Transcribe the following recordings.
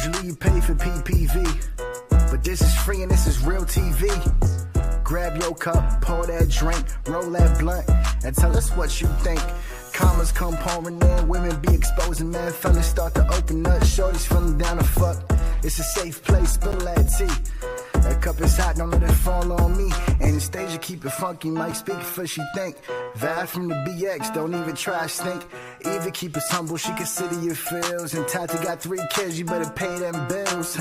Usually you pay for PPV, but this is free and this is real TV. Grab your cup, pour that drink, roll that blunt, and tell us what you think. Commas come pouring in, women be exposing, man. Fellas start to open up, shorties feeling down to fuck. It's a safe place, spill that tea. That cup is hot, don't let it fall on me. And the stage you keep it funky, mic speak for she think. Vibe from the BX, don't even try stink. Eva keep us humble, she consider your feels. And Tati got 3 kids, you better pay them bills.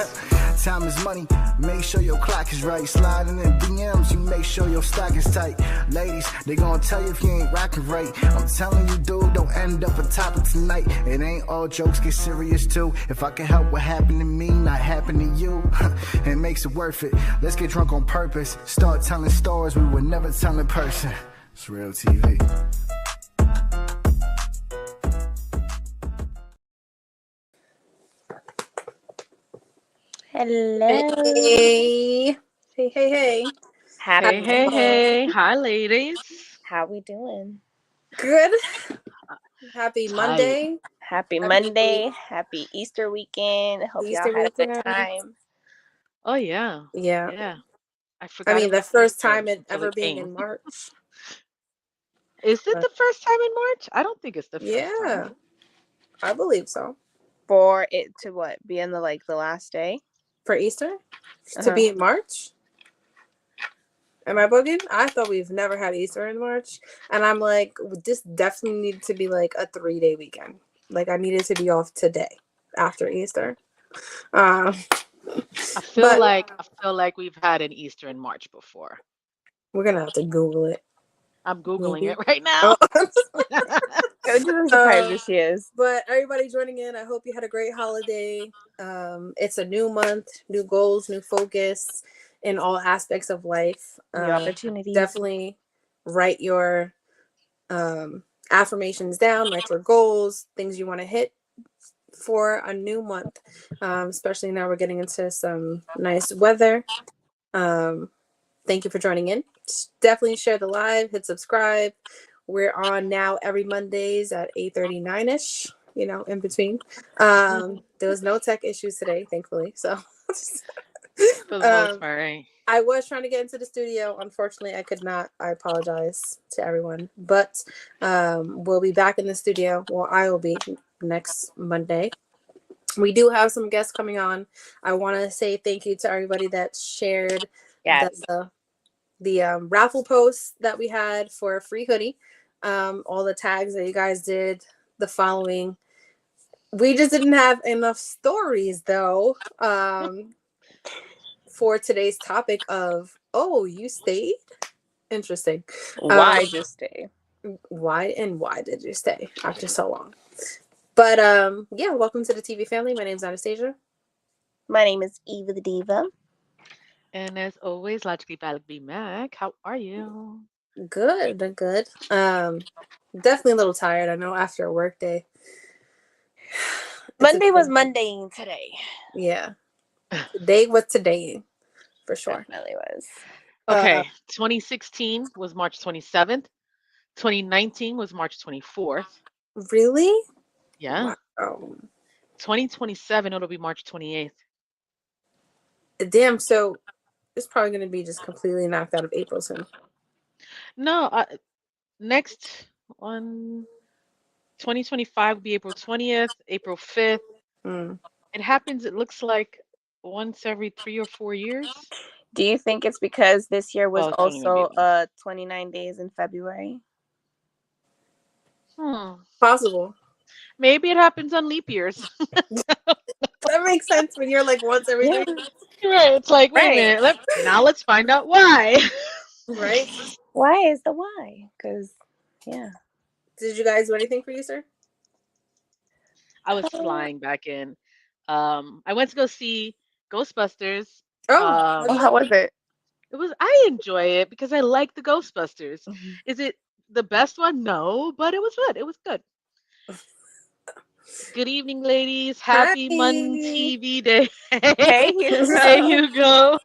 Time is money, make sure your clock is right. Sliding in DMs, you make sure your stock is tight. Ladies, they gonna tell you if you ain't rocking right. I'm telling you, dude, don't end up on top of tonight. It ain't all jokes, get serious too. If I can help what happened to me, not happen to you, it makes it worth it. Let's get drunk on purpose. Start telling stories we would never tell in person. It's real TV. Hello. Hey. Hey. Happy Hey. Hi, ladies. How we doing? Good. Happy Monday. Happy Monday. Happy Easter weekend. Hope Easter y'all had a good weekend. time. Oh, yeah. Yeah. I forgot. I mean, the first time it until ever it being came. in March. Is it the first time in March? I don't think it's the first Yeah. time. I believe so. For it to what? Be in the last day? For Easter? To be in March? Am I bugging? I thought we've never had Easter in March. And I'm like, this definitely needed to be like a 3-day weekend. Like, I needed to be off today after Easter. I feel like we've had an Easter in March before. We're going to have to Google it. I'm Googling it right now. It doesn't surprise me she is. But everybody joining in, I hope you had a great holiday. It's a new month, new goals, new focus in all aspects of life. New opportunities. Definitely write your affirmations down, write your goals, things you want to hit for a new month. Especially now we're getting into some nice weather. Thank you for joining in. Definitely share the live, hit subscribe. We're on now every Mondays at 8:39ish, in between. There was no tech issues today, thankfully. So For the most part, right? I was trying to get into the studio. Unfortunately, I could not. I apologize to everyone. But we'll be back in the studio. Well, I will be next Monday. We do have some guests coming on. I want to say thank you to everybody that shared the raffle post that we had for a free hoodie. All the tags that you guys did, the following. We just didn't have enough stories though for today's topic of, oh, you stayed? Interesting. Why just stay? Why did you stay after so long? But yeah, welcome to the TV family. My name's Anastasia. My name is Eva the Diva. And as always, Logically Valid B Mac. How are you? Good. Definitely a little tired. I know after a work day. Monday was mundane today. Yeah. Today was today, for sure. Definitely was. Okay. 2016 was March 27th. 2019 was March 24th. Really? Yeah. Wow. 2027, it'll be March 28th. Damn, so it's probably going to be just completely knocked out of April soon. No, next one, 2025 will be April 20th, April 5th. It happens, it looks like once every 3 or 4 years. Do you think it's because this year was also 29 days in February? Possible. Maybe it happens on leap years. That makes sense when you're like once every 3 years. Right. It's like, wait a minute. Now let's find out why. Right? Why is the why? Because, yeah. Did you guys do anything for Easter? I was flying back in. I went to go see Ghostbusters. Oh, how was it? I enjoy it because I like the Ghostbusters. Is it the best one? No, but it was good. It was good. Good evening, ladies. Happy Mon TV Day. Hey, Hey, Hugo.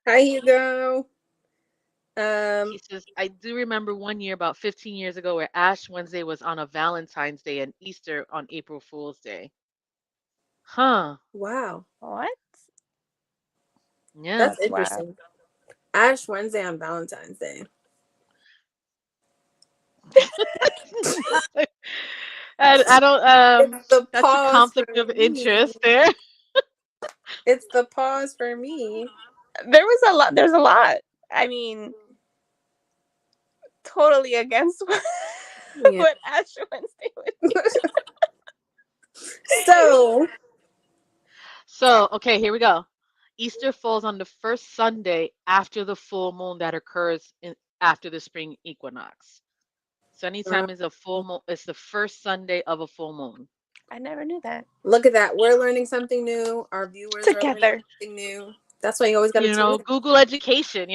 Hi, Hugo. He says, I do remember one year about 15 years ago where Ash Wednesday was on a Valentine's Day and Easter on April Fool's Day. Huh. Wow. What? Yeah. That's That's interesting. Ash Wednesday on Valentine's Day. I don't It's the that's a pause for conflict of me. interest there. It's the pause for me. There was a lot. There's a lot. I mean, totally against what Ash Wednesday would be. So, okay, here we go. Easter falls on the first Sunday after the full moon that occurs after the spring equinox. So anytime is a full moon, it's the first Sunday of a full moon. I never knew that. look at that. We're learning something new. Our viewers are learning Together. something new. That's why you always got to tune in. Google education,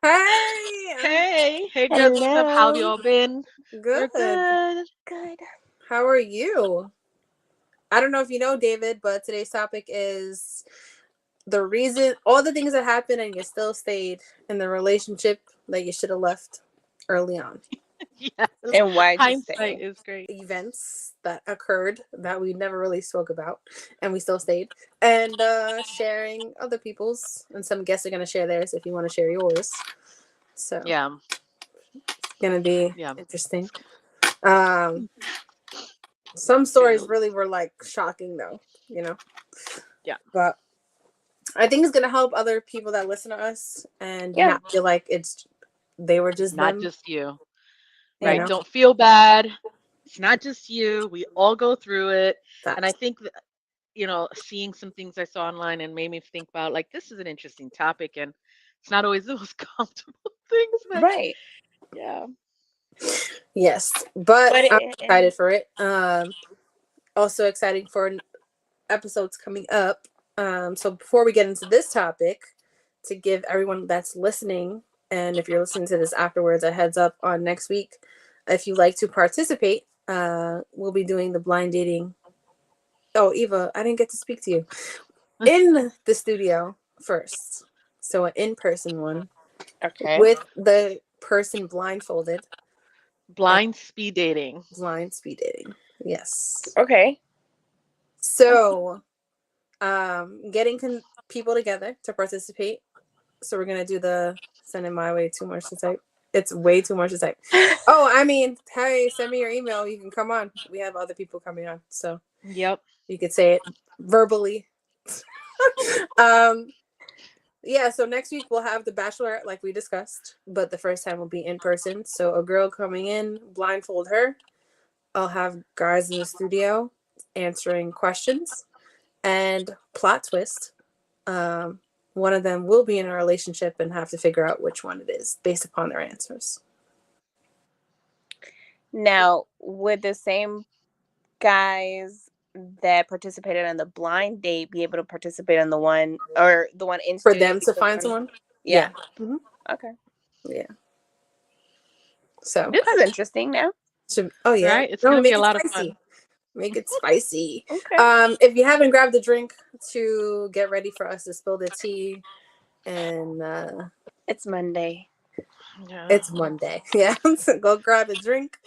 Hey. Hey girls, what's up? How have you all been? Good. We're good. Good. How are you? I don't know if you know, David, but today's topic is all the things that happened and you still stayed in the relationship that you should have left early on. Yes. And why'd you Hindsight stay? is great. Events that occurred that we never really spoke about and we still stayed. And sharing other people's, and some guests are going to share theirs if you want to share yours. So yeah, it's going to be interesting. Some stories really were like shocking though, Yeah. But I think it's going to help other people that listen to us and not feel like they were just not them. just you. Right. know? Don't feel bad. It's not just you. We all go through it. And I think that, seeing some things I saw online and made me think about, like, this is an interesting topic, and it's not always the most comfortable things, but Right. yeah. Yes, but I'm excited for it. Also exciting for episodes coming up. So before we get into this topic, to give everyone that's listening, and if you're listening to this afterwards, a heads up on next week. If you'd like to participate, we'll be doing the blind dating. Oh, Eva, I didn't get to speak to you. In the studio first. So an in-person one. Okay. With the person blindfolded. Blind speed dating. Blind speed dating. Yes. Okay. So, getting people together to participate. So we're gonna do the sending my way too much to type. It's way too much to type. Oh, I mean, hey, send me your email. You can come on. We have other people coming on, so yep, you could say it verbally. Yeah. So next week we'll have the bachelorette like we discussed, but the first time will be in person. So a girl coming in, blindfold her. I'll have guys in the studio answering questions, and plot twist. One of them will be in a relationship and have to figure out which one it is based upon their answers. Now, would the same guys that participated on the blind date be able to participate on the one in for studio them to find someone? Yeah. Mm-hmm. Okay. Yeah. So this is interesting now. Oh yeah. Right? It's gonna be a lot of fun. Make it spicy. Okay. If you haven't grabbed a drink to get ready for us to spill the tea, and it's Monday. Yeah. It's Monday. Yeah. So go grab a drink,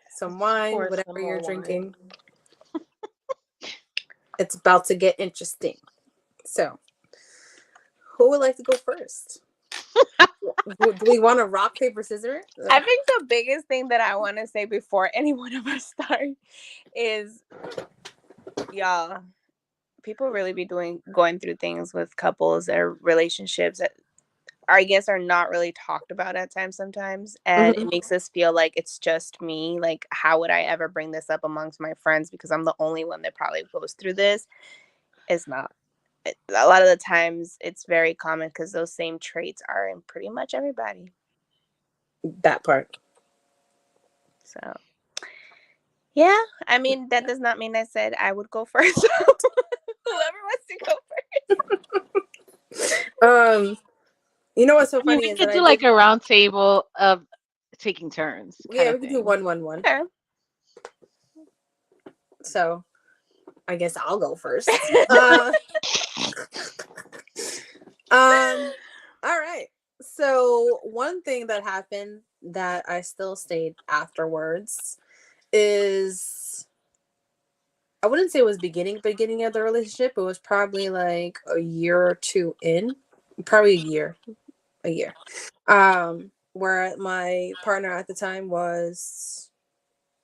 some wine, whatever you're drinking. It's about to get interesting. So, who would like to go first? Do we want to rock, paper, scissors? I think the biggest thing that I want to say before any one of us start is, y'all, people really be going through things with couples or relationships that I guess are not really talked about at times sometimes. And it makes us feel like it's just me. Like, how would I ever bring this up amongst my friends because I'm the only one that probably goes through this? It's not. A lot of the times it's very common because those same traits are in pretty much everybody. That part. So, yeah, I mean, that does not mean I said I would go first. Whoever wants to go first. You know what's so funny we is could that do like a round table of taking turns. Yeah, we could do 1-1-1. Okay. So, I guess I'll go first. All right. So one thing that happened that I still stayed afterwards is I wouldn't say it was beginning of the relationship. It was probably like a year or two in, probably a year. Where my partner at the time was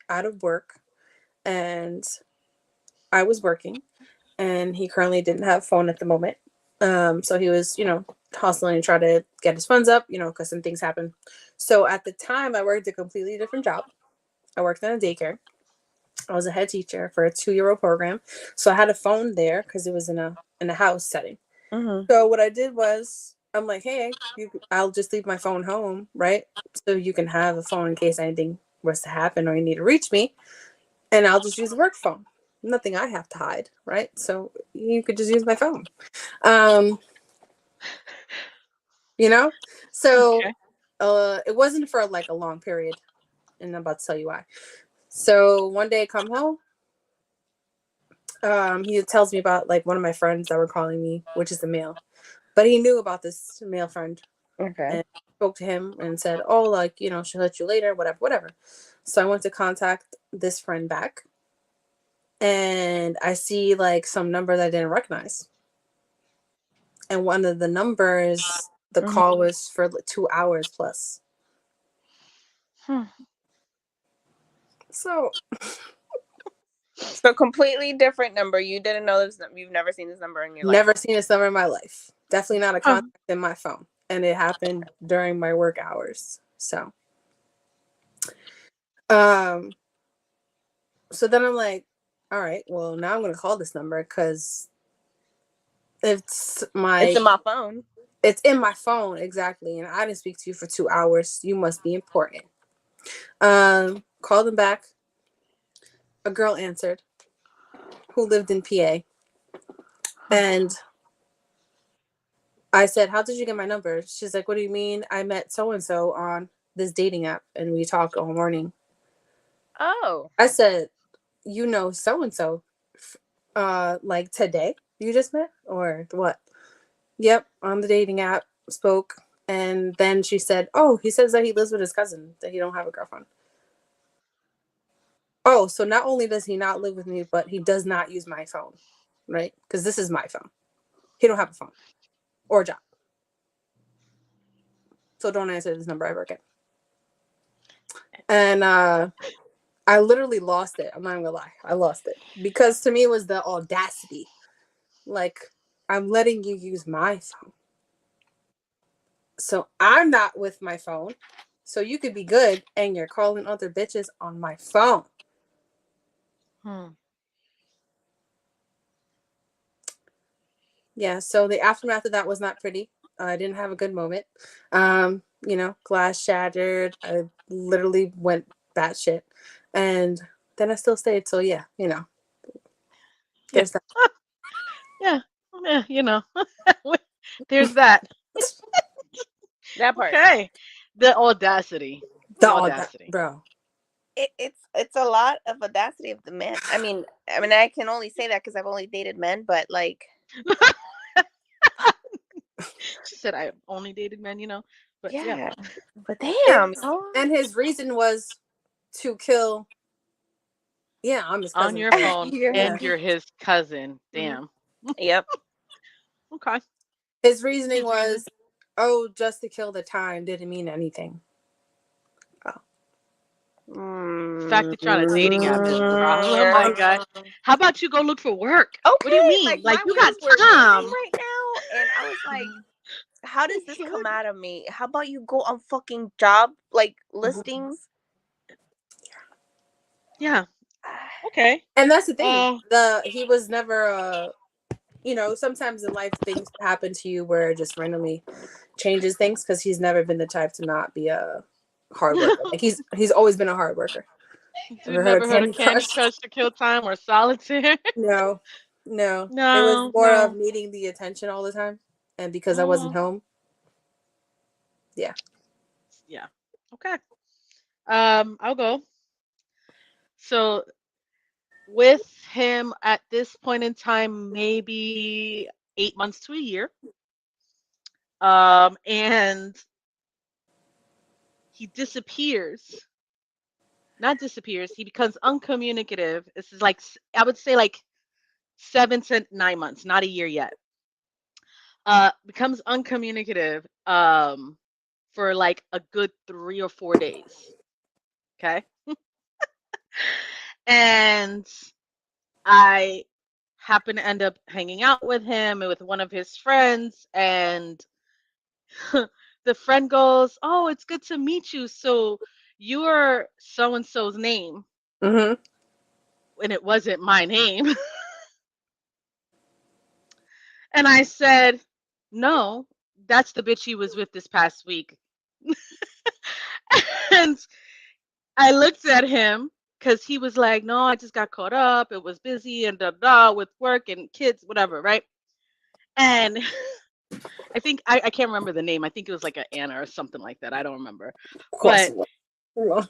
out of work and I was working, and he currently didn't have a phone at the moment. So he was, hustling and trying to get his funds up, because some things happen. So at the time, I worked a completely different job. I worked in a daycare. I was a head teacher for a 2-year-old program. So I had a phone there because it was in a house setting. Mm-hmm. So what I did was, I'm like, hey, I'll just leave my phone home, right? So you can have a phone in case anything was to happen or you need to reach me, and I'll just use the work phone. Nothing I have to hide, right? So you could just use my phone. Um, So Okay. it wasn't for like a long period, and I'm about to tell you why. So one day I come home, he tells me about like one of my friends that were calling me, which is a male. But he knew about this male friend Okay. and spoke to him and said, oh, like, she'll hit you later, whatever, whatever. So I went to contact this friend back, and I see like some number that I didn't recognize. And one of the numbers, the Mm-hmm. call was for 2 hours plus. Hmm. So So completely different number. You didn't know this. You've never seen this number in your life. never seen this number in my life. Definitely not a Huh. contact in my phone. And it happened during my work hours. Um, so then I'm like, all right, well, now I'm gonna call this number because it's It's in my phone. it's in my phone, exactly. And I didn't speak to you for 2 hours. You must be important. Called them back. A girl answered who lived in PA. And I said, how did you get my number? She's like, what do you mean? I met so and so on this dating app and we talked all morning. Oh. I said, so and so, like today you just met or what? Yep, on the dating app, spoke. And then she said, oh, he says that he lives with his cousin, that he don't have a girlfriend. Oh, so not only does he not live with me, but he does not use my phone, right? Because this is my phone. He don't have a phone or a job. So don't answer this number ever again. And I literally lost it. I'm not gonna lie. I lost it. Because to me it was the audacity. Like, I'm letting you use my phone. So I'm not with my phone. So you could be good and you're calling other bitches on my phone. Hmm. Yeah, so the aftermath of that was not pretty. I didn't have a good moment. Glass shattered. I literally went batshit. And then I still stayed. So yeah, Yeah. there's that. Yeah. Yeah. There's that. That part. Okay. The audacity. The audacity. Bro. It's a lot of audacity of the man. I mean, I can only say that because I've only dated men, but like, She said I only dated men. But yeah. yeah. But damn, And his reason was to kill. Yeah, I'm his On cousin. your Right. phone yeah. Yeah. and you're his cousin. Mhm. Damn. Yep. Okay. His reasoning His reason. was, oh, just to kill the time, didn't mean anything. Oh. The fact that you're on a dating app is a problem, my guy. How about you go look for work? What do you Okay, mean? like Like my you got wheels were spinning time? right now, and I was like, "How does this come out of me? How about you go on fucking job like listings?" Yeah. Okay. And that's the thing. Uh. He was never sometimes in life things happen to you where it just randomly changes things, because he's never been the type to not be a hard worker. Like he's always been a hard worker. You Ever heard never of heard of Candy Candy Crush? Crush to Kill Time or Solitaire? No, no. It was No, more of no. needing the attention all the time, and because I wasn't Mm, home, yeah. yeah. Okay. I'll go. So with him at this point in time, maybe 8 months to a year. And he disappears not disappears. He becomes uncommunicative. This is like I would say like 7 to 9 months, not a year yet. Becomes uncommunicative for like a good 3 or 4 days. Okay. And I happen to end up hanging out with him and with one of his friends, and the friend goes, "Oh, it's good to meet you. So you're so and so's name," Mm-hmm. and it wasn't my name. And I said, "No, that's the bitch he was with this past week." And I looked at him because he was like, "No, I just got caught up. It was busy and da da with work and kids, whatever, right?" And I think I can't remember the name. I think it was like an Anna or something like that. I don't remember. Of course. But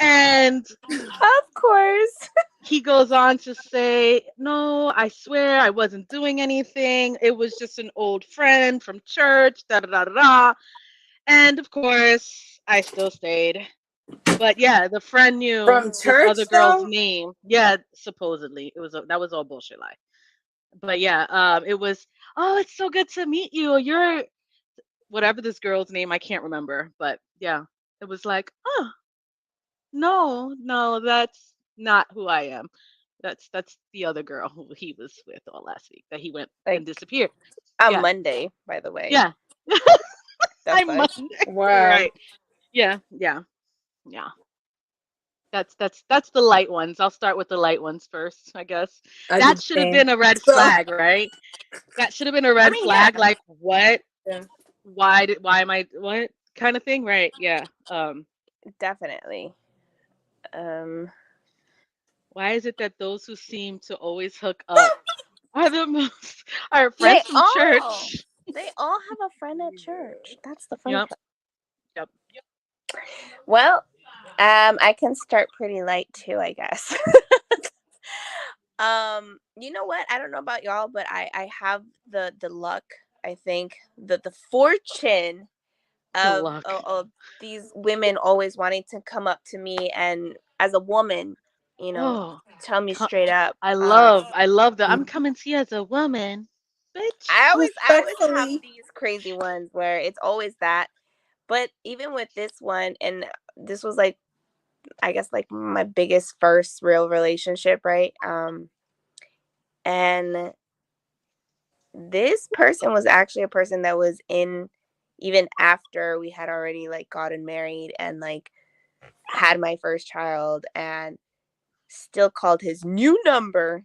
and Of course. he goes on to say, "No, I swear I wasn't doing anything. It was just an old friend from church, da da da da da." And of course, I still stayed. But yeah, the friend knew From this other church, girl's though? name. Yeah, supposedly that was all bullshit lie. But yeah, it was. "Oh, it's so good to meet you. You're whatever this girl's name. I can't remember. But yeah, it was like, oh no, no, that's not who I am. That's the other girl who he was with all last week that he went Like and disappeared." on Yeah, Monday, by the way. yeah. The I fuck? must. Wow. Right. Yeah, yeah, yeah. That's the light ones. I'll start with the light ones first, I guess. I did That the should have same. been a red So, flag, right? That should have been a I red mean, yeah, flag. Like what? yeah. Why am I what kind of thing? Right? Yeah. definitely. Um, Why is it that those who seem to always hook up are the most are they friends from all church? they all have a friend at church. That's the funny Yep. part. Yep. Well, I can start pretty light too, I guess. You know what? I don't know about y'all, but I have the luck, I think, the fortune The luck. of these women always wanting to come up to me and as a woman, you know, Oh, tell me co- straight up. I love the I'm Mm. coming to you as a woman, bitch. I always have Respectfully. these crazy ones where it's always that. But even with this one, and this was like, I guess, like my biggest first real relationship, right? And this person was actually a person that was in even after we had already like gotten married and like had my first child, and still called his new number,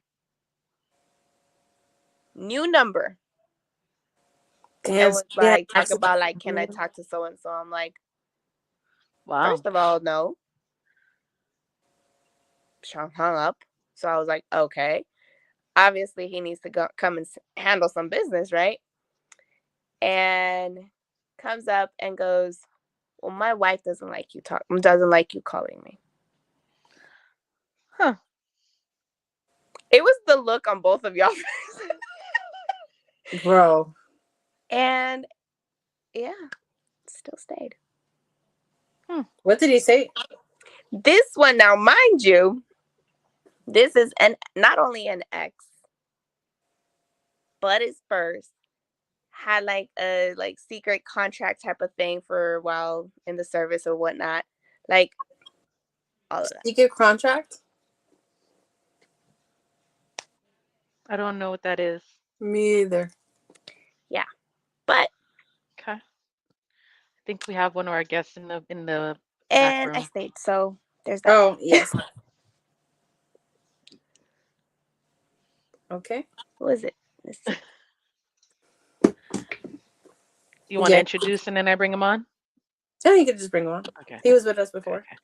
and Damn. was Yeah. like, talk about like, can I talk to so and so? I'm like, Wow. first of all, no. Sean hung up. So I was like, okay, obviously he needs to go come and handle some business, right? And comes up and goes, well, my wife doesn't like you calling me. Huh. It was the look on both of y'all faces. Bro. And yeah, still stayed. What did he say? This one now, mind you, this is not only an ex, but his first. Had like a like secret contract type of thing for a while in the service or whatnot. Like all of that. Secret contract? I don't know what that is. Me either. Yeah. But Okay. I think we have one of our guests in the back and I room. stayed. So there's that. Oh, yes. Okay. Who is it? Let's see. You want to Yeah. introduce and then I bring him on? Oh, you could just bring him on. Okay. He was with us Okay. before. Okay.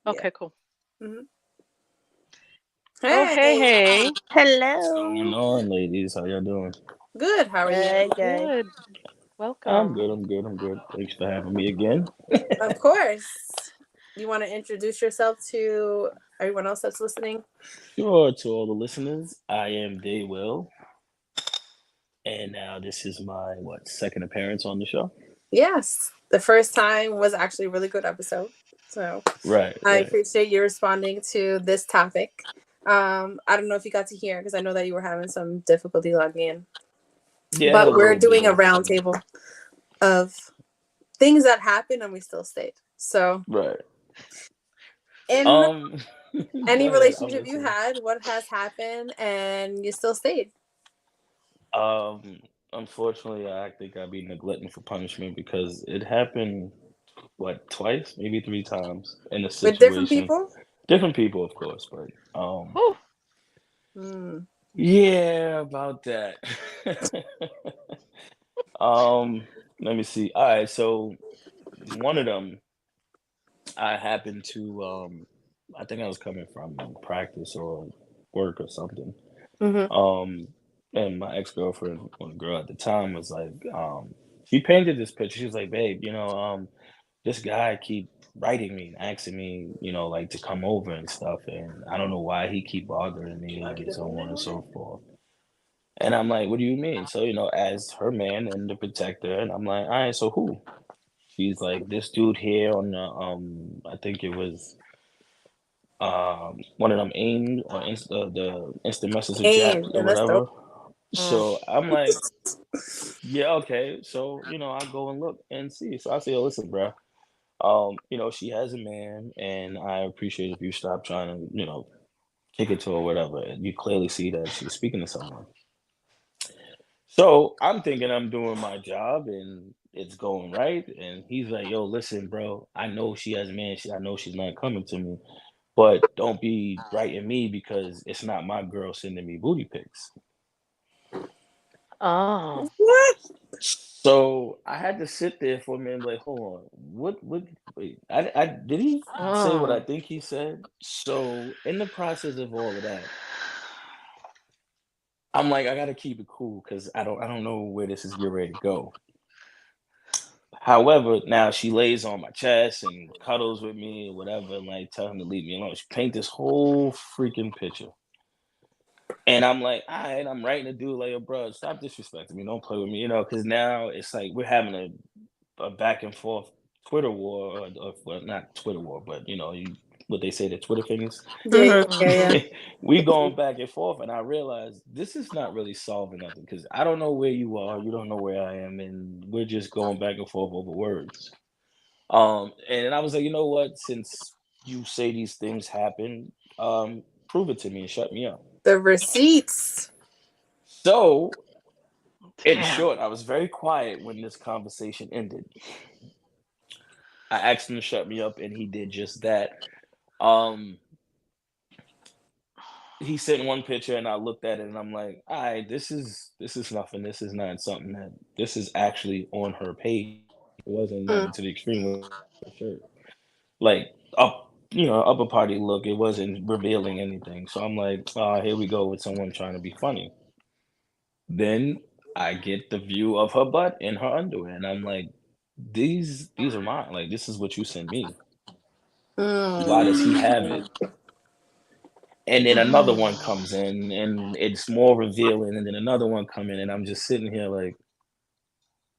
Yeah. Okay, cool. Mm-hmm. Oh, hey, Hey. hey. What's going Hello. on, ladies? How y'all doing? Good. How are you? Good. Good. I'm Welcome. good. I'm good. I'm good. Thanks for having me again. Of course. You want to introduce yourself to everyone else that's listening? Sure. To all the listeners, I am Day Will, and now this is my second appearance on the show. Yes. The first time was actually a really good episode. So Right, I right. appreciate you responding to this topic. I don't know if you got to hear because I know that you were having some difficulty logging in, Yeah, I had a but we're little bit doing a of roundtable of things that happened and we still stayed. So, right. in Um, go any ahead. I'm relationship you listening. had, what has happened and you still stayed? Um, Unfortunately, I think I'd be neglecting for punishment because it happened, what, twice, maybe three times in a With different situation. people? Different people, of course, but Whew. Mm. yeah, about that. um, Let me see. All right, so one of them, I happened to, I think I was coming from practice or work or something. Mm-hmm. Um, and my ex-girlfriend, or girl at the time, was like, she painted this picture. She was like, "Babe, this guy keep writing me and asking me, like to come over and stuff, and I don't know why he keep bothering me and so on and so forth." And I'm like, "What do you mean?" So, as her man and the protector, and I'm like, "All right, so who?" She's like, "This dude here on the I think it was one of them AIM or the instant messenger Damn, chats or yeah, that's dope. whatever." Mm. So I'm like, yeah, okay. So, I go and look and see. So I say, "Oh, listen, bro. She has a man, and I appreciate if you stop trying to, kick it to her or whatever. And you clearly see that she's speaking to someone." So I'm thinking I'm doing my job and it's going right. And he's like, "Yo, listen, bro. I know she has a man. I know she's not coming to me, but don't be writing me because it's not my girl sending me booty pics." Oh. What? So I had to sit there for a minute, like, hold on, what, wait, I did he say what I Oh. think he said? So in the process of all of that, I'm like, I gotta keep it cool because I don't know where this is getting ready to go. However, now she lays on my chest and cuddles with me or whatever, and like tell him to leave me alone. She paint this whole freaking picture. And I'm like, all right, I'm writing a dude like, "Yo, bro, stop disrespecting me. Don't play with me," because now it's like we're having a back and forth Twitter war, or well, not Twitter war, but what they say, the Twitter fingers. Yeah, yeah, Mm-hmm. yeah, Mm-hmm. yeah. We going back and forth, and I realized this is not really solving nothing because I don't know where you are, you don't know where I am, and we're just going back and forth over words. And I was like, you know what? Since you say these things happen, prove it to me and shut me up. The receipts. So, in Damn. short, I was very quiet when this conversation ended. I asked him to shut me up, and he did just that. Um, he sent one picture, and I looked at it, and I'm like, "All right, this is nothing. This is not something that this is actually on her page. It wasn't Mm. nothing to the extreme with her shirt, like upper party look. It wasn't revealing anything. So I'm like, here we go with someone trying to be funny. Then I get the view of her butt in her underwear, and I'm like, these are mine. Like this is what you sent me. Why does he have Mm. it?" And then another one comes in and it's more revealing, and then another one come in, and I'm just sitting here like,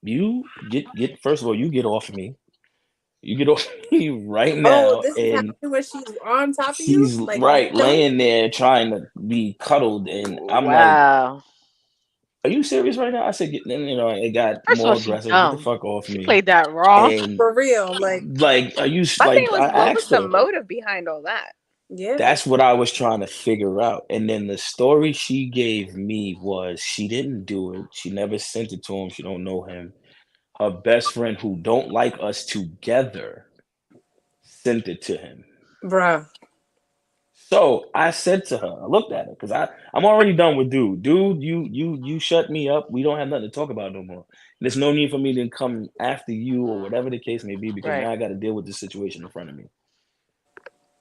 you get first of all, you get off of me. You get off me right Oh, now. this is And happening when she's on top of you, she's like right chilling. laying there trying to be cuddled, and I'm like, Wow. "Are you serious right now?" I said, it got First of all, more she aggressive. "Get the dumb. fuck off She me." played that raw. And For real, like, like, My thing like, was, I what was asked the her. motive behind all that? yeah, That's what I was trying to figure out. And then the story she gave me was she didn't do it. She never sent it to him. She don't know him. Her best friend who don't like us together sent it to him. bruh. So I said to her, I looked at her because I'm already done with dude. Dude, you shut me up. We don't have nothing to talk about no more. There's no need for me to come after you or whatever the case may be because Right. now I got to deal with this situation in front of me.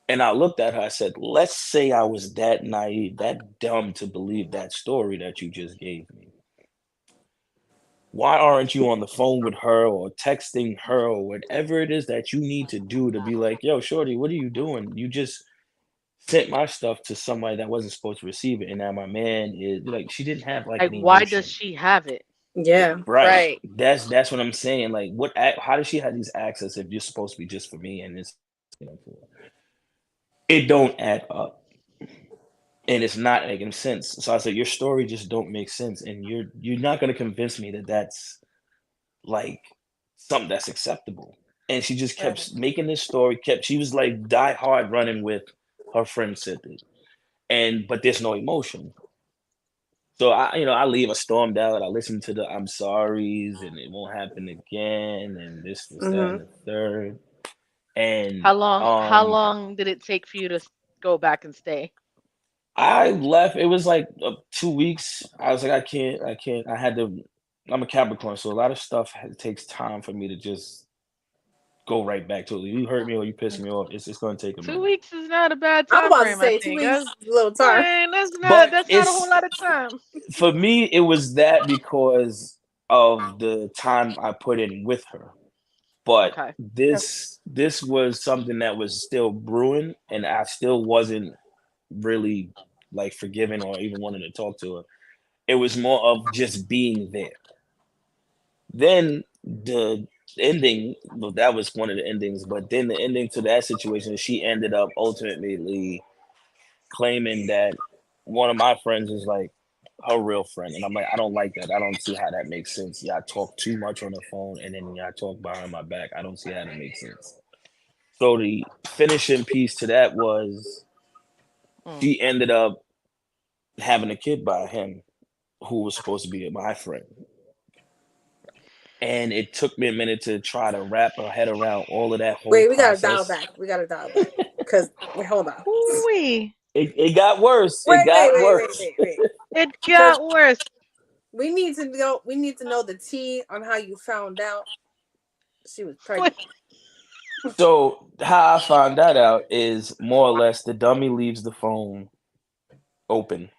And I looked at her, I said, let's say I was that naive, that dumb to believe that story that you just gave me. Why aren't you on the phone with her or texting her or whatever it is that you need to do to be like, yo, shorty, what are you doing? You just sent my stuff to somebody that wasn't supposed to receive it. And now my man is like, she didn't have like Like, any why does emotion. she have it? Yeah, Right. Right. That's what I'm saying. Like, how does she have these access if you're supposed to be just for me and it's It don't add up, and it's not making sense. So I said, your story just don't make sense, and you're not gonna convince me that that's like something that's acceptable. And she just Right. kept making this story. She was like die hard running with her friend said it, and but there's no emotion. So I leave. I stormed out. I listened to the I'm sorries, and it won't happen again, and this, that, and Mm-hmm. the third. And How long did it take for you to go back and stay? I left. It was like 2 weeks. I was like, I can't. I had to. I'm a Capricorn, so a lot of stuff takes time for me to just go right back to it. You hurt me or you piss me off. It's going to take a Two minute. weeks is not a bad I'm time about to frame, I say two think. weeks is a little time. That's not But that's not a whole it's lot of time. for me. It was that because of the time I put in with her. But Okay. this was something that was still brewing, and I still wasn't really like forgiving or even wanting to talk to her. It was more of just being there. Then the ending, well, that was one of the endings, but then the ending to that situation, she ended up ultimately claiming that one of my friends is like her real friend. And I'm like, I don't like that. I don't see how that makes sense. Yeah, I talk too much on the phone and then I talk behind my back. I don't see how that makes sense. So the finishing piece to that was Mm. she ended up having a kid by him who was supposed to be my friend. And it took me a minute to try to wrap her head around all of that whole Wait, we gotta dial process. back. We gotta dial back. Cause wait, hold on. Hoo-wee. It got worse. It Wait, wait, got wait, wait, worse. wait, wait. It Cause got worse. we need to know. We need to know the tea on how you found out she was pregnant. So how I found that out is more or less the dummy leaves the phone open,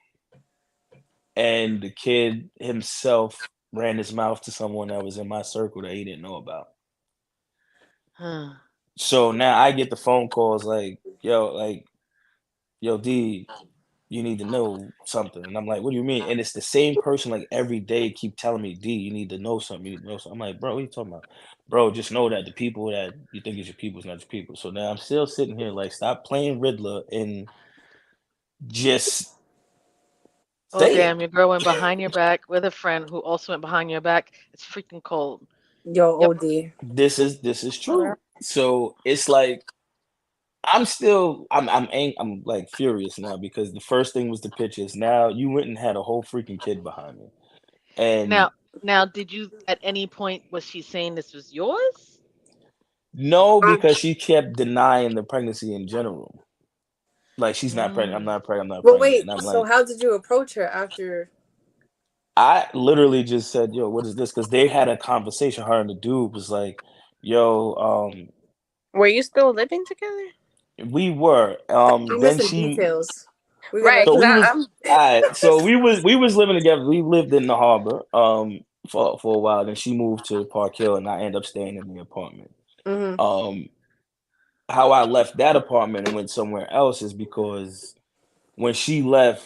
and the kid himself ran his mouth to someone that was in my circle that he didn't know about. Huh. So now I get the phone calls yo, D, you need to know something. And I'm like, what do you mean? And it's the same person like every day keep telling me, D, you need to know something. You need to know something. I'm like, bro, what are you talking about? Bro, just know that the people that you think is your people is not your people. So now I'm still sitting here like, stop playing Riddler and just Oh say damn, it. your girl went behind your back with a friend who also went behind your back. It's freaking cold. Yo, Yep. OD. This is true. So it's like I'm like furious now because the first thing was the pictures. Now you went and had a whole freaking kid behind me. And Now, did you at any point was she saying this was yours? no, I, because she kept denying the pregnancy in general. Like she's not pregnant. I'm Mm. not pregnant. I'm not but pregnant. wait. And I'm So like, how did you approach her after? I literally just said, "Yo, what is this?" Because they had a conversation. Her and the dude was like, "Yo, Were you still living together? we were." We Then missing she, details. We gotta. Right, so because we was, I'm. alright. So we was living together. We lived in the harbor, for a while. Then she moved to Park Hill, and I ended up staying in the apartment. Mm-hmm. Um, how I left that apartment and went somewhere else is because when she left,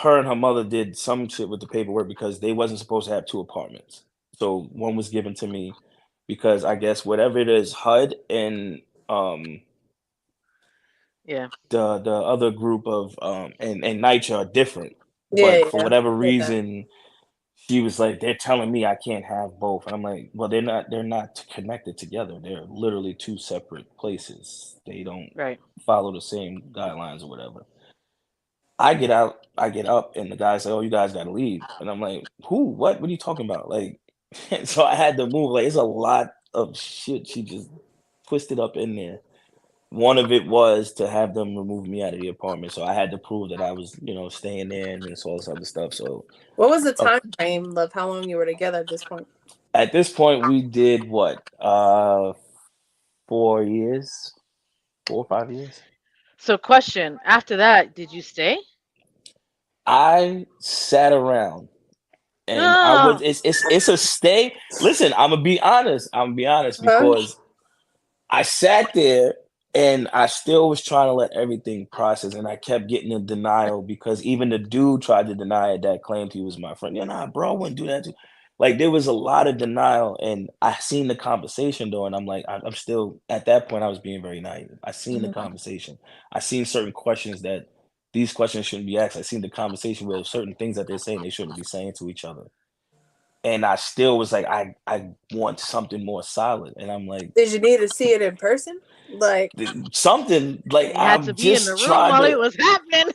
her and her mother did some shit with the paperwork because they wasn't supposed to have two apartments. So one was given to me because I guess whatever it is, HUD and um Yeah. the other group of and NYCHA are different. Yeah, But for yeah. whatever Heard that. reason, she was like, they're telling me I can't have both. And I'm like, well, they're not connected together. They're literally two separate places. They don't Right. follow the same guidelines or whatever. I get up, and the guy's like, "Oh, you guys gotta leave." And I'm like, "Who? What are you talking about?" Like, so I had to move. Like, it's a lot of shit she just twisted up in there. One of it was to have them remove me out of the apartment, so I had to prove that I was, staying there and this all this other stuff. So What was the uh, time frame of how long you were together at this point? at this point, we did what? 4 years, 4 or 5 years. So question, after that, did you stay? I sat around. And I was No. it's a stay. Listen, I'm gonna be honest Huh? because I sat there and I still was trying to let everything process, and I kept getting in denial because even the dude tried to deny it that claimed he was my friend. Yeah, nah, bro, I wouldn't do that. Like there was a lot of denial, and I seen the conversation though, and I'm like, I'm still at that point. I was being very naive. I seen the Mhm. conversation. I seen certain questions that these questions shouldn't be asked. I seen the conversation where certain things that they're saying they shouldn't be saying to each other, and I still was like, I want something more solid, and I'm like, Did you need to see it in person? Like, something like You had to I'm be in the just room trying while it to. was happening.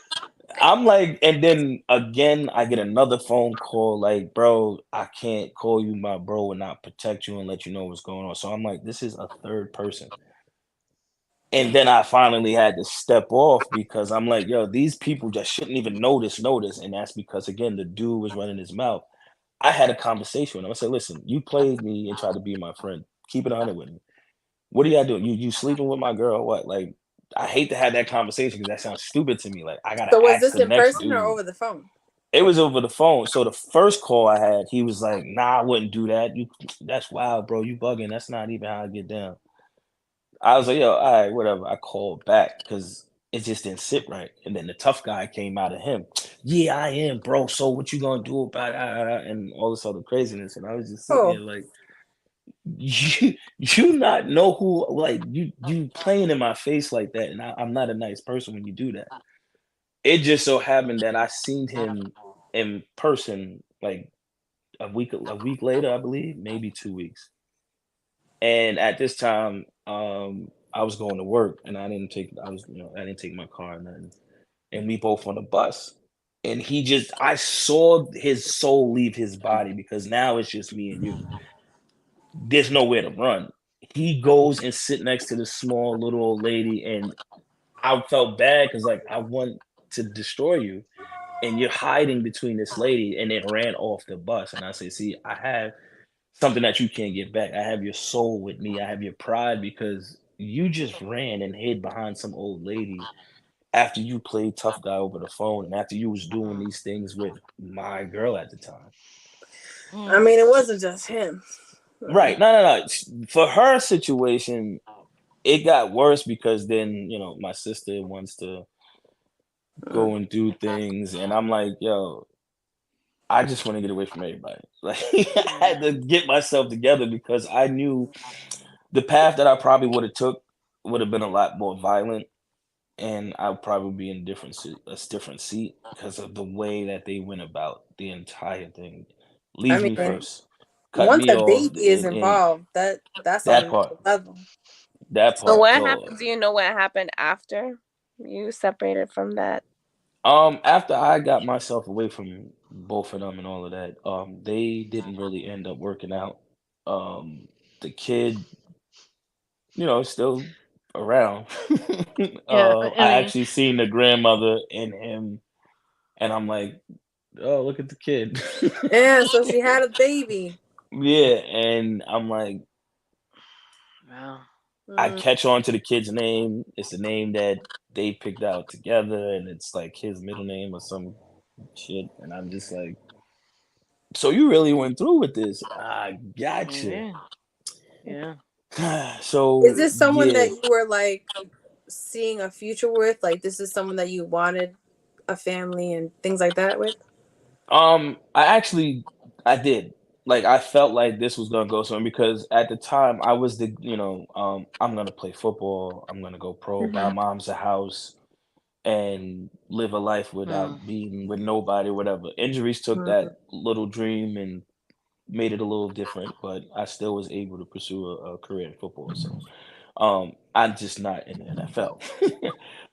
I'm like, and then again, I get another phone call like, bro, I can't call you my bro and not protect you and let you know what's going on. So I'm like, this is a third person. And then I finally had to step off because I'm like, yo, these people just shouldn't even notice. And that's because, again, the dude was running his mouth. I had a conversation with him. I said, listen, you played me and tried to be my friend. Keep it 100 with me. What are y'all doing? You sleeping with my girl? Or what? Like, I hate to have that conversation because that sounds stupid to me. Like, I gotta so was ask this the in next person or dude. over the phone? It was over the phone. So the first call I had, he was like, "Nah, I wouldn't do that. That's wild, bro. You bugging. That's not even how I get down." I was like, "Yo, all right, whatever." I called back because it just didn't sit right. And then the tough guy came out of him. Yeah, I am, bro. So what you gonna do about and all this other craziness? And I was just sitting here Oh, like, you not know who like you playing in my face like that, and I'm not a nice person when you do that. It just so happened that I seen him in person like a week later, I believe, maybe 2 weeks. And at this time, I was going to work and I didn't take my car or nothing. And we both on the bus. And I saw his soul leave his body because now it's just me and you. There's nowhere to run. He goes and sit next to this small little old lady, and I felt bad because like I want to destroy you, and you're hiding between this lady, and it ran off the bus. And I say, see, I have something that you can't get back. I have your soul with me. I have your pride because you just ran and hid behind some old lady after you played tough guy over the phone and after you was doing Mm, these things with my girl at the time. I mm, mean, it wasn't just him. Right. No, no, no. For her situation, it got worse because then, my sister wants to Mm. go and do things. And I'm like, yo, I just want to get away from everybody. Like, I yeah. had to get myself together because I knew the path that I probably would have took would have been a lot more violent, and I'd probably be in a different seat because of the way that they went about the entire thing. I Leave me mean, first, cut once me a off, baby is and involved, that's on that another part, level. that So part. what So, happened? Do you know what happened after you separated from that? after I got myself away from both of them and all of that, they didn't really end up working out. The kid, still around. Yeah. I I mean, actually seen the grandmother in him, and I'm like, oh, look at the kid. Yeah, so she had a baby. Yeah, and I'm like, well, I Mm. catch on to the kid's name. It's the name that they picked out together, and it's like his middle name or some shit. And I'm just like, so you really went through with this? I gotcha. yeah, yeah. Is So this someone yeah, that you were like seeing a future with? Like, this is someone that you wanted a family and things like that with? I did. Like I felt like this was gonna go somewhere because at the time I was I'm gonna play football, I'm gonna go pro, buy Mm-hmm. moms a house, and live a life Mm, without being with nobody, whatever. Injuries took Mm-hmm. that little dream and made it a little different, but I still was able to pursue a career in football. So I'm just not in the NFL.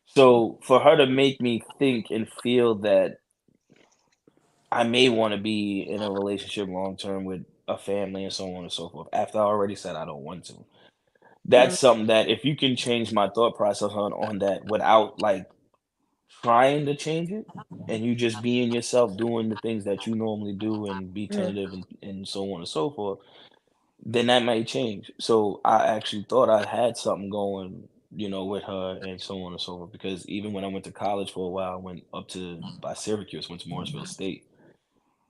So for her to make me think and feel that I may want to be in a relationship long term with a family and so on and so forth, after I already said I don't want to. That's something that if you can change my thought process on that without like trying to change it, and you just being yourself, doing the things that you normally do and be Mm-hmm. tentative and so on and so forth, then that might change. So I actually thought I had something going, with her and so on and so forth. Because even when I went to college for a while, I went up to by Syracuse, went to Morrisville State,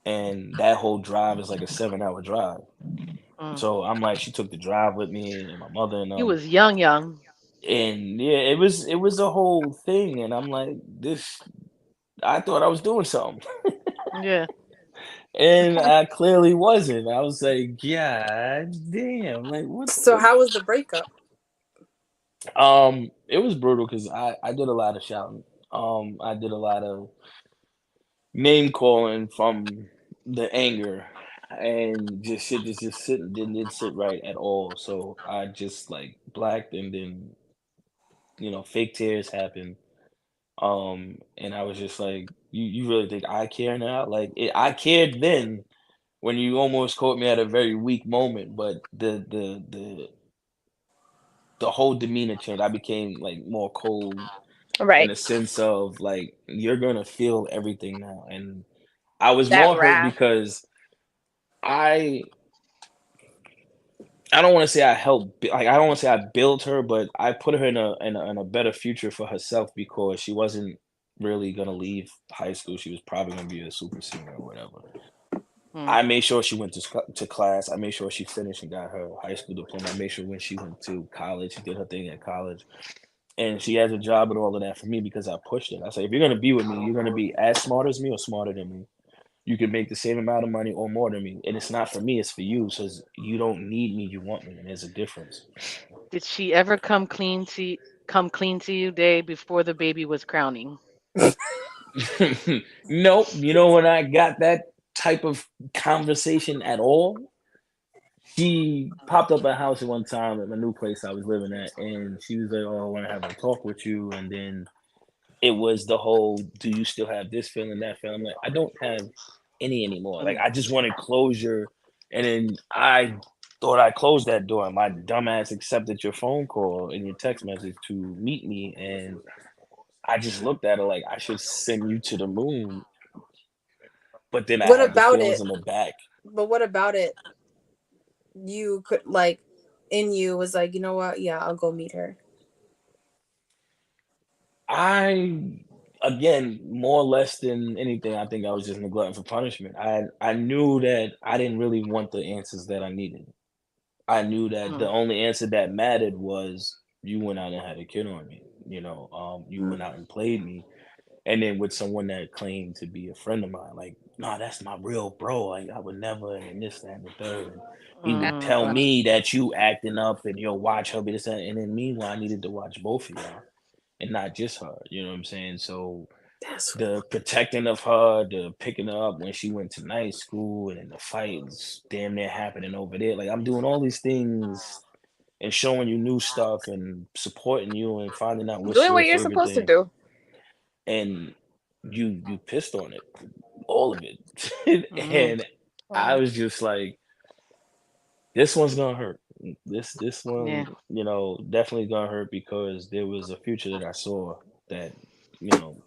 and that whole drive is like a 7-hour drive. mm. So I'm like, she took the drive with me and my mother and You was young, young. and yeah, it was a whole thing, and I'm like, this. I thought I was doing something. Yeah. And I clearly wasn't. I was like, God damn, like what? So how was the breakup? It was brutal because I did a lot of shouting. I did a lot of name calling from the anger, and just shit just sitting didn't sit right at all. So I just like blacked, and then fake tears happened. And I was just like, you really think I care now? Like I cared then when you almost caught me at a very weak moment, but the whole demeanor changed. I became like more cold in Right. a sense of like you're gonna feel everything now, and I was That more hurt wrath. because I I don't want to say I helped, like I don't want to say I built her, but I put her in a better future for herself because she wasn't really gonna leave high school. She was probably gonna be a super senior or whatever. Mm. I made sure she went to class. I made sure she finished and got her high school diploma. I made sure when she went to college, she did her thing at college, and she has a job and all of that for me because I pushed it. I said, if you're gonna be with me, you're gonna be as smart as me or smarter than me. You can make the same amount of money or more than me, and it's not for me; it's for you. So you don't need me, you want me, and there's a difference. Did she ever come clean to you day before the baby was crowning? Nope. When I got that type of conversation at all, she popped up at a house at one time at my new place I was living at, and she was like, "Oh, I want to have a talk with you." And then it was the whole, "Do you still have this feeling, that feeling?" I'm like, I don't have any anymore. Like, Mm. I just wanted closure, and then I thought I closed that door. My dumbass accepted your phone call and your text message to meet me, and I just looked at her like I should send you to the moon. But then I What had the about feelings it? in the back. But what about it? You could like in you was like, you know what? Yeah, I'll go meet her. I again, more or less than anything, I think I was just neglecting for punishment. I knew that I didn't really want the answers that I needed. I knew that the Mm. only answer that mattered was you went out and had a kid on me. You Mm. went out and played me, and then with someone that claimed to be a friend of mine, like, no, that's my real bro. Like, I would never, and this, that, and the third. And he would That's Mm. tell funny. me that you acting up, and you'll watch her be this, that, and then meanwhile, I needed to watch both of y'all and not just her. You know what I'm saying? So That's the protecting of her, the picking her up when she went to night school, and then the fights damn near happening over there. Like I'm doing all these things and showing you new stuff and supporting you and finding out what's Doing your what you're favorite supposed to thing, do. and you pissed on it, all of it. Mm. And I Wow. was just like, this one's gonna hurt. This Yeah. one, definitely gonna hurt because there was a future that I saw that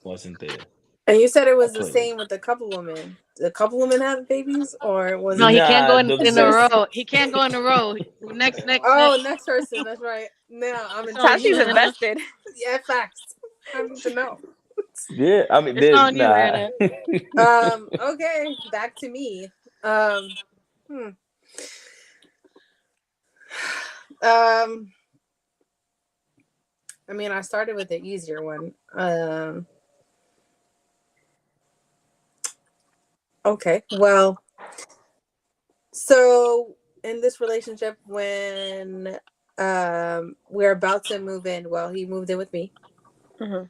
wasn't there. And you said it was the Clearly. same with the couple women. The couple women have babies, or was No, it he just can't go Nah, in a the just? row. He can't go in a row. Next, next, Oh, next. next person. That's right. Now I'm It's on intrigued you, Tashi's now. Hannah. invested. Yeah, facts. I need to know. yeah, I mean, It's on you, nah. Hannah. Okay, back to me. Um. Hmm. Um. I mean, I started with the easier one. Okay. Well, so in this relationship, when we're about to move in, well, he moved in with me Hmm.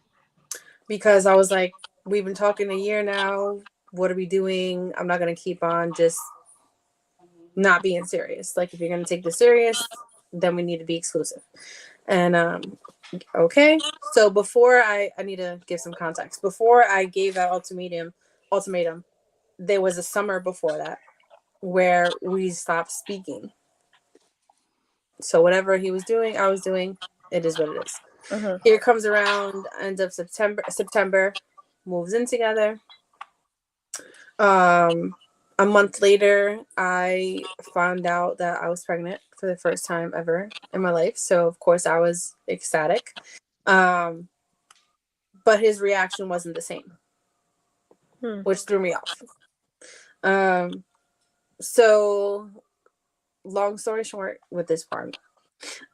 because I was like, we've been talking a year now. What are we doing? I'm not gonna keep on just not being serious. Like, if you're gonna take this serious, then we need to be exclusive. And okay. So before I need to give some context. Before I gave that ultimatum, there was a summer before that where we stopped speaking. So whatever he was doing, I was doing. It is what it is. Hmm. Here comes around end of September, moves in together. Um, a month later, I found out that I was pregnant for the first time ever in my life. So of course I was ecstatic. Um, but his reaction wasn't the same, Hmm. which threw me off. Um, so long story short, with this part,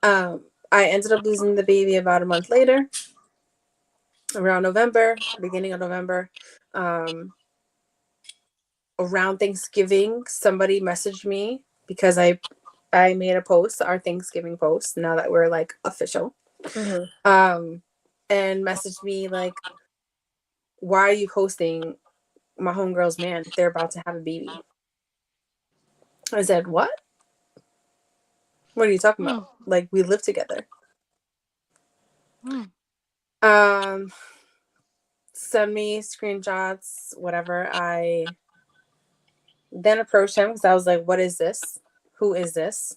I ended up losing the baby about a month later, around November, beginning of November. Um, around Thanksgiving, somebody messaged me because I made a post, our Thanksgiving post, now that we're like official. And messaged me like, why are you posting my homegirl's man? They're about to have a baby. I said, what? What are you talking about? Like, we live together. Send me screenshots, whatever. I then approached him because I was like, what is this? Who is this?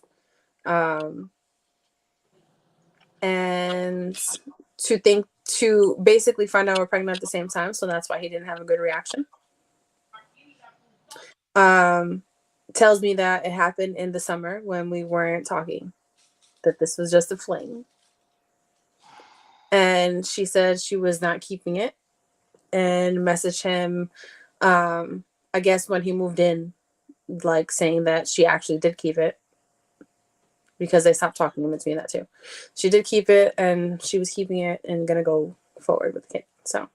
And to basically find out we're pregnant at the same time, so that's why he didn't have a good reaction. Tells me that it happened in the summer when we weren't talking, that this was just a fling. And she said she was not keeping it, and messaged him, I guess when he moved in, like saying that she actually did keep it, because they stopped talking in between that too. She did keep it, and she was keeping it and gonna go forward with the kid. So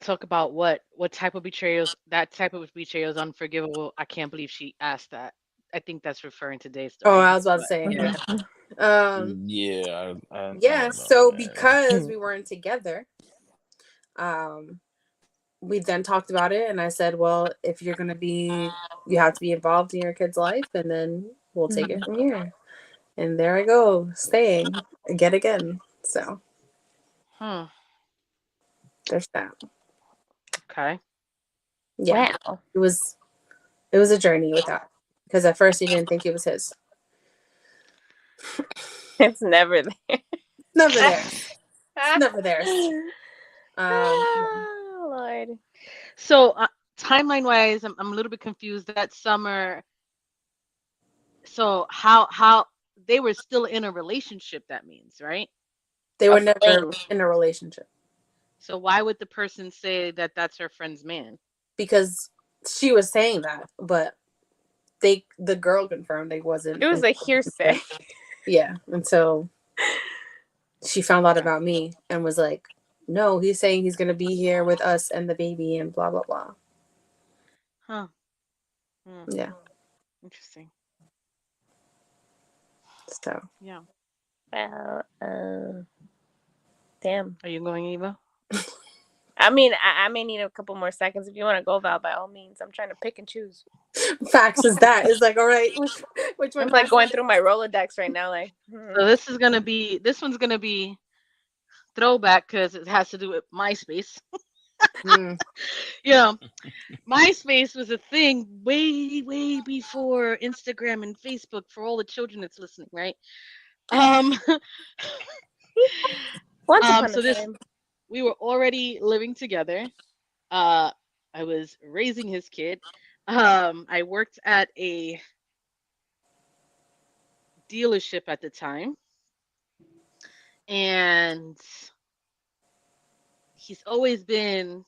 talk about what type of betrayals. That type of betrayal is unforgivable. I can't believe she asked that. I think that's referring to Day's story. I was about to say, Yeah. Yeah, I yeah. don't know, So man. because we weren't together, we then talked about it, and I said, well, if you're gonna be, you have to be involved in your kid's life, and then we'll take it from here. And there I go, staying again. So there's that. Okay. Yeah. Wow. It was a journey with that, because at first he didn't think it was his. It's never there. Never theirs. It's never theirs. Oh, Lord. So timeline wise, I'm a little bit confused. That summer, so how they were still in a relationship? That means, right? They A were never fling. in a relationship, So why would the person say that that's her friend's man? because she was saying that, but the girl confirmed they wasn't. It was a hearsay. Yeah, until she found out about me and was like, no, he's saying he's gonna be here with us and the baby and blah blah blah. Huh. Yeah. Interesting. So Yeah. Well, damn. Are you going, Eva? I mean, I may need a couple more seconds. If you want to go, Val, by all means. I'm trying to pick and choose. facts is that. It's like, all right, which one? I'm like going through my Rolodex right now. Like, So this one's gonna be throwback because it has to do with MySpace. Yeah, MySpace was a thing way before Instagram and Facebook for all the children that's listening, right? once upon So a time. we were already living together. I was raising his kid. I worked at a dealership at the time, and he's always been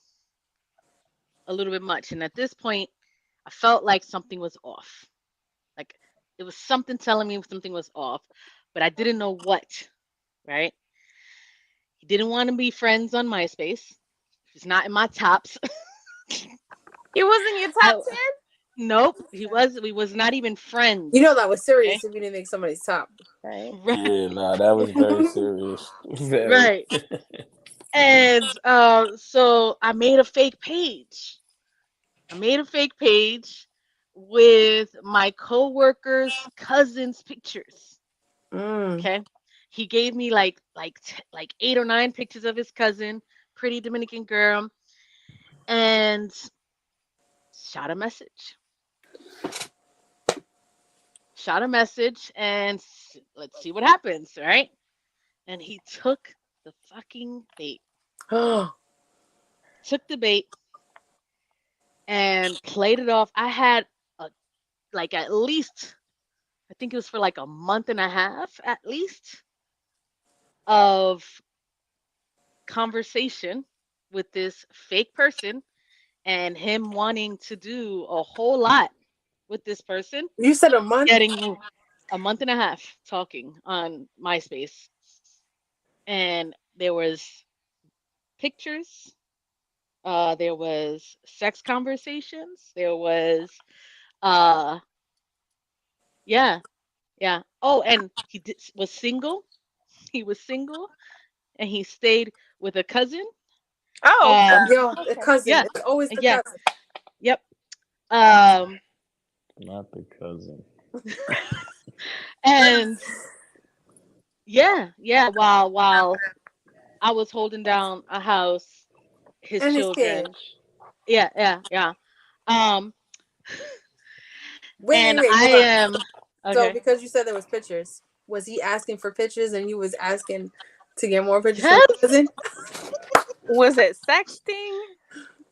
a little bit much. And at this point, I felt like something was off. Like it was something telling me something was off, but I didn't know what, right? He didn't want to be friends on MySpace. He's not in my tops. He wasn't your top 10? Nope, he was. We was not even friends. You know that was serious if you didn't make somebody's top. Right. Yeah, nah, that was very serious. Very. Right. And so I made a fake page. With my coworkers' cousins' pictures. Okay. He gave me like 8 or 9 pictures of his cousin, pretty Dominican girl, and shot a message. And let's see what happens, right? And he took the fucking bait. Took the bait and played it off. I had at least, I think it was for like a month and a half at least, of conversation with this fake person, and him wanting to do a whole lot with this person. You said a month? Getting a month and a half talking on MySpace. And there was pictures. There was sex conversations. There was, uh, yeah, yeah. Oh, and was single. He was single, and he stayed with a cousin. Oh, Um, Yo, the okay. cousin. yeah, It's always the yeah, cousin. yep. Um, Not the cousin. and yeah, yeah. While I was holding down a house, his And his children. kid. Yeah, yeah, yeah. Um, Wait, and I hold on. am So okay. because you said there was pictures, was he asking for pictures and you was asking to get more pictures from the Yes. cousin? Was it sexting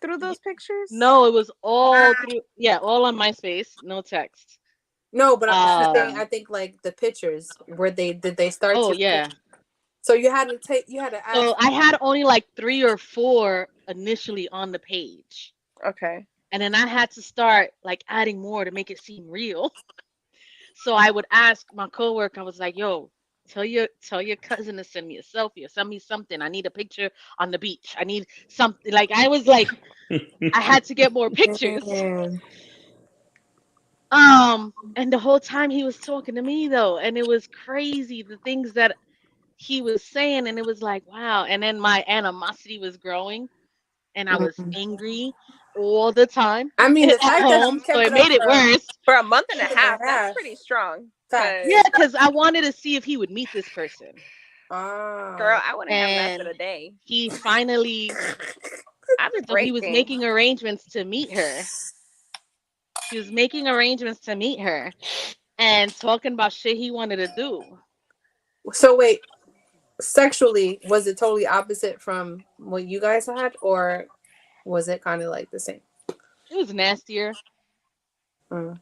through those pictures? No, it was all through. Yeah, all on MySpace. No text. No, but I'm saying I Um. think like the pictures where they did they start Oh to like, yeah. so you had to ask. So I had only like 3 or 4 initially on the page, Okay. and then I had to start like adding more to make it seem real. So I would ask my coworker. I was like, "Yo, tell your cousin to send me a selfie or send me something. I need a picture on the beach. I need something." Like I was like, I had to get more pictures. Man. And the whole time he was talking to me though, and it was crazy the things that he was saying, and it was like, wow. And then my animosity was growing, and I was Mm. angry all the time I mean, the at fact that home, you so kept it it up made it for a worse. For a month and a month and half, a that's half. pretty strong. Facts. Yeah, Cause because I wanted to see if he would meet this person. girl, Ah. I wouldn't have lasted And a day. he finally, I'd be so he was breaking. making arrangements to meet her. He was making arrangements to meet her and talking about shit he wanted to do. So wait, sexually, was it totally opposite from what you guys had, or was it kind of like the same? It was nastier. Mm.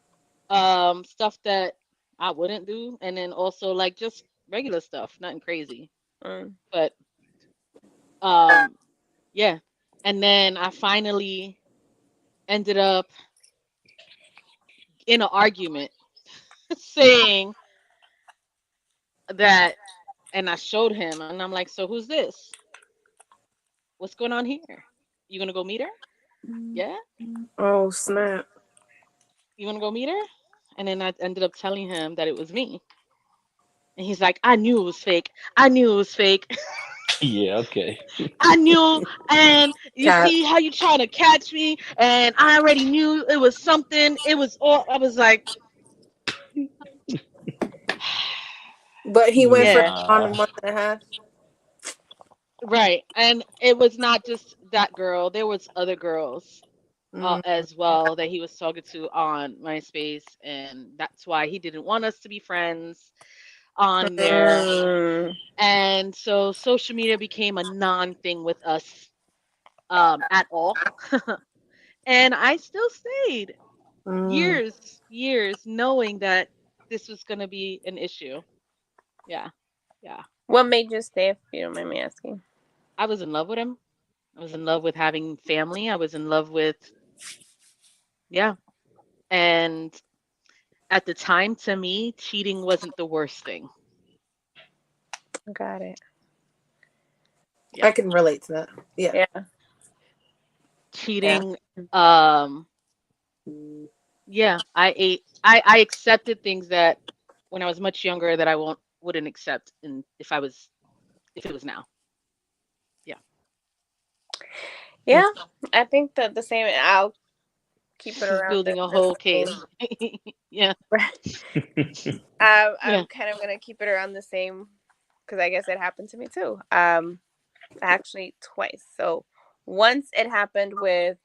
Stuff that I wouldn't do, and then also like just regular stuff, nothing crazy. Mm. But um, yeah. And then I finally ended up in an argument saying that, and I showed him, and I'm like, "So who's this? What's going on here? You gonna go meet her? Yeah, Oh snap! you wanna go meet her?" And then I ended up telling him that it was me, and he's like, "I knew it was fake. I knew it was fake. Yeah, okay. I knew, and you Cat. see how you trying to catch me, and I already knew it was something. It was all." I was like, But he went for "Yeah, on a Nah. month and a half. right." And it was not just that girl. There was other girls Mm. as well that he was talking to on MySpace, and that's why he didn't want us to be friends on there. Mm. And so social media became a non-thing with us at all. And I still stayed Mm. years, knowing that this was going to be an issue. Yeah, yeah. What made you stay, if you don't mind me asking? I was in love with him. I was in love with having family. I was in love with, yeah. And at the time, to me, cheating wasn't the worst thing. Got it. I Yeah. can relate to that. Yeah. Yeah. Yeah. Cheating, um, yeah, I accepted things that when I was much younger that I wouldn't accept in if it was now. Yeah. Yeah. I think that the same. I'll keep it This is around building a the whole same. case. Yeah. I'm Yeah. kind of gonna keep it around the same because I guess it happened to me too. Actually twice. So once it happened with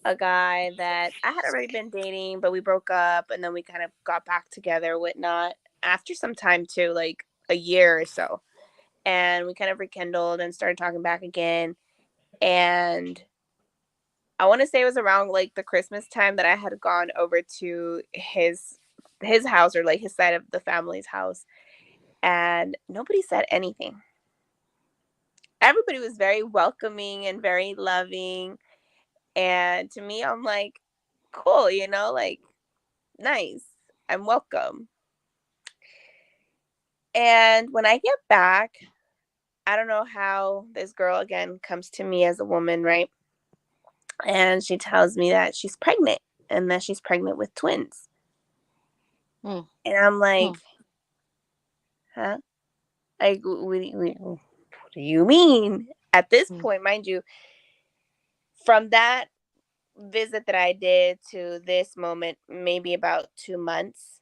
a guy that I had already been dating, but we broke up and then we kind of got back together, whatnot, after some time too, like a year or so. And we kind of rekindled and started talking back again. And I want to say it was around like the Christmas time that I had gone over to his house or like his side of the family's house and nobody said anything. Everybody was very welcoming and very loving. And to me, I'm like, cool, like nice. I'm welcome. And when I get back, I don't know how this girl again comes to me as a woman, right? And she tells me that she's pregnant and that she's pregnant with twins. Hmm. And I'm like, huh? Like, what do you mean? At this point, mind you, from that visit that I did to this moment, maybe about 2 months.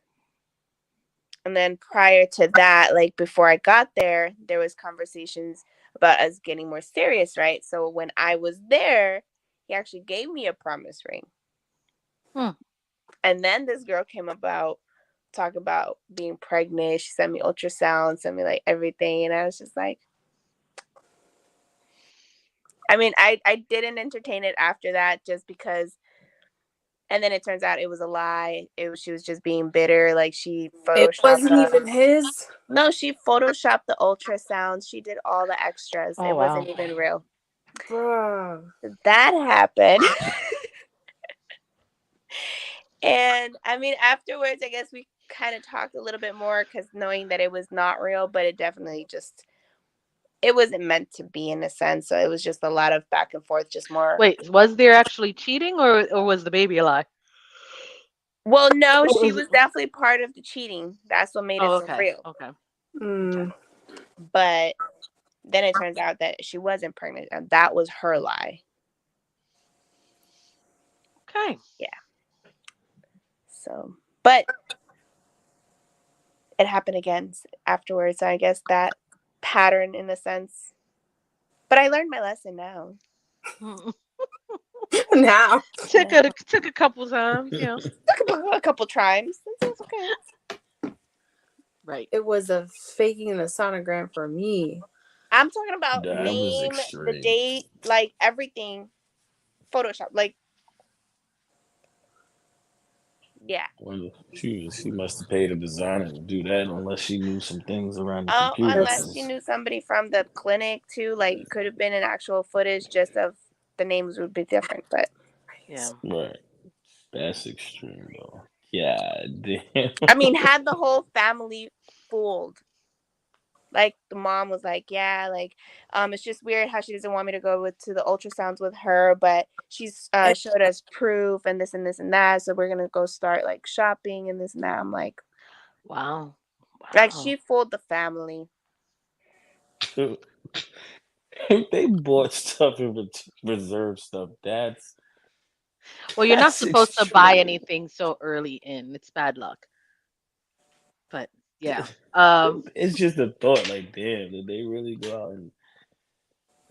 And then prior to that, like before I got there, there was conversations about us getting more serious, right? So when I was there, he actually gave me a promise ring. Hmm. And then this girl came about talk about being pregnant. She sent me ultrasound, sent me like everything, and I was just like, I mean, I didn't entertain it after that just because. And then it turns out it was a lie. She was just being bitter. Like she It photoshopped wasn't even his. No, she photoshopped the ultrasounds. She did all the extras. Oh It wow. wasn't even real. Bruh. That happened. And I mean, afterwards, I guess we kind of talked a little bit more because knowing that it was not real, but it definitely just, it wasn't meant to be in a sense. So it was just a lot of back and forth, just more. Wait, was there actually cheating, or was the baby a lie? Well, no, What she was was it? definitely part of the cheating. That's what made it Oh, so okay. real. Okay. Mm. But then it turns out that she wasn't pregnant, and that was her lie. Okay. Yeah. So, but it happened again afterwards. So I guess that pattern in a sense. But I learned my lesson now. Now. Took a couple times, you know. A couple times. It's okay. Right. It was a faking the sonogram for me. I'm talking about That was name, the extreme. date, like everything. Photoshop. Like, yeah. Well, she must have paid a designer to do that, unless she knew some things around the computer. Unless she 'Cause knew somebody from the clinic too. Like, it could have been an actual footage, just of the names would be different. But Yeah. right, that's extreme though. Yeah, damn. I mean, had the whole family fooled. Like the mom was like, yeah, like, it's just weird how she doesn't want me to go to the ultrasounds with her, but she's showed us proof and this and this and that, so we're gonna go start like shopping and this and that. I'm like Wow. she Wow. fooled the family. If they bought stuff and reserve stuff, Well, you're not that's supposed to buy extreme. anything so early in. It's bad luck. But yeah. It's just a thought, like, damn, did they really go out and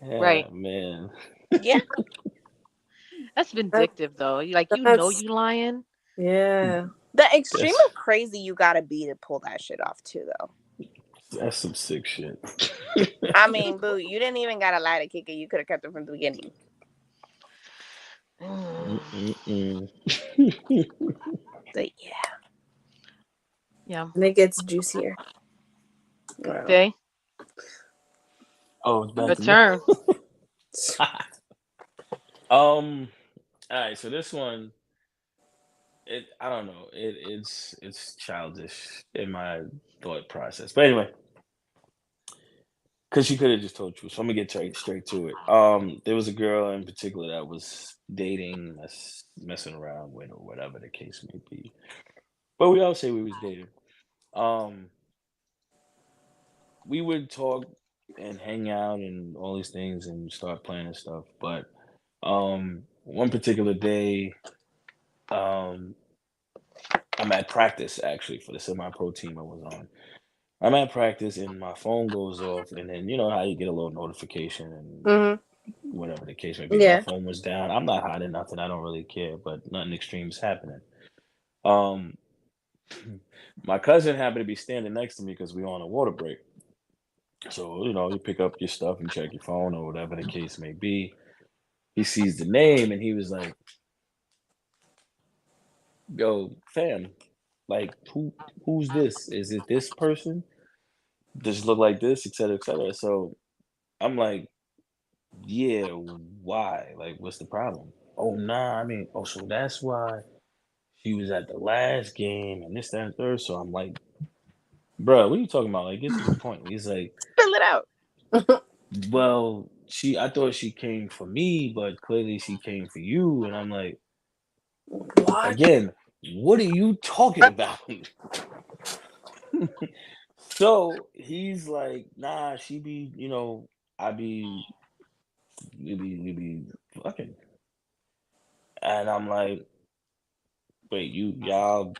Right. yeah, man. Yeah, That's That, vindictive though. You know that's you lying. yeah. the extreme That's of crazy you gotta be to pull that shit off too, though. that's some sick shit. I mean, boo, you didn't even gotta lie to kick it. You could have kept it from the beginning. Mm-mm-mm. But yeah, Yeah. And it gets juicier. Wow. Day. Oh, it's back Your to me. turn. All right, so this one, I don't know, it's childish in my thought process, but anyway, because she could have just told you, so I'm gonna get straight to it. There was a girl in particular that was dating, messing around with, or whatever the case may be, but we all say we was dating. Um, we would talk and hang out and all these things and start planning stuff, but one particular day, um I'm at practice actually for the semi-pro team I was on. I'm at practice and my phone goes off, and then you know how you get a little notification and Mm-hmm. whatever the case may be. My Yeah. phone was down. I'm not hiding nothing. I don't really care, but nothing extreme is happening. Um, my cousin happened to be standing next to me because we on a water break. So you know, you pick up your stuff and check your phone or whatever the case may be. He sees the name and he was like, "Yo, fam, like who's this? Is it this person? Does it look like this, et cetera, et cetera." So I'm like, yeah, why? Like, what's the problem? Oh, nah, I mean, oh, so that's why she was at the last game and this, that, and third. So I'm like, bro, what are you talking about? Like, get to the point. He's like, spill it out. well, I thought she came for me, but clearly she came for you. And I'm like, What? again, what are you talking about? So he's like, nah, she be, I be, we be fucking. And I'm like, wait, y'all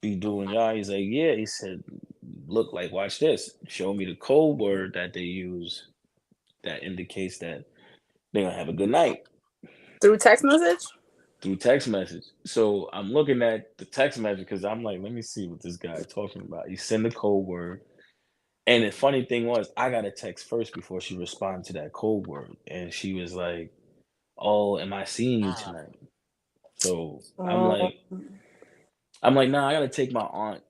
be doing y'all? He's like, yeah. He said, look, like, watch this. Show me the code word that they use that indicates that they're gonna have a good night Through text message? through text message. So I'm looking at the text message because I'm like, let me see what this guy talking about. He sent the code word. And the funny thing was, I got a text first before she responded to that code word. And she was like, oh, am I seeing you tonight? So Oh, I'm like, nah, I gotta take my aunt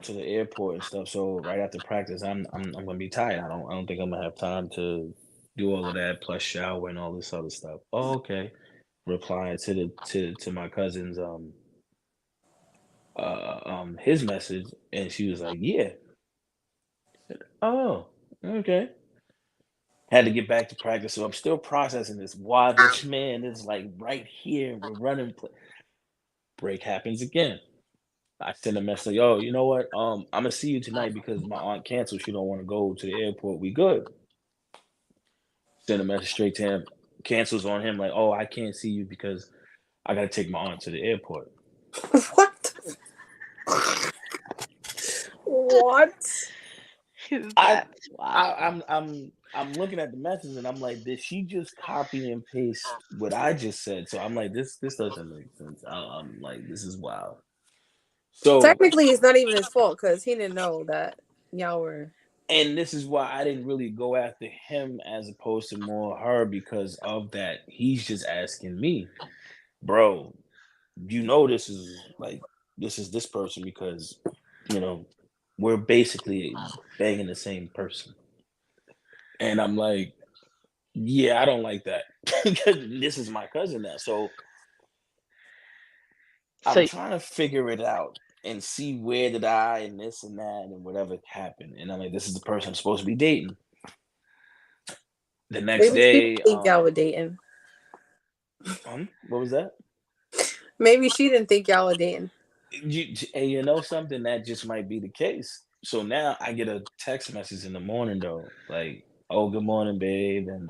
to the airport and stuff. So right after practice, I'm gonna be tired. I don't think I'm gonna have time to do all of that plus shower and all this other stuff. Oh, okay. Replying to to my cousin's his message, and she was like, yeah. Oh, okay. Had to get back to practice, so I'm still processing this. While this man is like right here, we're running. Break happens again. I send a message, oh, you know what? I'm gonna see you tonight because my aunt canceled. She don't want to go to the airport. We good. Send a message straight to him. Cancels on him like, oh, I can't see you because I gotta take my aunt to the airport. what? What? I, That's wow. I'm looking at the message and I'm like, did she just copy and paste what I just said? So I'm like, this doesn't make sense. I'm like, this is wild. So, Technically, it's not even his fault because he didn't know that y'all were. and this is why I didn't really go after him as opposed to more her because of that. He's just asking me, bro, this is like this is this person because you know we're basically banging the same person. And I'm like, yeah, I don't like that because this is my cousin now. So I'm So trying to figure it out and see where did I and this and that and whatever happened. And I'm like, this is the person I'm supposed to be dating. The next Maybe she didn't day, think y'all were dating. what was that? Maybe she didn't think y'all were dating. And you know something that just might be the case. So now I get a text message in the morning though, like, "Oh, good morning, babe," and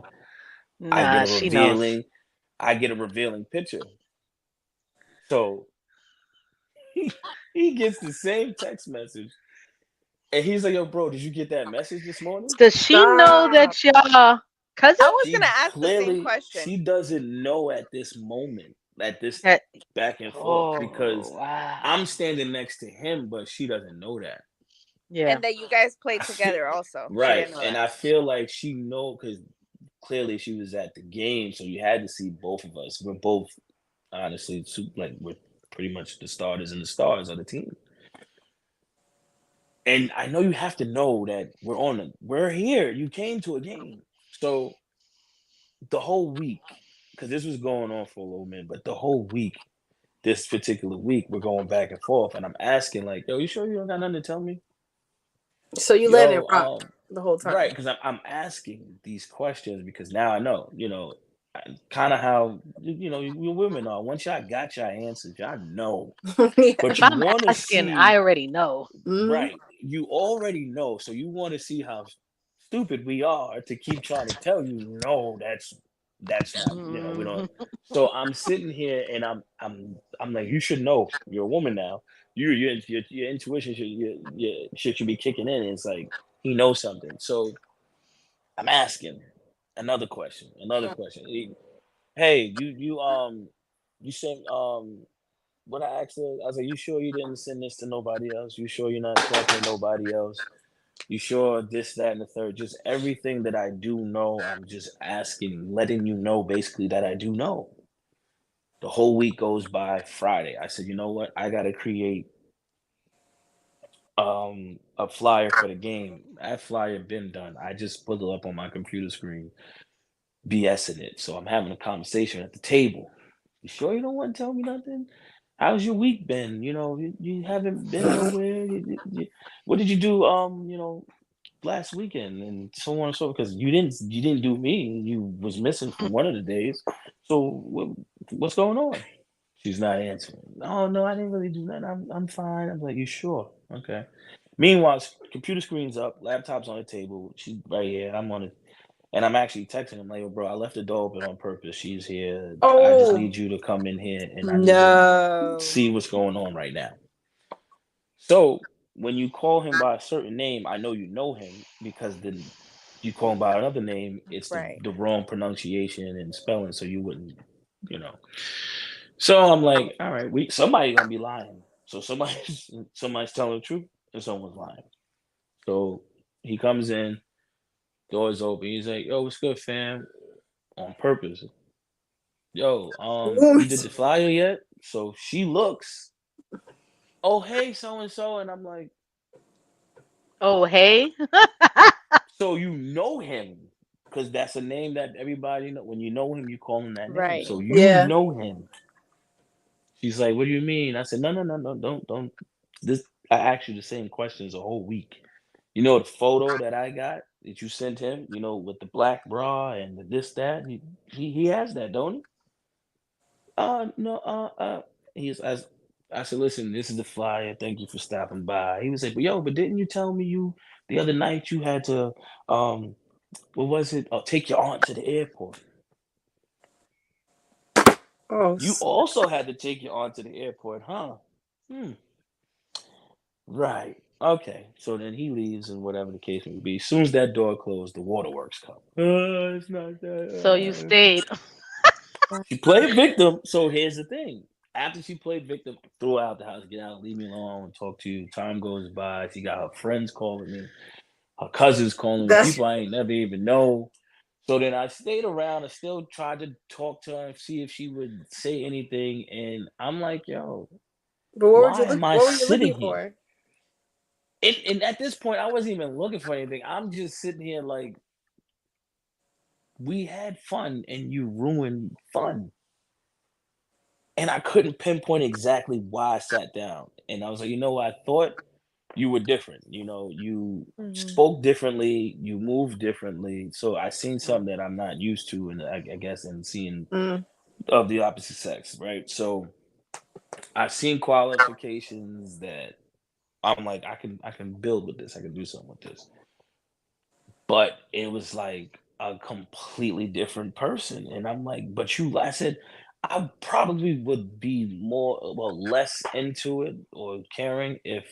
I get nah, a she knows. revealing, I get a revealing picture. So he gets the same text message, and he's like, "Yo, bro, did you get that message this morning?" Does she know Stop. that y'all I cousins? was gonna She ask the same she question. doesn't know at this moment, at this That back and forth, oh because wow. I'm standing next to him, but she doesn't know that. Yeah. And that you guys I played feel, together also. She right, didn't know and that. I feel like she know because clearly she was at the game, so you had to see both of us. We're both honestly like we're pretty much the starters and the stars of the team. And I know you have to know that we're here. You came to a game. So the whole week, because this was going on for a little minute, but the whole week, this particular week, we're going back and forth, and I'm asking like, "Yo, you sure you don't got nothing to tell me?" So you let it Yo, rock the whole right, time. because I'm asking these questions because now I know, kind of how you women are. Once y'all got your answers, y'all know, Yeah. but If you I'm want to asking, I see. already know. Hmm. Right. You already know, so you want to see how stupid we are to keep trying to tell you, no, that's not, we don't. Mhm. So I'm sitting here and I'm like, you should know. You're a woman now. Your intuition should be kicking in. It's like he knows something. So I'm asking another question, another question. Hey, you sent what I asked her, I was like, "You sure you didn't send this to nobody else? You sure you're not talking to nobody else? You sure this, that, and the third? Just everything that I do know, I'm just asking, letting you know basically that I do know." The whole week goes by. Friday, I said, you know what? I gotta create a flyer for the game. That flyer been done. I just put it up on my computer screen, BSing it. So I'm having a conversation at the table. You sure you don't want to tell me nothing? How's your week been? You haven't been nowhere. What did you do? last weekend and so on and so because you didn't do me. You was missing for one of the days. So what's going on? She's not answering. Oh no, I didn't really do that. I'm fine. I'm like, you sure? Okay. Meanwhile, computer screen's up, laptop's on the table. She's right here. I'm on it, and I'm actually texting him like, yo, bro, I left the door open on purpose. She's here. I just Oh need you to come in here, and I need to no. see what's going on right now. So when you call him by a certain name, I know you know him because then you call him by another name, it's the Right. the wrong pronunciation and spelling, so you wouldn't, you know. So I'm like, all right, we somebody gonna be lying. So somebody's telling the truth and someone's lying. So he comes in, doors open. He's like, "Yo, what's good, fam?" On purpose. Yo, you did What? the flyer yet? So she looks, oh hey, so and so, and I'm like, Oh, hey. so you know him because that's a name that everybody know. When you know him, you call him that name. Right. So you Yeah. know him. She's like, "What do you mean?" I said, "No, no, no, no, don't." This I asked you the same questions a whole week. You know the photo that I got that you sent him. You know with the black bra and the this that. He has that, don't he? No, He's as I said, listen, this is the flyer. Thank you for stopping by. He was like, but yo, but didn't you tell me you the other night you had to um what was it? Oh, take your aunt to the airport. Oh, You also had to take your aunt to the airport, huh? Hmm. Right. Okay. So then he leaves and whatever the case may be. As soon as that door closed, the waterworks come. It's not So you that. stayed. She played victim. So here's the thing. After she played victim, threw her out the house, get out, leave me alone, talk to you. Time goes by. She got her friends calling me, her cousins calling me, that's. people I ain't never even know. So then I stayed around and still tried to talk to her and see if she would say anything. And I'm like, yo, But what were you why look? am I What were you sitting looking here? for? And at this point, I wasn't even looking for anything. I'm just sitting here like, we had fun and you ruined fun. And I couldn't pinpoint exactly why I sat down. And I was like, you know what? I thought you were different. You know, you Mhm. spoke differently, you moved differently. So I seen something that I'm not used to, and I guess in seeing Mm. of the opposite sex, right? So I've seen qualifications that I'm like, I can build with this, I can do something with this. But it was like a completely different person. And I'm like, but I said, I probably would be less into it or caring if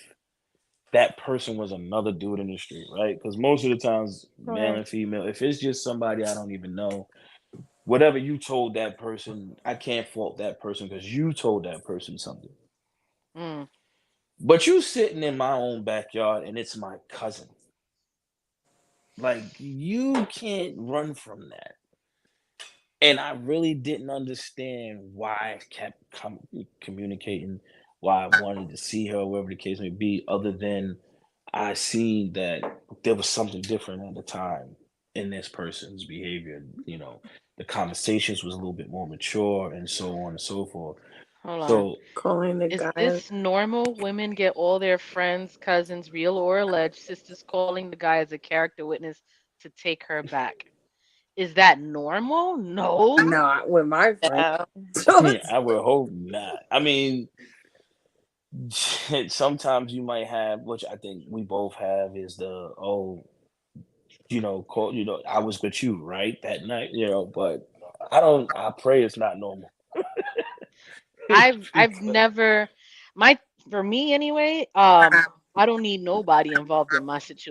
that person was another dude in the street, right? Because most of the times, male Right. and female, if it's just somebody I don't even know, whatever you told that person, I can't fault that person because you told that person something. Mm. But you sitting in my own backyard and it's my cousin. Like you can't run from that. And I really didn't understand why I kept communicating, why I wanted to see her, whatever the case may be, other than I seen that there was something different at the time in this person's behavior. You know, the conversations was a little bit more mature and so on and so forth. Hold on. So Calling the Is guy. this normal? Women get all their friends, cousins, real or alleged, sisters calling the guy as a character witness to take her back. Is that normal? No. Not with my friend. Yeah. I would hope not. I mean, sometimes you might have, which I think we both have, is call, I was with you, right, that night, but I pray it's not normal. I've never my for me anyway, I don't need nobody involved in my That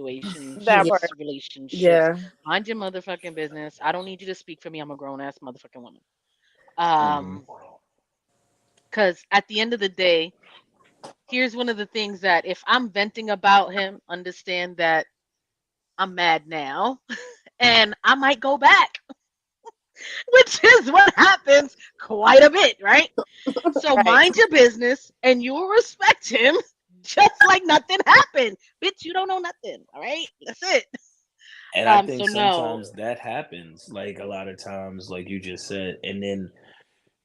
Yeah. part. situationships, relationships. Yeah. Mind your motherfucking business. I don't need you to speak for me. I'm a grown ass motherfucking woman. Mhm. Um, because at the end of the day, here's one of the things that if I'm venting about him, understand that I'm mad now and I might go back, which is what happens quite a bit, right? So Right. mind your business and you'll respect him just like nothing happened. Bitch, you don't know nothing. All right. That's it. And I So think no. sometimes that happens, like a lot of times, like you just said, and then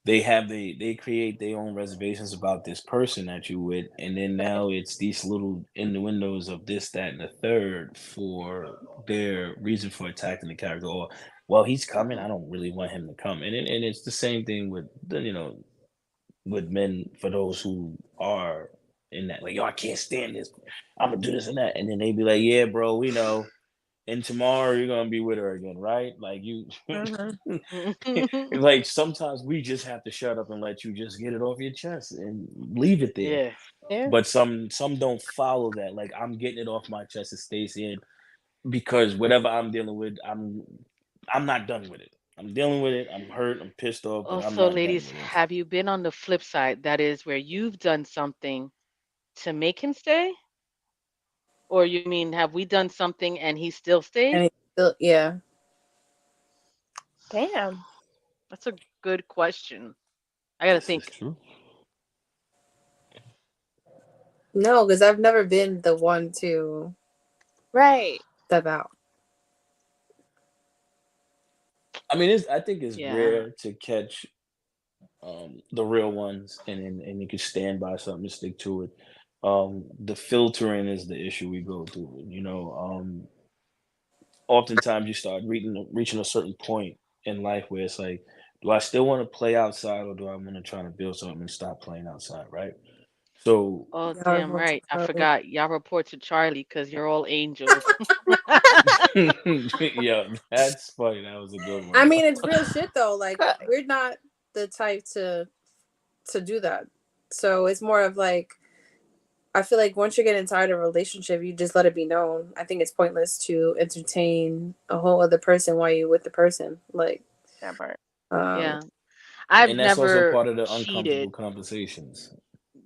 they create their own reservations about this person that you with, and then Right. now it's these little innuendos of this, that, and the third for their reason for attacking the character. Or, well, he's coming. I don't really want him to come. And it's the same thing with with men for those who are in that, like, yo, I can't stand this. I'm gonna do this and that, and then they be like, yeah, bro, we know. And tomorrow you're gonna be with her again, right? Like you, Mm-hmm. like sometimes we just have to shut up and let you just get it off your chest and leave it there. Yeah. Yeah. But some don't follow that. Like I'm getting it off my chest and stays in because whatever I'm dealing with, I'm not done with it. I'm dealing with it. I'm hurt. I'm pissed off, but I'm Also, not done ladies, with it. have you been on the flip side? That is where you've done something to make him stay? Or you mean have we done something and he still And stayed? it's still, yeah. Damn. That's a good question. I gotta This is think. true. No, because I've never been the one to Right. step out. I mean, I think it's Yeah. rare to catch the real ones, and you can stand by something and stick to it. The filtering is the issue we go through. Oftentimes you start reaching a certain point in life where it's like, do I still want to play outside, or do I want to try to build something and stop playing outside, right? So Oh, Yeah, damn right. I forgot. Y'all report to Charlie because you're all angels. yeah, that's funny. That was a good I one mean, though. it's real shit though. Like we're not the type to do that. So it's more of like I feel like once you get inside a relationship, you just let it be known. I think it's pointless to entertain a whole other person while you're with the person. Like, That part. um, Yeah. I've And that's also never part of the uncomfortable cheated. conversations.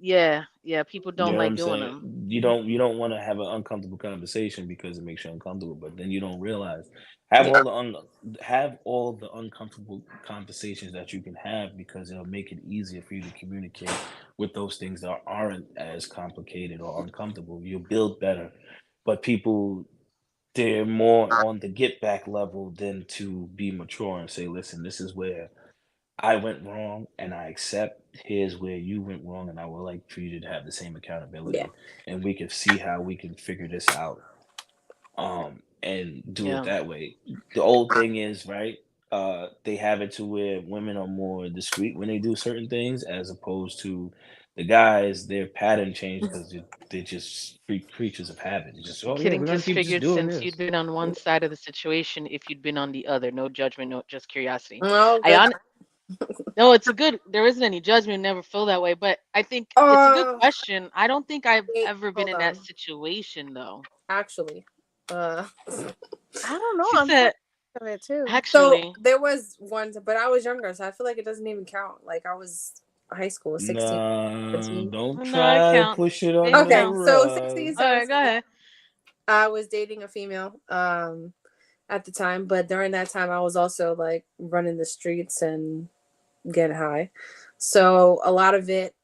Yeah. Yeah. People You don't know what like I'm doing saying? them. You don't want to have an uncomfortable conversation because it makes you uncomfortable, but then you don't realize have yeah, have all the uncomfortable conversations that you can have because it'll make it easier for you to communicate with those things that aren't as complicated or uncomfortable. You'll build better. But people, they're more on the get back level than to be mature and say, listen, this is where I went wrong and I accept, here's where you went wrong, and I would like for you to have the same yeah, accountability, and we can see how we can figure this out, and do it Yeah. that way. The old thing is, right, they have it to where women are more discreet when they do certain things as opposed to the guys, their pattern change because they're just freak creatures of habit. It's just, oh yeah, Kidding. we're gonna Just keep just figured doing since you'd this. been on one side of the situation, if you'd been on the other. No judgment, no, just curiosity. oh, I good. on No, it's a good. There isn't any judgment. Never feel that way, but I think it's a good Oh, question. I don't think I've wait, ever been hold in that on. situation though. Actually, uh, I don't know. She I'm trying said, to think of it too. so actually, there was one, but I was younger, so I feel like it doesn't even count. Like I was high school, 16, Nah, 17. don't no, it try to counts. push it It under the Okay, counts. so 16, rug. All right, go 17. ahead. I was dating a female at the time, but during that time I was also like running the streets and getting high. So a lot of it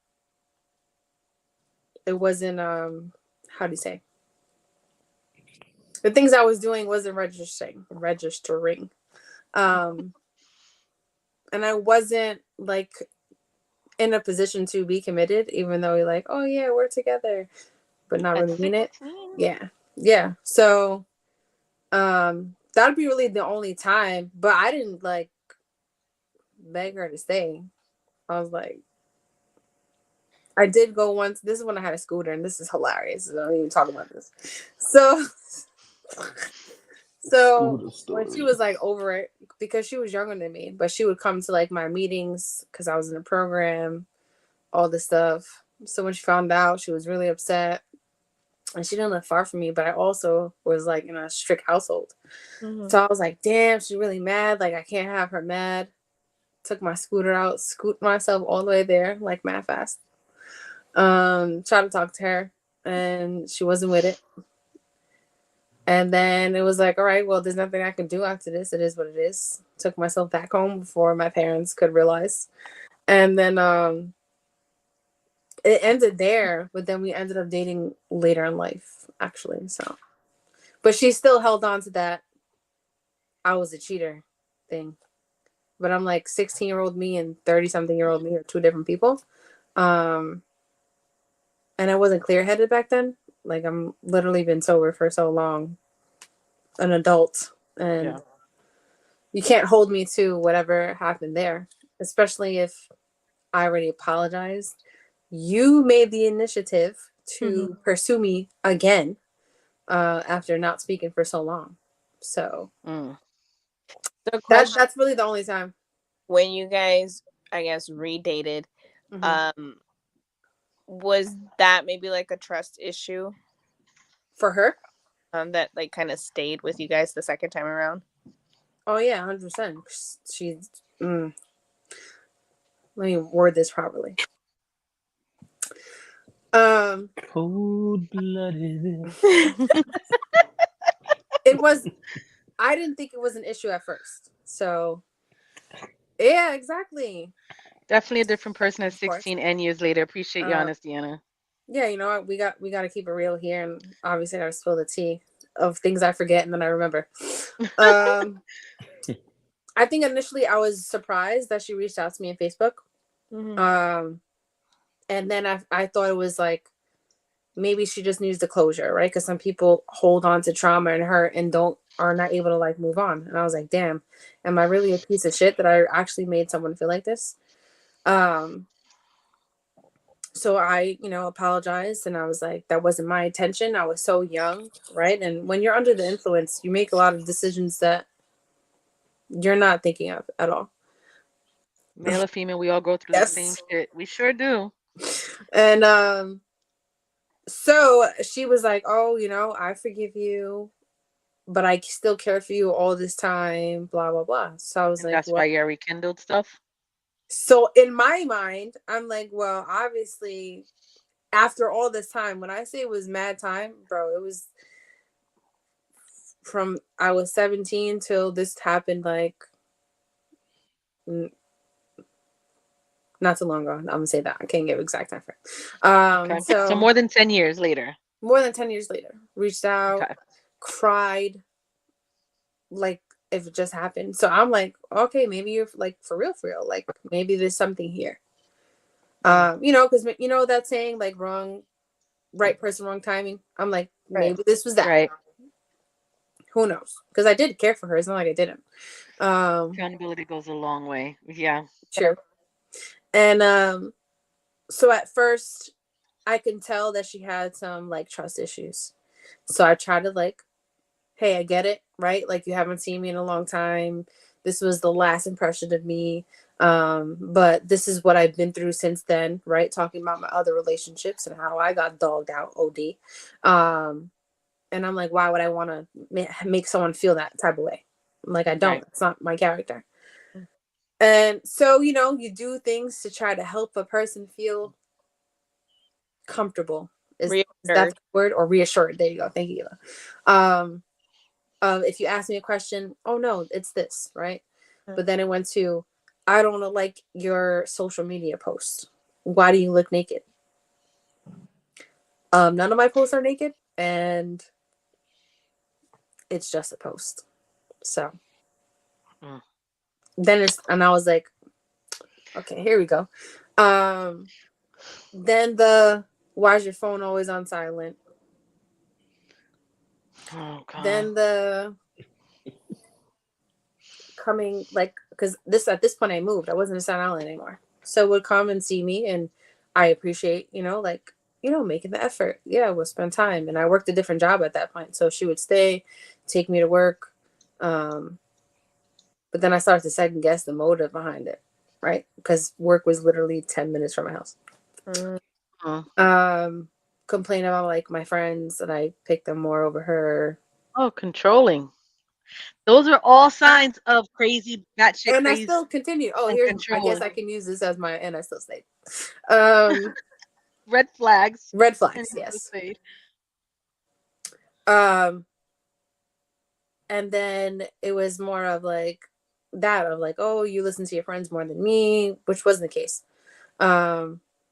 wasn't how do you say? The things I was doing wasn't registering. Um and I wasn't like in a position to be committed, even though you're like, oh yeah, we're together, but not At really mean it. 16, Yeah. Yeah. So that'd be really the only time. But I didn't like beg her to stay. I was like, I did go once. This is when I had a scooter, and this is hilarious. I don't even talk about this. So, so Scooter when she story. was like over it, because she was younger than me, but she would come to like my meetings because I was in a program, all this stuff. So when she found out, she was really upset, and she didn't live far from me. But I also was like in a strict household, Mm-hmm. so I was like, damn, she's really mad. Like I can't have her mad. Took my scooter out, scoot myself all the way there, like mad fast. Tried to talk to her, and she wasn't with it. And then it was like, all right, well, there's nothing I can do after this. It is what it is. Took myself back home before my parents could realize. And then it ended there, but then we ended up dating later in life, actually. So, but she still held on to that I was a cheater thing. but I'm like 16-year-old me and 30-something-year-old me are two different people. And I wasn't clear-headed back then. Like, I'm literally been sober for so long, an adult, and Yeah. you can't hold me to whatever happened there, especially if I already apologized. You made the initiative to pursue me again after not speaking for so long. So The question, that's really the only time. when you guys, I guess, redated, was that maybe like a trust issue For her? that like kind of stayed with you guys the second time around? Oh yeah, 100%. She's. Let me word this properly. Cold-blooded. It was. I didn't think it was an issue at first. So. Yeah, exactly. Definitely a different person at Of course. 16 and years later. Appreciate your honesty, Anna. Yeah, you know what? We got to keep it real here, and obviously I gotta spill the tea of things I forget and then I remember. I think initially I was surprised that she reached out to me on Facebook. And then I thought it was like maybe she just needs the closure, right? Because some people hold on to trauma and hurt and are not able to like move on. And I was like, damn, am I really a piece of shit that I actually made someone feel like this? So I, apologized, and I was like, that wasn't my intention. I was so young, right? And when you're under the influence, you make a lot of decisions that you're not thinking of at all. Male or female, we all go through the same shit. We sure do. And so she was like, oh, I forgive you, but I still care for you all this time, blah, blah, blah. So I was like, that's why you're rekindled stuff? So in my mind, I'm like, well, obviously, after all this time, when I say it was mad time, bro, it was from I was 17 till this happened, like not too long ago. I'm gonna say that. I can't give exact time frame. Okay. So more than 10 years later. More than 10 years later. Reached out, cried, like if it just happened. So I'm like, okay, maybe you're like for real. Like maybe there's something here. Because that saying like right person, wrong timing. I'm like, maybe this was that. Right. Who knows? Because I did care for her. It's not like I didn't. Accountability goes a long way. Yeah. True. And so at first I can tell that she had some like trust issues. So I tried to like, hey, I get it, right? Like you haven't seen me in a long time. This was the last impression of me. But this is what I've been through since then, right? Talking about my other relationships and how I got dogged out, OD. And I'm like, why would I want to make someone feel that type of way? Like, I don't. It's not my character. And so, you do things to try to help a person feel comfortable. Is that the word? Or reassured? There you go. Thank you. If you ask me a question, oh no, it's this, right? But then it went to, I don't like your social media posts. Why do you look naked? None of my posts are naked, and it's just a post. So then and I was like, okay, here we go. Then why is your phone always on silent? Oh, God. Then the coming, like, because at this point I moved. I wasn't in Staten Island anymore. So would come and see me, and I appreciate, making the effort. Yeah, we'll spend time. And I worked a different job at that point. So she would stay, take me to work. But then I started to second guess the motive behind it, right? Because work was literally 10 minutes from my house. Complain about like my friends, and I picked them more over her. Oh, controlling. Those are all signs of crazy, batshit and crazy. I still continue. Oh, here's, I guess I can use this as my, and I still stayed. Red flags. Red flags, yes. And then it was more of like that of like, oh, you listen to your friends more than me, which wasn't the case.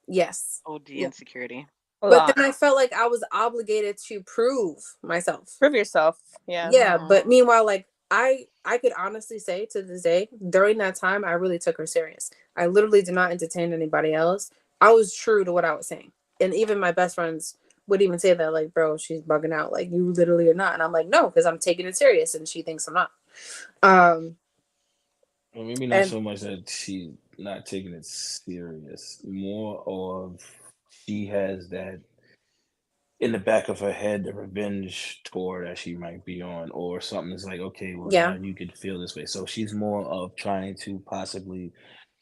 Yes. OD insecurity. But then I felt like I was obligated to prove myself. Prove yourself. Yeah. Yeah. But meanwhile, like I could honestly say to this day, during that time, I really took her serious. I literally did not entertain anybody else. I was true to what I was saying. And even my best friends would even say that, like, bro, she's bugging out. Like, you literally are not. And I'm like, no, because I'm taking it serious. And she thinks I'm not. Well, maybe not And so much that she's not taking it serious, more of she has that in the back of her head the revenge tour that she might be on, or something is like, okay, well, now yeah, you could feel this way. So she's more of trying to possibly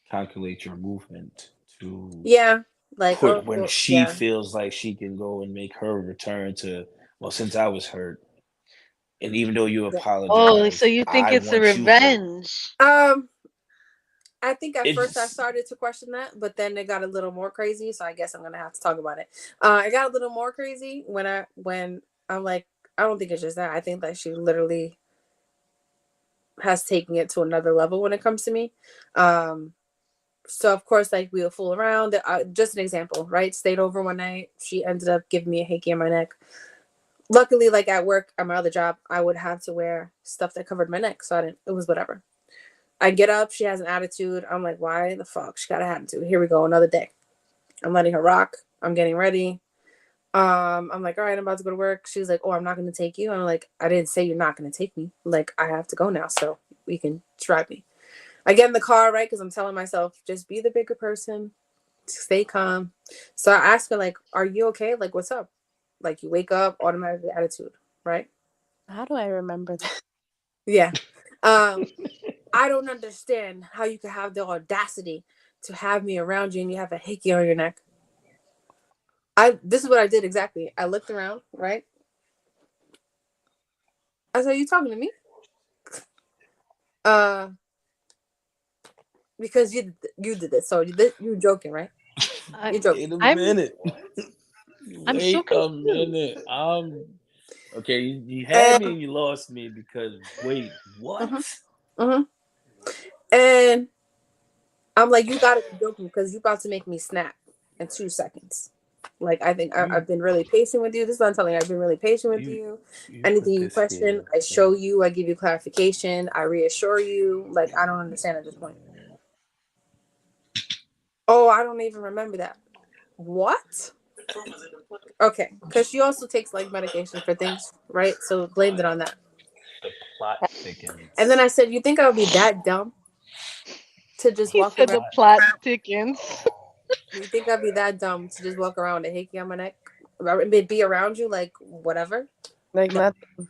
calculate your movement to yeah, like, put oh, when well, she yeah, feels like she can go and make her return to, well, since I was hurt, and even though you yeah. Oh, so apologize, you think I it's a want you hurt. revenge? I think at first I It's started to question that, but then it got a little more crazy. So I guess I'm gonna have to talk about it. It got a little more crazy when I'm like, I don't think it's just that. I think that she literally has taken it to another level when it comes to me. Um, so of course, like we'll fool around. Just an example, right? Stayed over one night. She ended up giving me a hickey on my neck. Luckily, like at work, at my other job, I would have to wear stuff that covered my neck, so I didn't. It was whatever. I get up. She has an attitude. I'm like, why the fuck? She got an attitude. Here we go, another day. I'm letting her rock. I'm getting ready. I'm like, all right, I'm about to go to work. She's like, oh, I'm not gonna take you. I'm like, I didn't say you're not gonna take me. Like, I have to go now, so we can drive me. I get in the car, right? Because I'm telling myself, just be the bigger person, stay calm. So I asked her, like, are you okay? Like, what's up? Like, you wake up, automatically attitude, right? How do I remember that? Yeah. Um, I don't understand how you could have the audacity to have me around you and you have a hickey on your neck. This is what I did exactly. I looked around, right? I said, you talking to me? Uh, because you did this. So you joking, right? I, You're joking. wait a I'm minute. I'm so Wait a confused. minute. Okay. You had me And and you lost me because wait, what? mhm, mhm. And I'm like, you gotta be joking because you about to make me snap in 2 seconds. Like I think You I've been really patient with you. This is what I'm telling you. I've been really patient with you you. you Anything put you this question, here. I show you. I give you clarification. I reassure you. Like I don't understand at this point. Oh, I don't even remember that. What? Okay, because she also takes like medication for things, right? So blamed it on that. The plot And then thickens. I said, you think I would be that dumb to just He walk said around? the plot thickens. You think I'd be that dumb to just walk around with a hickey on my neck? Be around you like whatever? Like No, nothing.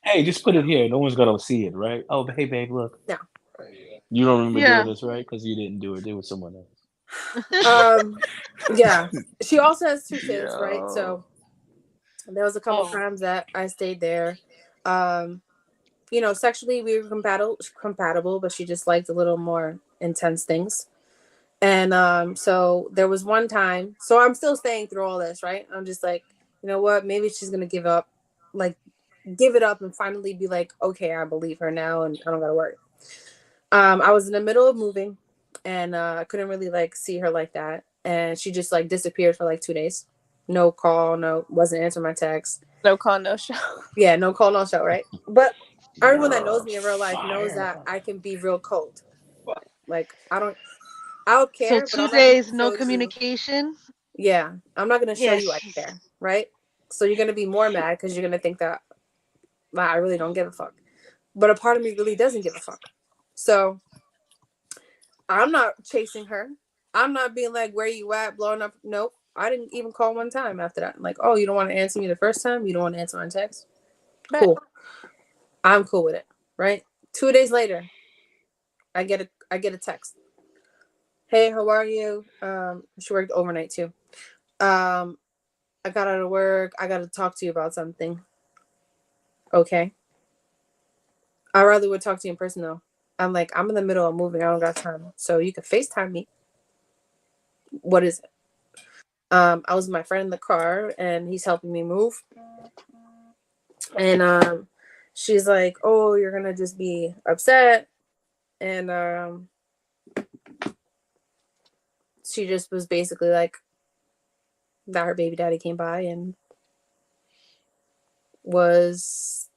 Hey, just put no, it here. No one's gonna see it, right? Oh, hey, babe, look. no. You don't remember doing Yeah. this, right? Because you didn't do it. It was someone else. Um, yeah. She also has two kids, right? Yeah. So there was a couple Oh, times that I stayed there. Um, sexually we were compatible, but she just liked a little more intense things. And so there was one time, so I'm still staying through all this, right? I'm just like, you know what? Maybe she's gonna give up, like give it up and finally be like, okay, I believe her now and I don't gotta worry. I was in the middle of moving and I couldn't really like see her like that. And she just like disappeared for like 2 days. No call, no wasn't answering my text. No call, no show. Yeah, no call, no show, right? But everyone that You're knows me in real life knows that fire. I can be real cold. Like I'll so care, but I'm two not gonna days no show you. communication. Yeah, I'm not gonna show you I Yes. care, right? So you're gonna be more mad because you're gonna think that I really don't give a fuck. But a part of me really doesn't give a fuck. So I'm not chasing her. I'm not being like, where you at, blowing up. Nope. I didn't even call one time after that. Like, oh, you don't want to answer me the first time? You don't want to answer my text? Bet. Cool. I'm cool with it. Right? 2 days later, I get a text. Hey, how are you? She worked overnight too. Um, I got out of work. I got to talk to you about something. Okay. I rather would talk to you in person though. I'm like, I'm in the middle of moving. I don't got time. So you can FaceTime me. What is it? I was with my friend in the car and he's helping me move. And she's like, oh, you're gonna just be upset. And she just was basically like that her baby daddy came by and was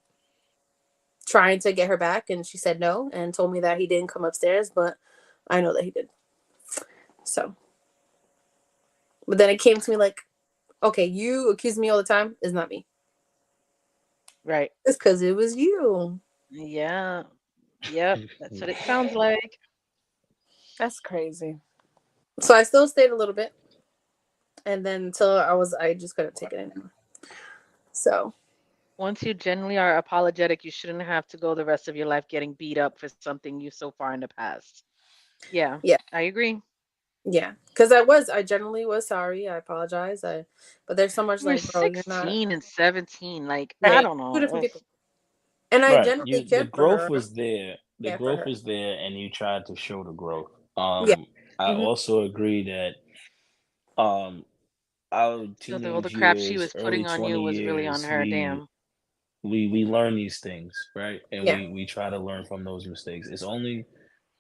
trying to get her back, and she said no and told me that he didn't come upstairs, but I know that he did. So, but then it came to me like, okay, you accuse me all the time. It's not me. Right. It's because it was you. Yeah. Yep. That's what it sounds like. That's crazy. So I still stayed a little bit, and then until I just couldn't take it anymore. So Once you genuinely are apologetic, you shouldn't have to go the rest of your life getting beat up for something you so far in the past. Yeah, yeah, I agree. yeah, because I generally was sorry. I apologize. But there's so much You were like, bro, you're not. 16 and 17. Like, I Yeah, Right. don't two know. different Ugh. people. And I Right. genuinely You the cared for growth her. was there. The Yeah, for growth her. was there and you tried to show the growth. Yeah. I Hmm. also agree that um our So all the teenage crap she years, was early putting on you 20 was really on years, her. Damn. we learn these things, right? And Yeah. we try to learn from those mistakes. It's only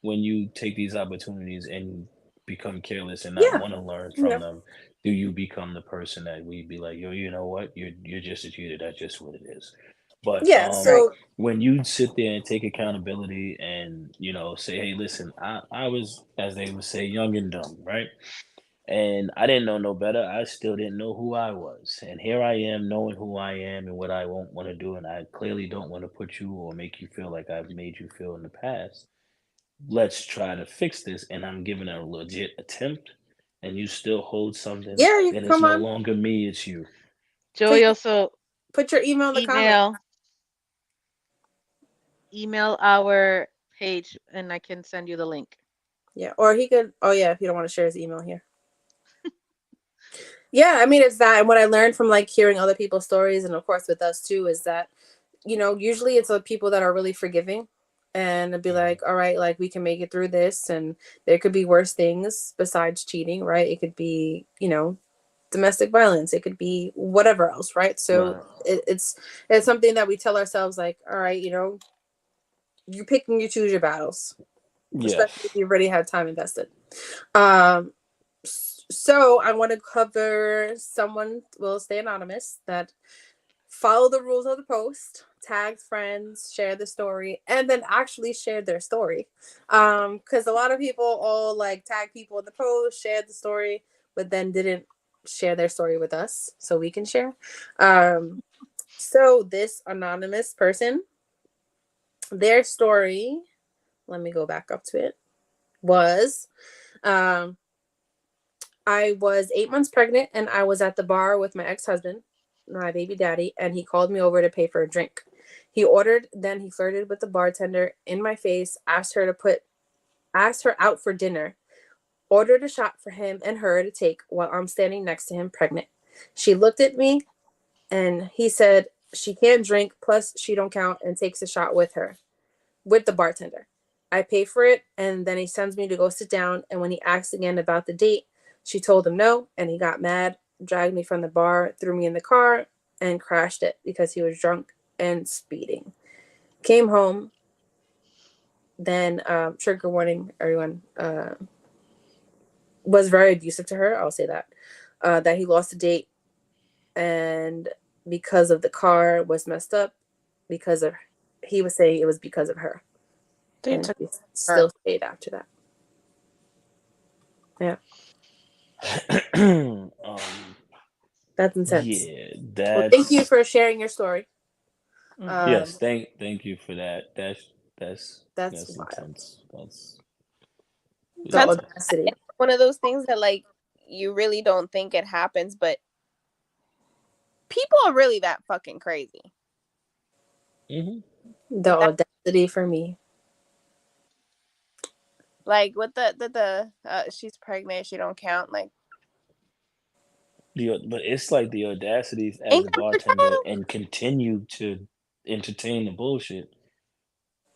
when you take these opportunities and become careless and not Yeah. want to learn from Yeah. them, do you become the person that we be like, yo, you know what? You're just a cheater. That's just what it is. But Yeah. Right. So when you sit there and take accountability and say, hey, listen, I was, as they would say, young and dumb, right? And I didn't know no better. I still didn't know who I was. And here I am knowing who I am and what I won't want to do. And I clearly don't want to put you or make you feel like I've made you feel in the past. Let's try to fix this. And I'm giving it a legit attempt. And you still hold something, yeah, you can then it's come no on. longer me, it's you. So you Joey can also put your email in the comment. email email our page and I can send you the link. Yeah. Or he could. Oh yeah, if you don't want to share his email here. Yeah, I mean it's that, and what I learned from like hearing other people's stories, and of course with us too, is that usually it's the people that are really forgiving, and it'd be Mhm. like, all right, like we can make it through this, and there could be worse things besides cheating, right? It could be domestic violence, it could be whatever else, right? So Right. it's something that we tell ourselves like, all right, you pick and you choose your battles, especially if Yes. you've already had time invested. Um, so I want to cover someone will stay anonymous that follow the rules of the post, tagged friends, share the story, and then actually shared their story. Because a lot of people all like tag people in the post, shared the story, but then didn't share their story with us so we can share. Um, so this anonymous person, their story, let me go back up to it, was um I was 8 months pregnant and I was at the bar with my ex husband, my baby daddy, and he called me over to pay for a drink. He ordered, then he flirted with the bartender in my face, asked her out for dinner, ordered a shot for him and her to take while I'm standing next to him pregnant. She looked at me and he said she can't drink, plus she don't count, and takes a shot with the bartender. I pay for it, and then he sends me to go sit down. And when he asked again about the date, she told him no, and he got mad, dragged me from the bar, threw me in the car, and crashed it because he was drunk and speeding. Came home, then trigger warning, everyone. Was very abusive to her. I'll say that. That he lost a date, and because of the car was messed up, because of he was saying it was because of her, They and took he her. still stayed after that. Yeah. um, That's intense. yeah, Well, thank you that's for sharing your story. Hmm. yes. Um, Thank you for that. that's That's wild. intense. That's The That's yeah. audacity. one of those things that like you really don't think it happens, but people are really that fucking crazy. Hmm. The That audacity for me. like with the she's pregnant, she don't count. Like But it's like the audacities as ain't a that the bartender truth? and continue to entertain the bullshit.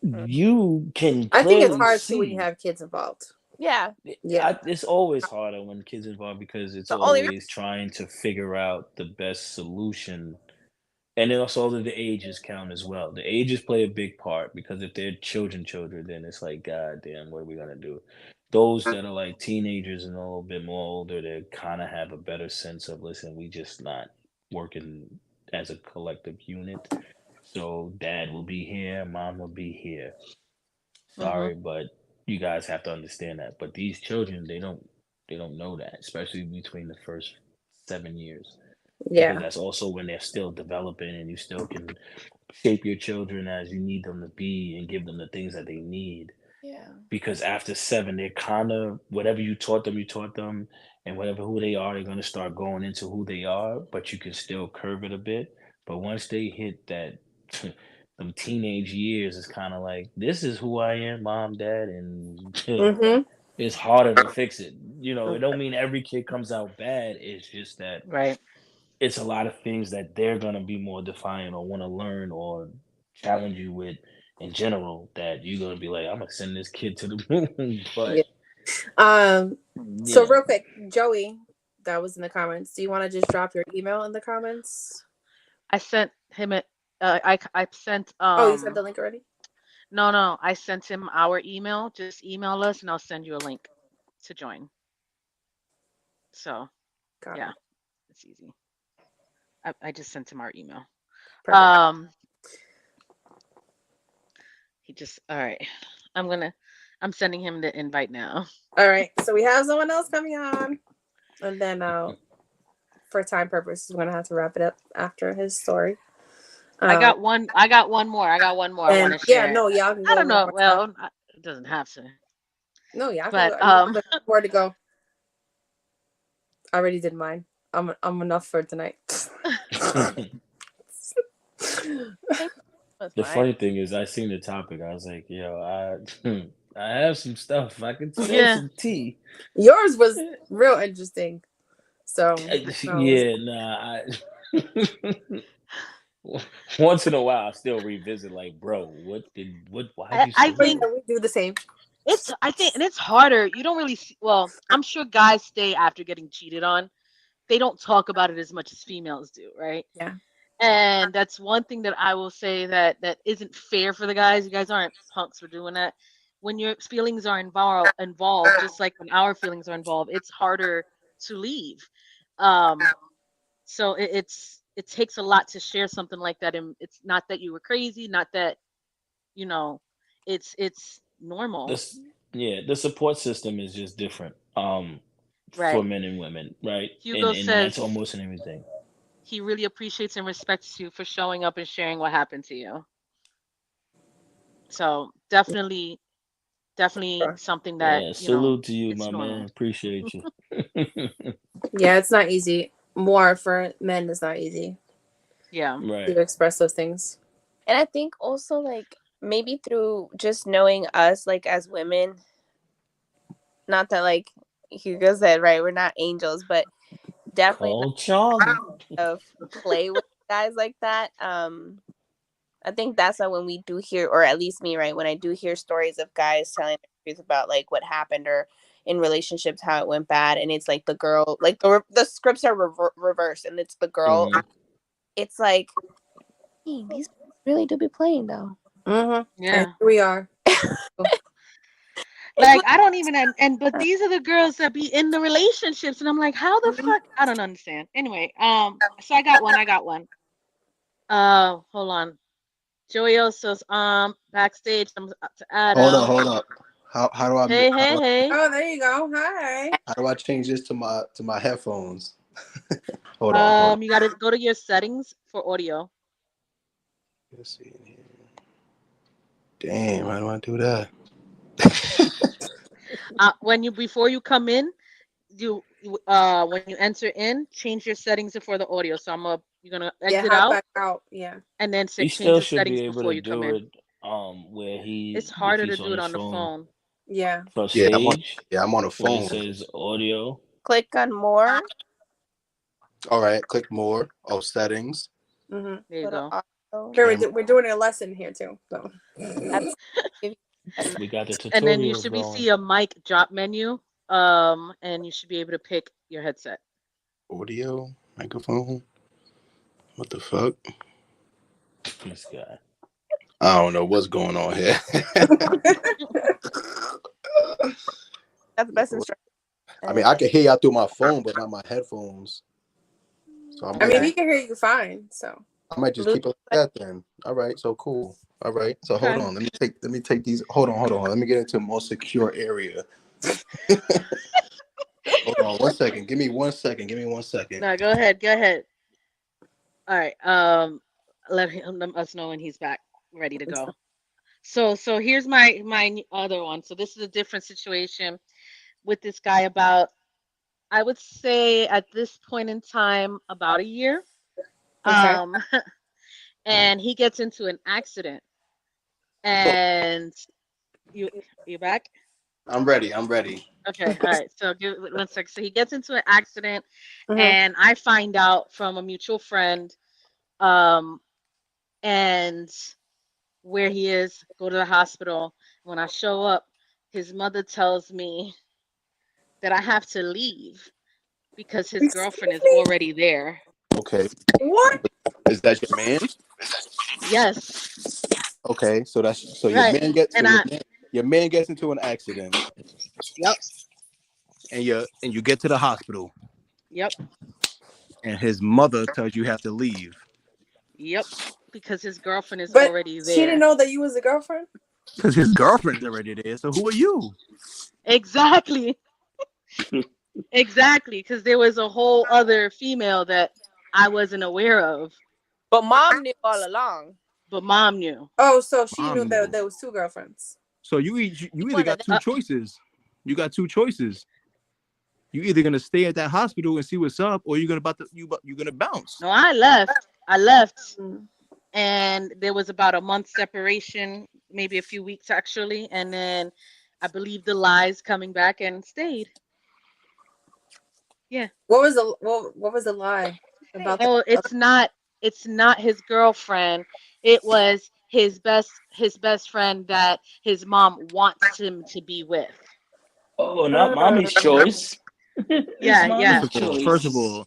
Mm. You can I think it's clearly hard too when you see. have kids involved. Yeah, Yeah. It's always harder when kids involved because it's the only always trying to figure out the best solution. And then also the ages count as well. The ages play a big part because if they're children, then it's like, God damn, what are we gonna do? Those that are like teenagers and a little bit more older, they kind of have a better sense of, listen, we just not working as a collective unit. So dad will be here, mom will be here. Mm-hmm. Sorry, but you guys have to understand that. But these children, they don't know that, especially between the first 7 years, because Yeah. that's also when they're still developing, and you still can shape your children as you need them to be and give them the things that they need. Yeah. Because after 7, they're kind of whatever you taught them, and whatever who they are, they're gonna start going into who they are. But you can still curve it a bit. But once they hit that them teenage years, it's kind of like this is who I am, mom, dad, and Mm-hmm. it's harder to fix it. It don't mean every kid comes out bad. It's just that Right. it's a lot of things that they're gonna be more defiant or want to learn or challenge you with in general that you're gonna be like, I'm gonna send this kid to the moon. But Yeah. Um. you So know, real quick, Joey, that was in the comments. Do you want to just drop your email in the comments? I sent him it. I sent Oh, you sent the link already. no, I sent him our email. Just email us and I'll send you a link to join. So Got yeah, it. it's easy. I just sent him our email. Perfect. Um, he just all right. I'm gonna I'm sending him the invite now. All right. So we have someone else coming on, and then for time purposes, we're gonna have to wrap it up after his story. I Um. got one. I got one more. I got one more. I want And to yeah, share it. no, y'all can I go don't one know. more time. Well, it doesn't have to. No, y'all can go. But You have more to go. I already did mine. I'm enough for tonight. That's the fine. funny thing is, I seen the topic. I was like, yo, I have some stuff. I can spill yeah, some tea. Yours was real interesting. So no, Yeah, nah. Once in a while, I still revisit. Like, bro, why'd you I say but think yeah, that? we do the same. I think and it's harder. You don't really see, well, I'm sure guys stay after getting cheated on. They don't talk about it as much as females do, right? Yeah. And that's one thing that I will say that isn't fair for the guys. You guys aren't punks for doing that. When your feelings are involved, just like when our feelings are involved, it's harder to leave. Um, so it takes a lot to share something like that, and it's not that you were crazy, not that you know, it's normal, This, yeah, the support system is just different. For right? men and women, right? Hugo And that's says almost in everything. he really appreciates and respects you for showing up and sharing what happened to you. So definitely Sure. something that Yeah, salute to you, it's my man. normal. Appreciate you. Yeah, it's not easy. More for men, it's not easy Yeah. Right. to express those things. And I think also like maybe through just knowing us like as women, not that like Hugo said, right, we're not angels, but definitely not Call Charlie. of play with guys like that. I think that's why when we do hear, or at least me, right, when I do hear stories of guys telling the truth about like what happened or in relationships how it went bad, and it's like the girl, like the scripts are reversed, and it's the girl. Hmm. It's like, dang, these really do be playing though. Mm-hmm. And Yeah. here we are. It's Like I don't even but these are the girls that be in the relationships and I'm like, how the Mhm. fuck? I don't understand. Anyway, so I got one. Hold on. Joey says backstage to Hold up, Adam. hold up. How do I Hey, how hey, do I hey. Oh, there you go. Hi. how do I change this to my headphones? Hold on. You gotta go to your settings for audio. Let's see in here. Damn, how do I do that? When you before you come in, when you enter in, change your settings for the audio. So you're gonna Yeah, exit hop out back out. Yeah. and then He change still the should settings be able before to you come do in. it where It's if harder to he's do on it his on the phone phone. Yeah. for Yeah, stage I'm on a when it phone. says audio. click on more, All right, click more. Oh, settings. Mm-hmm. There you go to go. audio. Here Camera. we're doing a lesson here too. So. That's give you a We got the And then you tutorials should be going. see a mic drop menu. And you should be able to pick your headset. Audio, microphone. What the fuck? This guy. I don't know what's going on here. that's the best instruction. I mean, I can hear y'all through my phone, but not my headphones. So I'm I mean, waiting. Okay. he can hear you fine. So. I might just keep it like that then. All right, so cool. All right, so hold Okay. on. Let me take these. Hold on. Let me get into a more secure area. Hold on 1 second. Give me 1 second. Give me 1 second. No, go ahead. Go ahead. All right. Let us know when he's back, ready to go. So here's my other one. So this is a different situation with this guy about, I would say at this point in time, about a year. Okay. And he gets into an accident. And you back? I'm ready. I'm ready. Okay, all right. So give it 1 second. So he gets into an accident, Mhm. and I find out from a mutual friend, and where he is. Go to the hospital. When I show up, his mother tells me that I have to leave because his girlfriend Excuse is me? already there. Okay. What? Is that your man? Yes, Okay. So that's so right. And your man gets into an accident, yep, and you get to the hospital, yep, and his mother tells you have to leave yep, because his girlfriend is But already she didn't there. know that you was a girlfriend? because his girlfriend's already there. So who are you? Exactly, exactly, because there was a whole other female that I wasn't aware of, But mom knew all along. but mom knew. Oh, so she knew Mom that knew. there was two girlfriends. So you either One of got them. two choices. You got two choices. You either gonna stay at that hospital and see what's up, or you're gonna bounce. No, I left. I left, Mm. and there was about a month separation, maybe a few weeks actually, and then I believed the lies coming back and stayed. Yeah. What was the lie about Oh, the it's not his girlfriend. It was his best friend that his mom wants him to be with. Oh, not other? mommy's choice. It's Yeah, mommy's yeah. First of choice. all,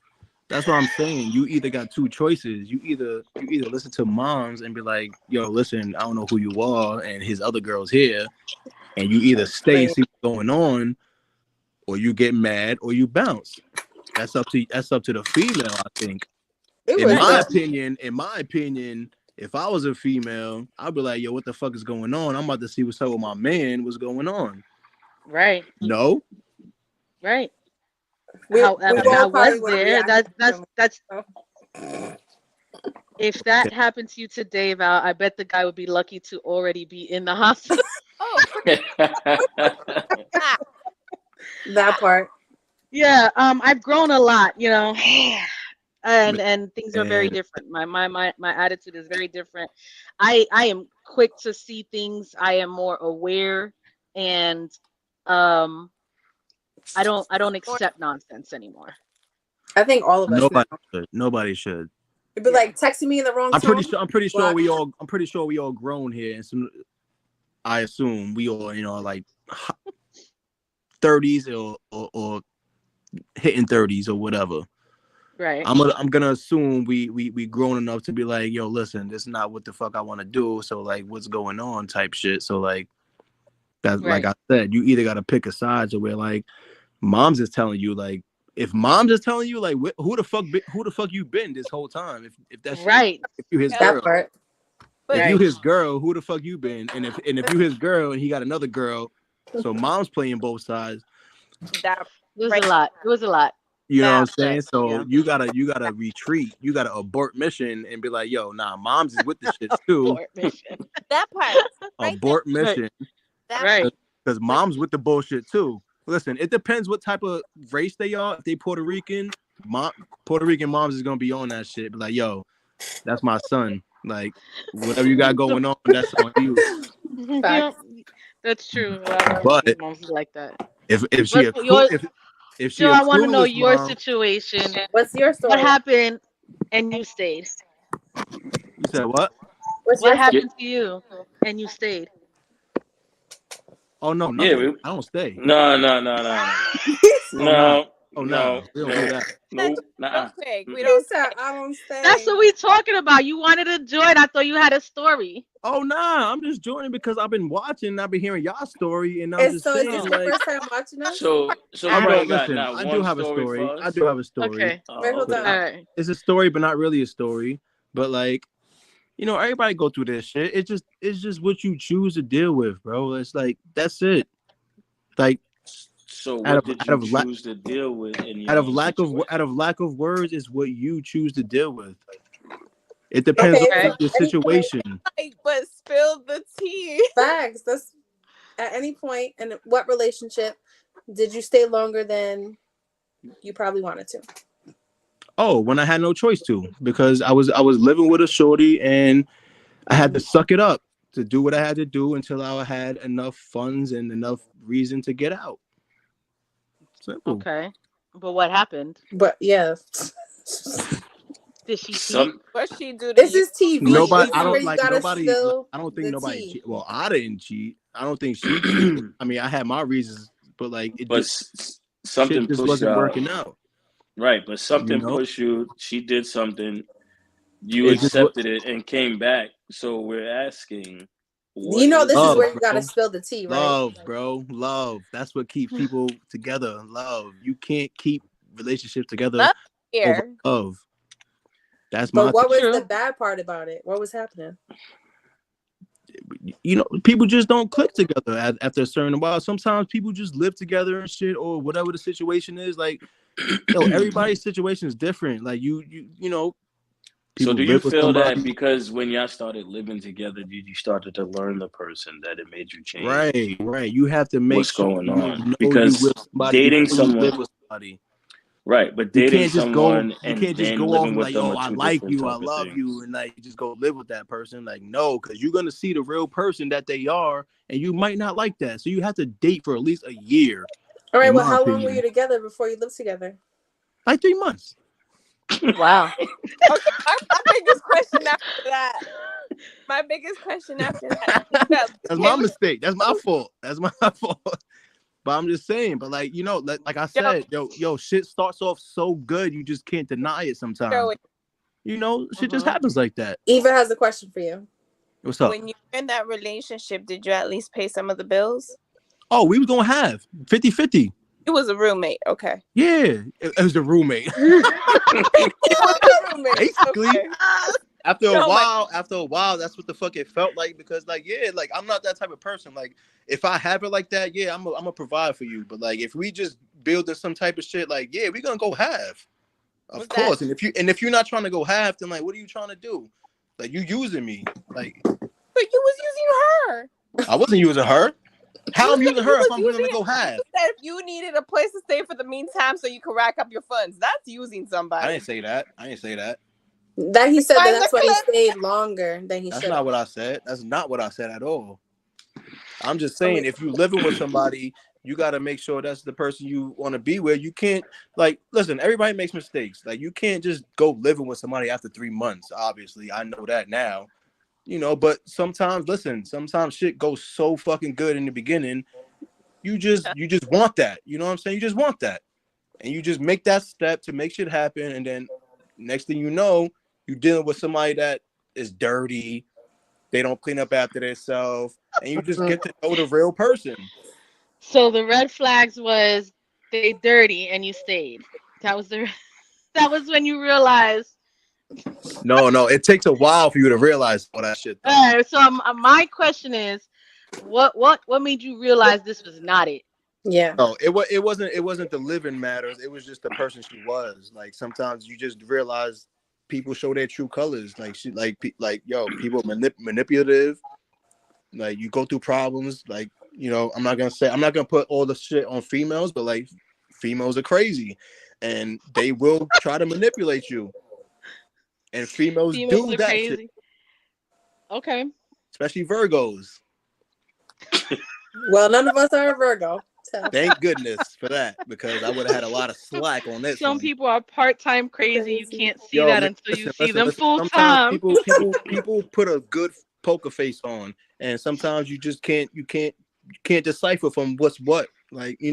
that's what I'm saying. You either got two choices. You either listen to moms and be like, "Yo, listen, I don't know who you are, and his other girl's here," and you either stay and Wait, see what's going on, or you get mad, or you bounce. That's up to the female. I think. it In was Right. my the opinion, if I was a female, I'd be like, "Yo, what the fuck is going on? I'm about to see what's up with my man. What's going on?" Right, No, right. we However, I all probably was would have there. reacted That's differently. that's So, If that happened to you today, Val, I bet the guy would be lucky to already be in the hospital. Oh, ah, that part. Yeah, I've grown a lot, and things are very and different. My attitude is very different. I am quick to see things. I am more aware, and um I don't more- accept nonsense anymore. I think all of us now. nobody should. It'd be like texting me in the wrong tone. Block. I'm pretty sure we all grown here, and I assume we all are like 30s or hitting 30s or whatever. Right, I'm gonna assume we grown enough to be like, yo, listen, this is not what the fuck I want to do. So like, what's going on, type shit. So like that, like right, I said, you either gotta pick a side. So where like moms is telling you like. If mom's is telling you like who the fuck you been this whole time, if that's right, if you his yeah, That girl, part. but if you right. his girl, who the fuck you been? And if you his girl and he got another girl, so mom's playing both sides. that It was a right lot. It was a lot. You know what I'm that saying? But So yeah, you gotta retreat. You gotta abort mission and be like, yo, nah, mom's is with the shits too. abort mission. that part right there. Abort Right, mission That part. right, because mom's with the bullshit too. Listen, it depends what type of race they are. If they Puerto Rican, Puerto Rican moms is gonna be on that shit. Be like, yo, that's my son. Like, whatever you got going on, that's on you. yeah, Facts. that's true. A lot of Puerto Rican But moms is like that. if she But a cool yours, if she Joe, a I want to know clueless your mom, situation. What's your What story? happened and you stayed? you said what? What's What your story? Yeah, happened to you and you stayed? Oh no, yeah. nothing. I don't stay. No, no, no, no, Oh nah. no, Oh no, nah. We don't do no, that. That no, just real nah. quick. We He don't said, say. "I don't That's stay." what we talking about. You wanted to join. I thought you had a story. Oh nah. I'm just joining because I've been watching. I've been hearing y'all story, and I'm And just so, is this saying Oh, your like, first time watching us? So all you right, don't got listen. not I do one have a story story. for I us. do have a story. okay. Wait, Oh, hold okay. on. All right. It's a story, but not really a story. But like, everybody go through this shit. It's just what you choose to deal with, bro. It's like that's it. Like So out what of did out you of la- choose to deal with in your own out situation? of lack of words is what you choose to deal with. It depends Okay, Okay. so on the at any point, situation. Like, but spill the tea. facts. That's at any point in what relationship did you stay longer than you probably wanted to? Oh, when I had no choice to, because I was living with a shorty and I had to suck it up to do what I had to do until I had enough funds and enough reason to get out. Simple. Okay. But what happened? But yeah, Did she cheat? Some What she do to this you? is TV. Nobody. This I is where don't you like gotta nobody. spill I don't think the nobody tea. cheat. Well, I didn't cheat. I don't think she cheated. I mean, I had my reasons, but like it but just shit something just pushed wasn't working out. right, but You something know, pushed you. She did something. You it just what accepted it and came back. So we're asking, You what know, is this is it? love, where you gotta bro. spill the tea, right? Love, bro. Love. That's what keeps people together. Love. You can't keep relationships together Love over here. love. That's But my what was the True. bad part about it? What was happening? people just don't click together after a certain while. Sometimes people just live together and shit, or whatever the situation is. Like, everybody's situation is different. Like So people do you live with feel that somebody. because when y'all started living together, you started to learn the person that it made you change Right, right. You have to make what's sure going you on? know you with Because somebody dating before you someone, live with somebody. right, but You dating can't just go. someone You and can't just then go off living and with like, them oh, are I two like different you, I type of love you, things. and like just go live with that person. Like, no, because you're gonna see the real person that they are, and you might not like that. So you have to date for at least a year, All right. in Well, my how long were you opinion. together before you lived together? Like 3 months. Wow. Okay, my biggest question after that. My biggest question after that. Did you at least That's pay my for mistake. That's my the fault. That's my fault. But I'm just saying. But like like I yo, said, shit starts off so good, you just can't deny it. Sometimes, Joey, shit just Mm-hmm. happens like that. Eva has a question for you. What's up? when you were in that relationship, did you at least pay some of the bills? Oh, we was gonna have 50-50. It was a roommate. Okay. Yeah, it was a roommate. It was a roommate. Basically, Okay. after a Oh my. while, that's what the fuck it felt like. Because like, yeah, like I'm not that type of person. Like, if I have it like that, yeah, I'm gonna provide for you. But like, if we just building some type of shit, like, yeah, we gonna go half, of Was that? course. And if you're not trying to go half, then like, what are you trying to do? Like, you using me? Like, But you was using her. I wasn't using her. How You I'm said using you her if was I'm willing to using. go You half? said you needed a place to stay for the meantime so you could rack up your funds. That's using I somebody. didn't say that. I didn't say that. That he said that Find the that's why he clip. stayed longer than he That's should have. not what I said. That's not what I said at all. I'm just I mean, saying, if you living with somebody, you got to make sure that's the person you want to be with. You can't, like, listen, everybody makes mistakes. Like, you can't just go living with somebody after 3 months. Obviously, I know that now, but sometimes, listen, sometimes shit goes so fucking good in the beginning. You just want that. You know what I'm saying? You just want that. And you just make that step to make shit happen. And then next thing you know, you're dealing with somebody that is dirty. They don't clean up after themselves. And you just get to know the real person. So the red flags was they dirty and you stayed. That was the that was when you realized. No, it takes a while for you to realize all that shit though. All right. So my question is, what made you realize this was not it? yeah. No, it wasn't the living matters. It was just the person she was. Like sometimes you just realize people show their true colors. Like she like yo, people manipulative. Like you go through problems. Like I'm not gonna put all the shit on females, but like females are crazy, and they will try to manipulate you. And females Females do are that shit, crazy. Okay. especially Virgos. Well, none of us are a Virgo. So. Thank goodness for that, because I would have had a lot of slack on this Some one. people are part-time crazy. You Crazy. can't see Yo, that man, until you listen, see listen, them listen. full Sometimes time. people put a good poker face on, and sometimes you just can't decipher from what's what. Like I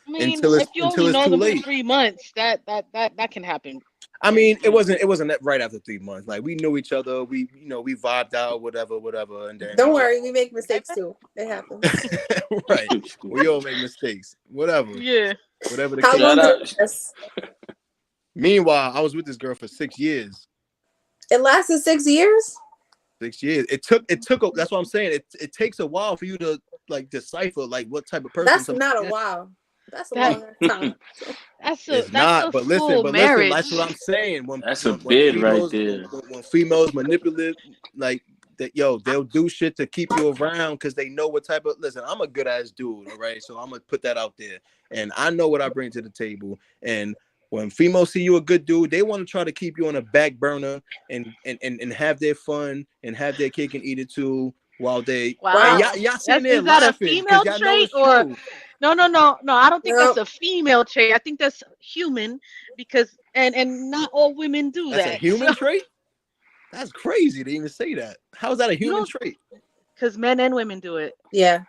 mean, until if it's you until only it's know too them for late. 3 months, that can happen I very mean, it soon. wasn't that right after 3 months. Like we knew each other. We vibed out, whatever, and then Don't worry, we make mistakes too. It happens. right. We all make mistakes. Yeah. Whatever the How case. long Shout did out. it last? Meanwhile, I was with this girl for 6 years. It lasted 6 years. 6 years. It took. That's what I'm saying. It takes a while for you to like decipher like what type of person. That's not a while. That's a That long time. It's that's not. a But listen. full But listen. That's marriage. what I'm saying. That's a bid right Females there. when females manipulative like that, yo, they'll do shit to keep you around because they know what type of. Listen, I'm a good ass dude. All right, so I'm gonna put that out there, and I know what I bring to the table. And when females see you a good dude, they want to try to keep you on a back burner and have their fun and have their cake and eat it too while they. And Wow. y'all sitting there Is that a laughing because female y'all know trait it's or true. no? I don't think that's No, a female trait. I think that's human because and not all women do That's a that. So human trait. That's crazy to even say that. How is that a you human don't trait? because men and women do it. yeah.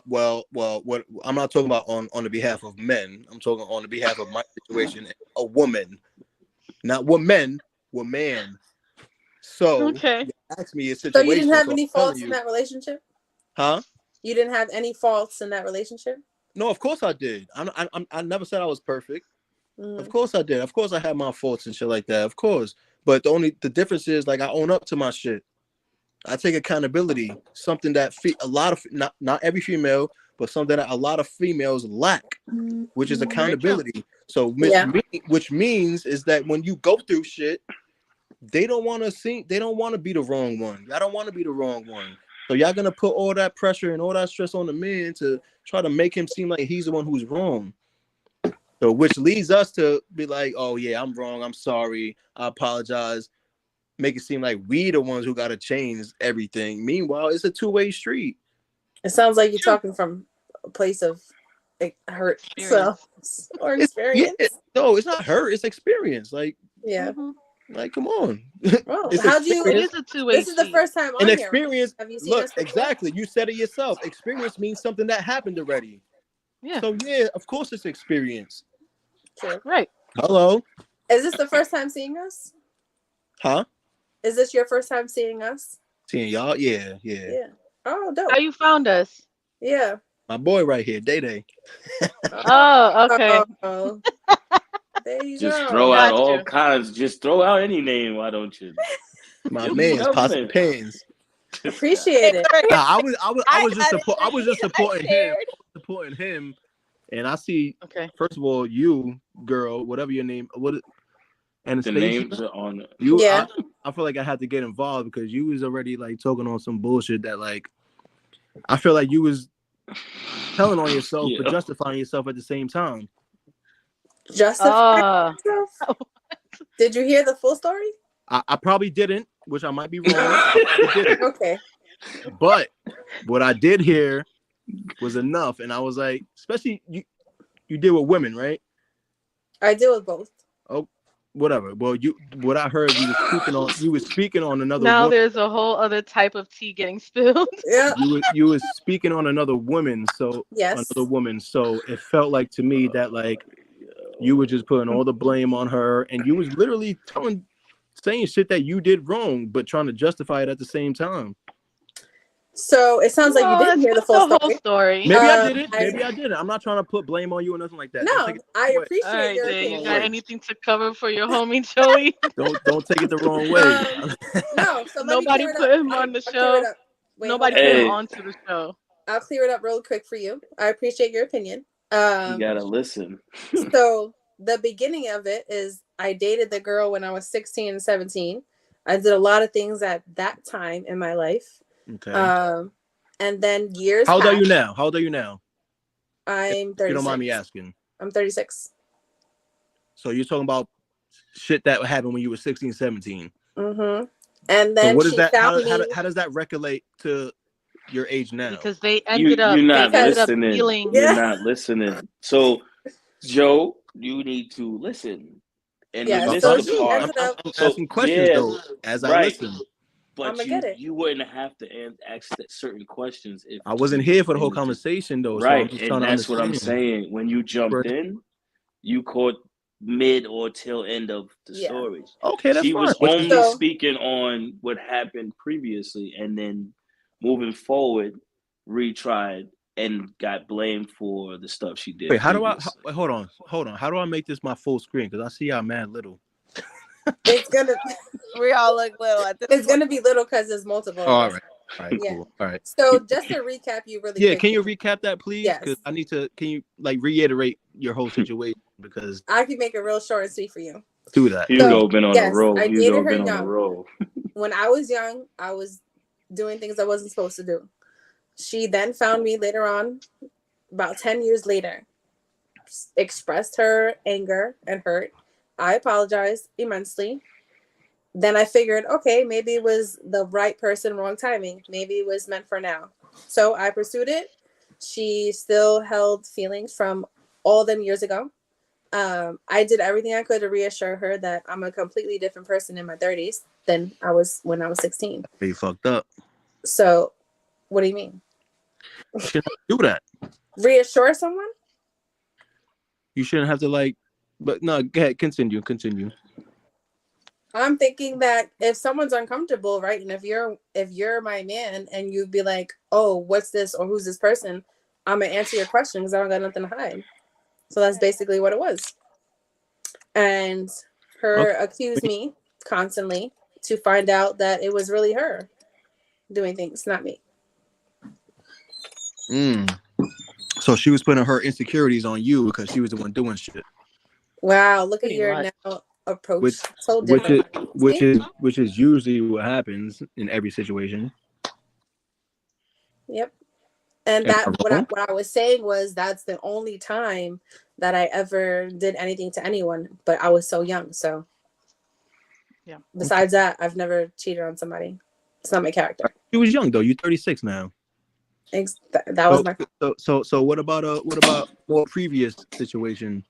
Well, what I'm not talking about on the behalf of men. I'm talking on the behalf of my situation. A woman, not woman, woman. So Okay. you ask me a So you didn't situation. have So I'm any telling faults in you, that relationship? huh? You didn't have any faults in that relationship? No, of course I did. I never said I was perfect. Of Mm. course I did. Of course I had my faults and shit like that. Of course, but the difference is like I own up to my shit. I take accountability. Something that a lot of not every female, but something that a lot of females lack, which is Very true. accountability. So Yeah. which means is that when you go through shit, they don't want to be the wrong one. I don't want to be the wrong one. So y'all gonna put all that pressure and all that stress on the man to try to make him seem like he's the one who's wrong. So which leads us to be like, oh yeah, I'm wrong. I'm sorry. I apologize. Make it seem like we the ones who gotta change everything. Meanwhile, it's a two-way street. It sounds like you're True. talking from a place of like, hurt, so Experience. or It's experience. no, it's not her. It's experience. Yeah. Hmm. Like, come on. Well, It's how'd you? It experience. is a two-way This is the street. first time And on here. experience. Have you seen Look, us before? exactly. You said it yourself. Experience means something that happened already. Yeah. So yeah, of course it's experience. True. Right. Hello, Is this the first time seeing us? huh? Is this your first time seeing us? Seeing y'all, yeah. Yeah. Oh, dope. How you found us? Yeah. My boy right here, Day. Oh, okay. Oh, there you Just throw go. out Got all you. kinds. Just throw out any name. Why don't you? My Give them man's pots government. and pans. Appreciate it. I was just I shared. supporting him, and I see. Okay. First of all, you girl, whatever your name, The Anastasia, names are on. you. Yeah. I feel like I had to get involved because you was already like talking on some bullshit that like I feel like you was telling on yourself but Yeah. justifying yourself at the same time. Justify yourself. Did you hear the full story? I probably didn't, which I might be wrong. I probably didn't. Okay. But what I did hear was enough, and I was like, especially you deal with women, right? I deal with both. Oh, whatever. Well, what I heard you was speaking on another Now woman. there's a whole other type of tea getting spilled. Yeah. You was speaking on another woman, Yes. so it felt like to me that like you were just putting all the blame on her, and you was literally saying shit that you did wrong, but trying to justify it at the same time. So it sounds like you No, didn't that's hear the not full the whole story. story. Maybe I didn't. Maybe I didn't. I'm not trying to put blame on you or nothing like that. Don't No, take it I the wrong way. appreciate All right, your Jay, you opinion. got anything to cover for your homie Joey? Don't take it the wrong way. No, so let me Nobody clear it put up. him on the I'll clear it show. up. Wait, Nobody hold on. put him Hey. onto the show. I'll clear it up real quick for you. I appreciate your opinion. You gotta listen. So the beginning of it is I dated the girl when I was 16 and 17. I did a lot of things at that time in my life. Okay. And then years How old are you passed. now? How old are you now? I'm 36. If you don't mind me asking. I'm 36. So you're talking about shit that happened when you were 16, 17. Mm-hmm. And then So what is she that? found me. How does that recollate to your age now? Because they ended You're up not listening. dealing. You're not listening. So, Joe, you need to listen. And Yeah, you so missed the she part. ended up. I'm So asking questions yeah, though as I right. listen. But I'ma get it. you wouldn't have to ask certain questions if I wasn't here for the whole and it- conversation though, so I'm right. just And trying to that's what I'm understand. saying. When you jumped in, you caught mid or tail end of the Yeah. story. Okay, that's She fine. was Which only So- speaking on what happened previously, and then moving forward, retried and got blamed for the stuff she did. wait, previously. hold on. How do I make this my full screen? Because I see y'all mad little. It's gonna. We all look little at this It's point. gonna be little because there's multiple Oh, of all us. right. All right, Yeah. cool. All right. So just to recap you really Yeah, quick. can you recap that, please? Yes. Because I need to. Can you like reiterate your whole situation? Because I can make it real short and sweet for you. do that. Hugo been on a Yes, roll. I Hugo dated her been on a young. roll. When I was young, I was doing things I wasn't supposed to do. She then found me later on, about 10 years later, expressed her anger and hurt. I apologized immensely. Then I figured, okay, maybe it was the right person, wrong timing. Maybe it was meant for now. So I pursued it. She still held feelings from all them years ago. I did everything I could to reassure her that I'm a completely different person in my 30s than I was when I was 16. You fucked up. So, what do you mean? You shouldn't do that. Reassure someone? You shouldn't have to like. But no, go ahead. Continue. I'm thinking that if someone's uncomfortable, right, and if you're my man and you'd be like, oh, what's this or who's this person, I'm gonna answer your question because I don't got nothing to hide. So that's basically what it was. And her accused me constantly to find out that it was really her doing things, not me. So she was putting her insecurities on you because she was the one doing shit. Wow, look Pretty at your much. now approach. Which, So different. which is usually what happens in every situation. Yep. And Am that I what wrong? I was saying was that's the only time that I ever did anything to anyone, but I was so young. So Yeah. besides that, I've never cheated on somebody. It's not my character. You was young though. You're 36 now. That was my So what about more previous situation?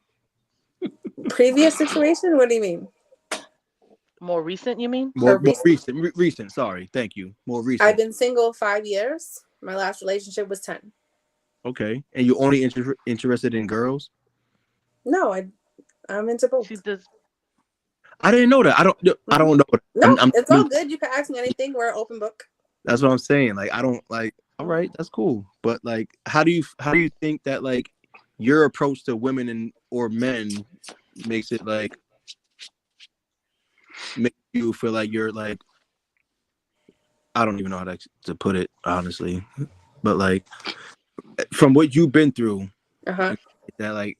previous situation. What do you mean? More recent, you mean? More recent? recent. Sorry, thank you. More recent. I've been single 5 years. My last relationship was 10. Okay, and you only interested in girls? No, I'm into both. She does. I didn't know that. I don't know. No, I'm it's all good. You can ask me anything. We're an open book. That's what I'm saying. Like I don't like. All right, that's cool. But like, how do you think that like your approach to women or men makes it like make you feel like you're like I don't even know how to put it honestly, but like from what you've been through, that like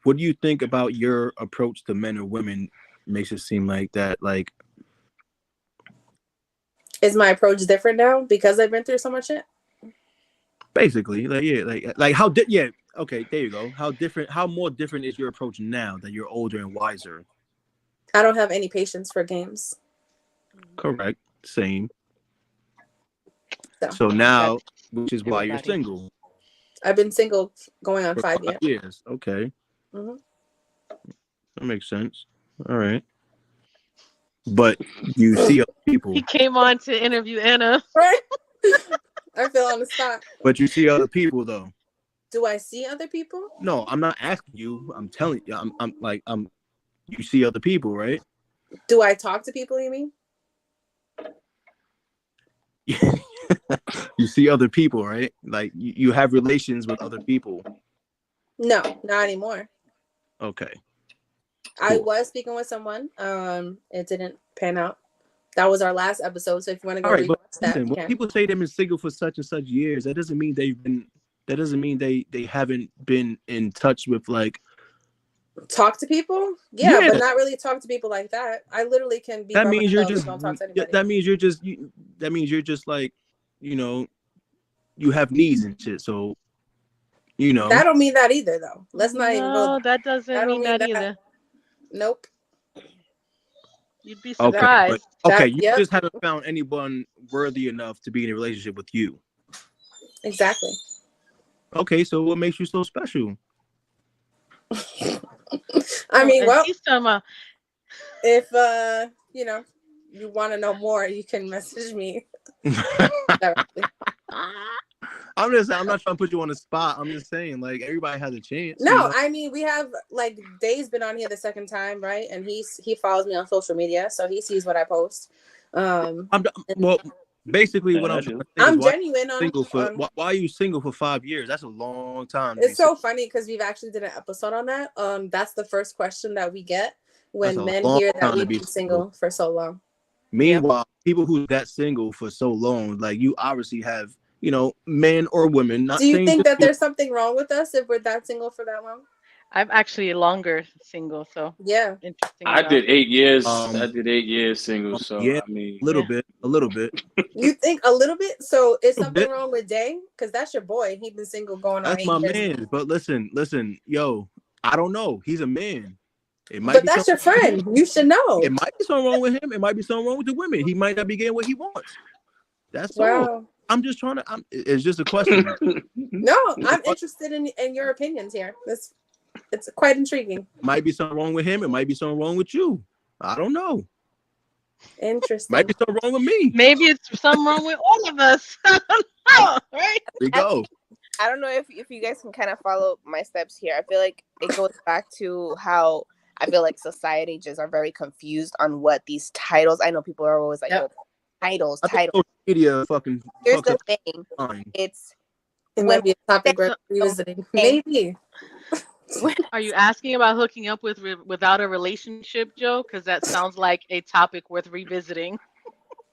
what do you think about your approach to men or women makes it seem like that like is my approach different now because I've been through so much shit? basically like how okay, there you go. How more different is your approach now that you're older and wiser? I don't have any patience for games. Correct. Same. So now, which is why you're Everybody. single. I've been single going on For 5 years. Okay. Mm-hmm. That makes sense. All right. But you see other people. He came on to interview Anna. Right? I feel on the spot. But you see other people though. Do I see other people? No, I'm not asking you. I'm telling you. I'm you see other people, right? Do I talk to people, you mean? You see other people, right? Like you have relations with other people. No, not anymore. Okay. I was speaking with someone. It didn't pan out. That was our last episode. So if you want to go All right, but rewatch that, listen, when people say they've been single for such and such years, that doesn't mean they haven't been in touch with like talk to people. Yeah, but not really talk to people like that. I literally can be that by means myself. you're just Don't talk to anybody. that means you're just like, you know, you have needs and shit. So, you know. That don't mean that either though. Let's not even go. No, that doesn't mean that either. Nope. You'd be surprised. Okay, you just haven't found anyone worthy enough to be in a relationship with you. Exactly. Okay, so what makes you so special? I mean, well, if you know, you want to know more, you can message me directly. I'm not trying to put you on the spot. I'm just saying, like, everybody has a chance. No, you know? I mean, we have like Dave's been on here the second time, right? And he follows me on social media, so he sees what I post. Well, basically, what I'm genuine why are you single for 5 years? That's a long time. It's so funny because we've actually did an episode on that. That's the first question that we get when men hear that we've been single for so long. Meanwhile, people who that single for so long, like you obviously have, men or women, not Do you saying think just that there's something wrong with us if we're that single for that long? I'm actually a longer single, so Yeah. interesting I enough. did 8 years. I um did 8 years single. So yeah, I mean, a Yeah. little bit. You think a little bit? So is Little something bit. wrong with Day? Because that's your boy. He's been single going on That's 8 my years. man. But listen, yo, I don't know. He's a man. It might But be that's something. your friend. You should know. It might be something wrong with him. It might be something wrong with the women. He might not be getting what he wants. That's all. Wow. I'm just trying to. It's just a question. No, I'm interested in your opinions here. It's quite intriguing. It might be something wrong with him. It might be something wrong with you. I don't know. Might Interesting. be something wrong with me. Maybe it's something wrong with all of us. I don't know, right? There you go. I don't know if you guys can kind of follow my steps here. I feel like it goes back to how I feel like society just are very confused on what these titles. I know people are always like, Yep. well, titles. I think social media fucking Here's fucks the up thing. fine. It's It when might be a topic we worth revisiting. say- Maybe. Are you asking about hooking up without a relationship, Joe? Because that sounds like a topic worth revisiting.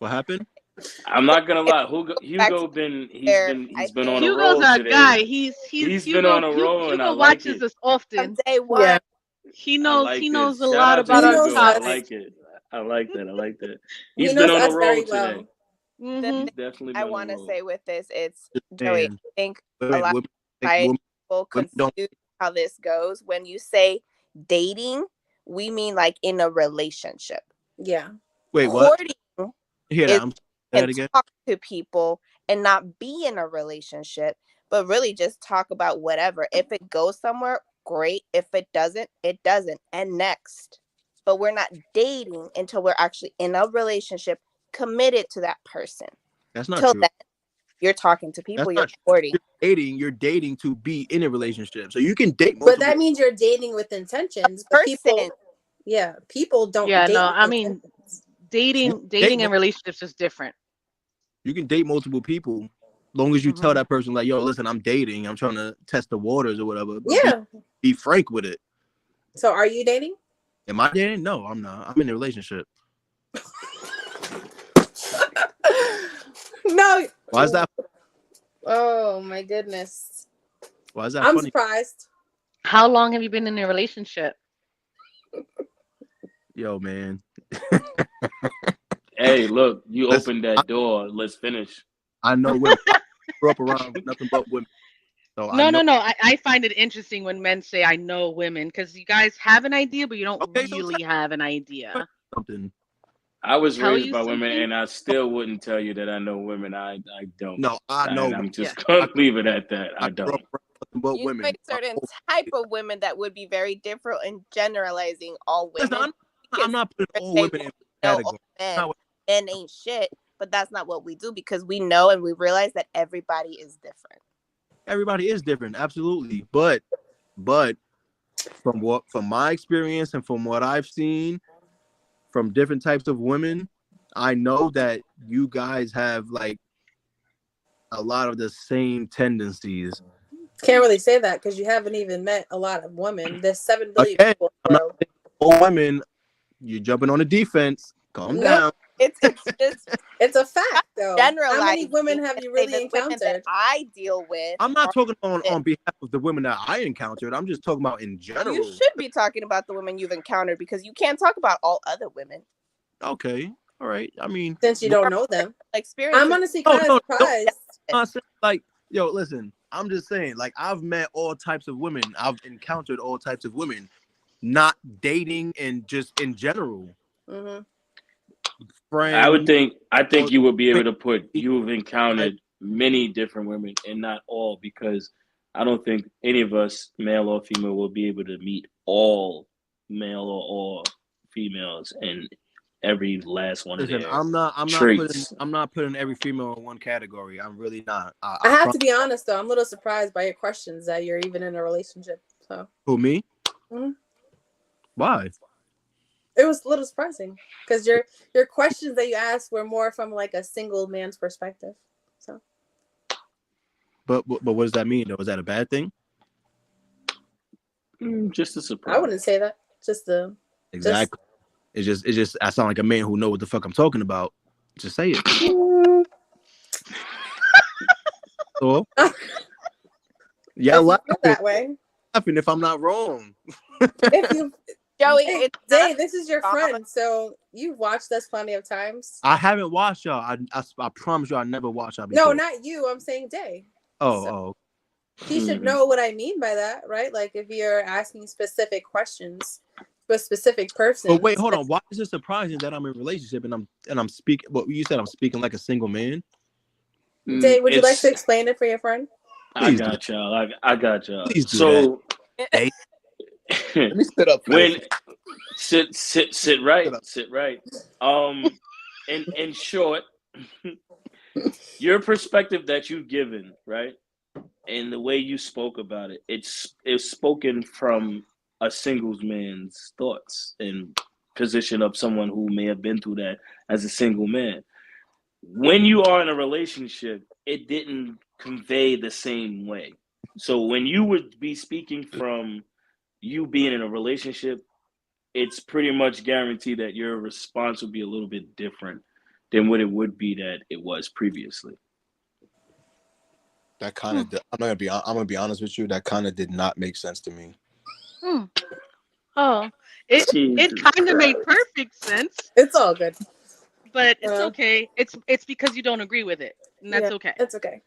What happened? I'm not gonna lie. back Hugo to where I he's been on think a Hugo's roll our today. guy. He's He's been Hugo. on a roll, and I Hugo like watches it. us from often. day one, Yeah. He I knows like he this. knows a Shout lot out to about He our knows Hugo. I us. topics. like it. I like that. I like that. He He's knows been on a us very roll well. today. the Hmm thing He's definitely I been on a want to roll. say with this, it's Joey. And I think a women, lot women, of society women, people women don't. confuse how this goes. When you say dating, we mean like in a relationship. Yeah. Wait, what? Courting Hear is that? Say can that again. talk to people and not be in a relationship, but really just talk about whatever. If it goes somewhere, great. If it doesn't, it doesn't. And next. But we're not dating until we're actually in a relationship, committed to that person. That's not Till true. then, you're talking to That's people, not you're true. courting. You're dating to be in a relationship. So you can date But multiple. that means you're dating with intentions. But Person, people don't Yeah, date no, with I mean intentions. You dating date and relationships is different. you can date multiple people, long as you tell Mhm. that person like, yo, listen, I'm dating. I'm trying to test the waters or whatever. But Yeah. be frank with it. So are you dating? Am I dating? No, I'm not. I'm in a relationship. No. Why is that? Oh my goodness. Why is that I'm funny? surprised. How long have you been in a relationship? Yo, man. Hey, look, you Listen, opened that door. Let's finish. I know women. I grew up around nothing but women. So I No, know. no, no. I find it interesting when men say I know women because you guys have an idea, but you don't Okay, so really have an tell idea. something. I was Tell raised you by women, something? and I still wouldn't tell you that I know women. I don't. No, I know. And I'm Yeah. just gonna leave it at that. I I grew up don't. around nothing but you know a women. certain type of women that would be very different in generalizing all Listen, women. I'm not putting all Say, women in know category. all men. Not what- Men ain't shit, but that's not what we do because we know and we realize that everybody is different. Everybody is different, absolutely. But from my experience and from what I've seen from different types of women, I know that you guys have like a lot of the same tendencies. Can't really say that because you haven't even met a lot of women. There's 7 billion Again, people in I'm the not world. saying all women. You're jumping on the defense. Calm No, down. It's just it's a fact though. How many generalizing. women have you Say really the women that encountered? I deal with. I'm not are talking on shit. behalf of the women that I encountered. I'm just talking about in general. You should be talking about the women you've encountered because you can't talk about all other women. Okay, all right. I mean, Since you don't know them. Experience. I'm honestly no, kind of no, surprised. I'm saying, like, yo, listen. I'm just saying, like, I've met all types of women. I've encountered all types of women, not dating and just in general. Mm-hmm. Friends. I think you would be able to put Like, you've encountered many different women and not all, because I don't think any of us, male or female, will be able to meet all male or all females and every last one of listen, their I'm not traits. putting every female in one category. I'm really not. I have to be honest though, I'm a little surprised by your questions that you're even in a relationship. So Who, me? Mhm. Why? It was a little surprising because your questions that you asked were more from like a single man's perspective. So, But what does that mean though? Is that a bad thing? Just a surprise. I wouldn't say that. Just the Exactly. It's just I sound like a man who know what the fuck I'm talking about. Just say it. So yeah, If you laughing. feel that way. Laughing if I'm not wrong. If you Joey, Day, it's not Day, this is your all friend, so you've watched us plenty of times. I haven't watched y'all. I promise you, I never watched y'all No, before. not you. I'm saying Day. Oh, So oh. he should know what I mean by that, right? Like if you're asking specific questions to a specific person. But wait, hold on. Why is it surprising that I'm in a relationship and I'm speaking? Well, you said I'm speaking like a single man. Day, would you like to explain it for your friend? I Please got y'all. I got y'all. Please do So Hey, let me sit up. when First. sit right. In short, your perspective that you've given, right, and the way you spoke about it, it's spoken from a single man's thoughts and position of someone who may have been through that as a single man. When you are in a relationship, it didn't convey the same way. So when you would be speaking from you being in a relationship, it's pretty much guaranteed that your response would be a little bit different than what it would be that it was previously. That kind of. I'm gonna be honest with you. That kind of did not make sense to me. Oh, it kind of made perfect sense, It's all good. but it's okay. It's because you don't agree with it, and that's okay. It's okay.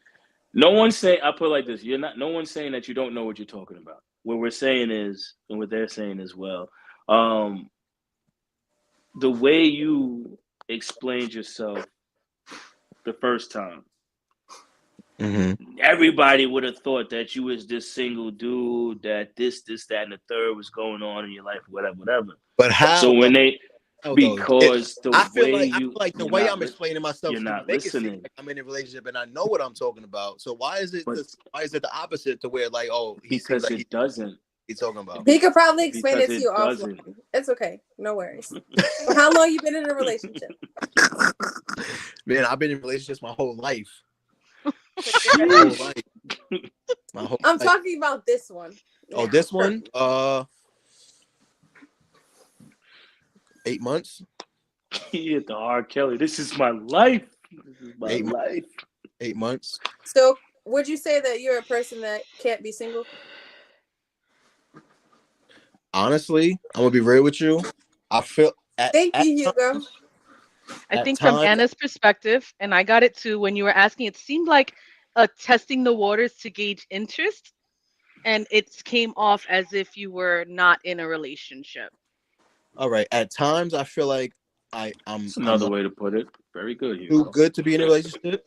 No one's saying. I put it like this: no one's saying that you don't know what you're talking about. What we're saying is, and what they're saying as well, the way you explained yourself the first time, everybody would have thought that you was this single dude, that this, that, and the third was going on in your life, whatever. But how? So when they, because I feel like the way I'm explaining myself, you're not make it seem listening. like I'm in a relationship and I know what I'm talking about. So why is it the opposite to where like because it doesn't. He's talking about. He could probably explain it to you doesn't. offline. It's okay. No worries. How long you been in a relationship? Man, I've been in relationships my whole life. I'm talking about this one. Oh, this one? 8 months. He hit the R. Kelly. This is my life. This is my life. 8 months. So, would you say that you're a person that can't be single? Honestly, I'm gonna be real with you. I feel. Thank you, Hugo. I think from Anna's perspective, and I got it too when you were asking, it seemed like testing the waters to gauge interest, and it came off as if you were not in a relationship. All right. At times, I feel like I'm. That's another way to put it. Very good, Hugo. Too good to be in a relationship.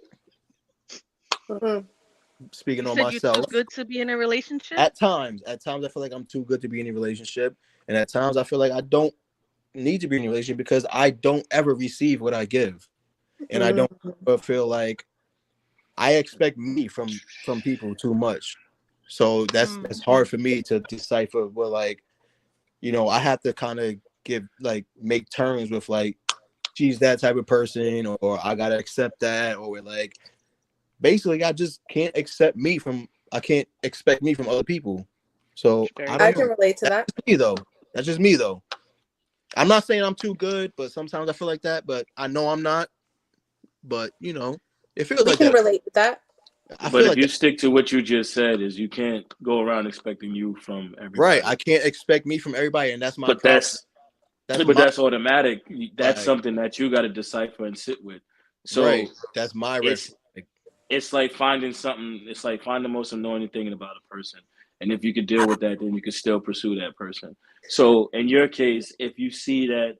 Speaking you on said myself, you're too good to be in a relationship. At times, I feel like I'm too good to be in a relationship, and at times I feel like I don't need to be in a relationship because I don't ever receive what I give, and I don't ever feel like I expect me from people too much. So that's hard for me to decipher. Well, like, you know, I have to kind of make terms with like she's that type of person, or I gotta accept that, or like basically I just can't accept me from. I can't expect me from other people. So I can relate to that. That's just me though. I'm not saying I'm too good, but sometimes I feel like that. But I know I'm not. But you know, it feels like that. We can relate to that. But if you stick to what you just said, is you can't go around expecting you from everybody. Right. I can't expect me from everybody, and that's my. But that's automatic. That's something that you got to decipher and sit with. So that's my risk. It's like finding something. It's like find the most annoying thing about a person, and if you could deal with that, then you can still pursue that person. So in your case, if you see that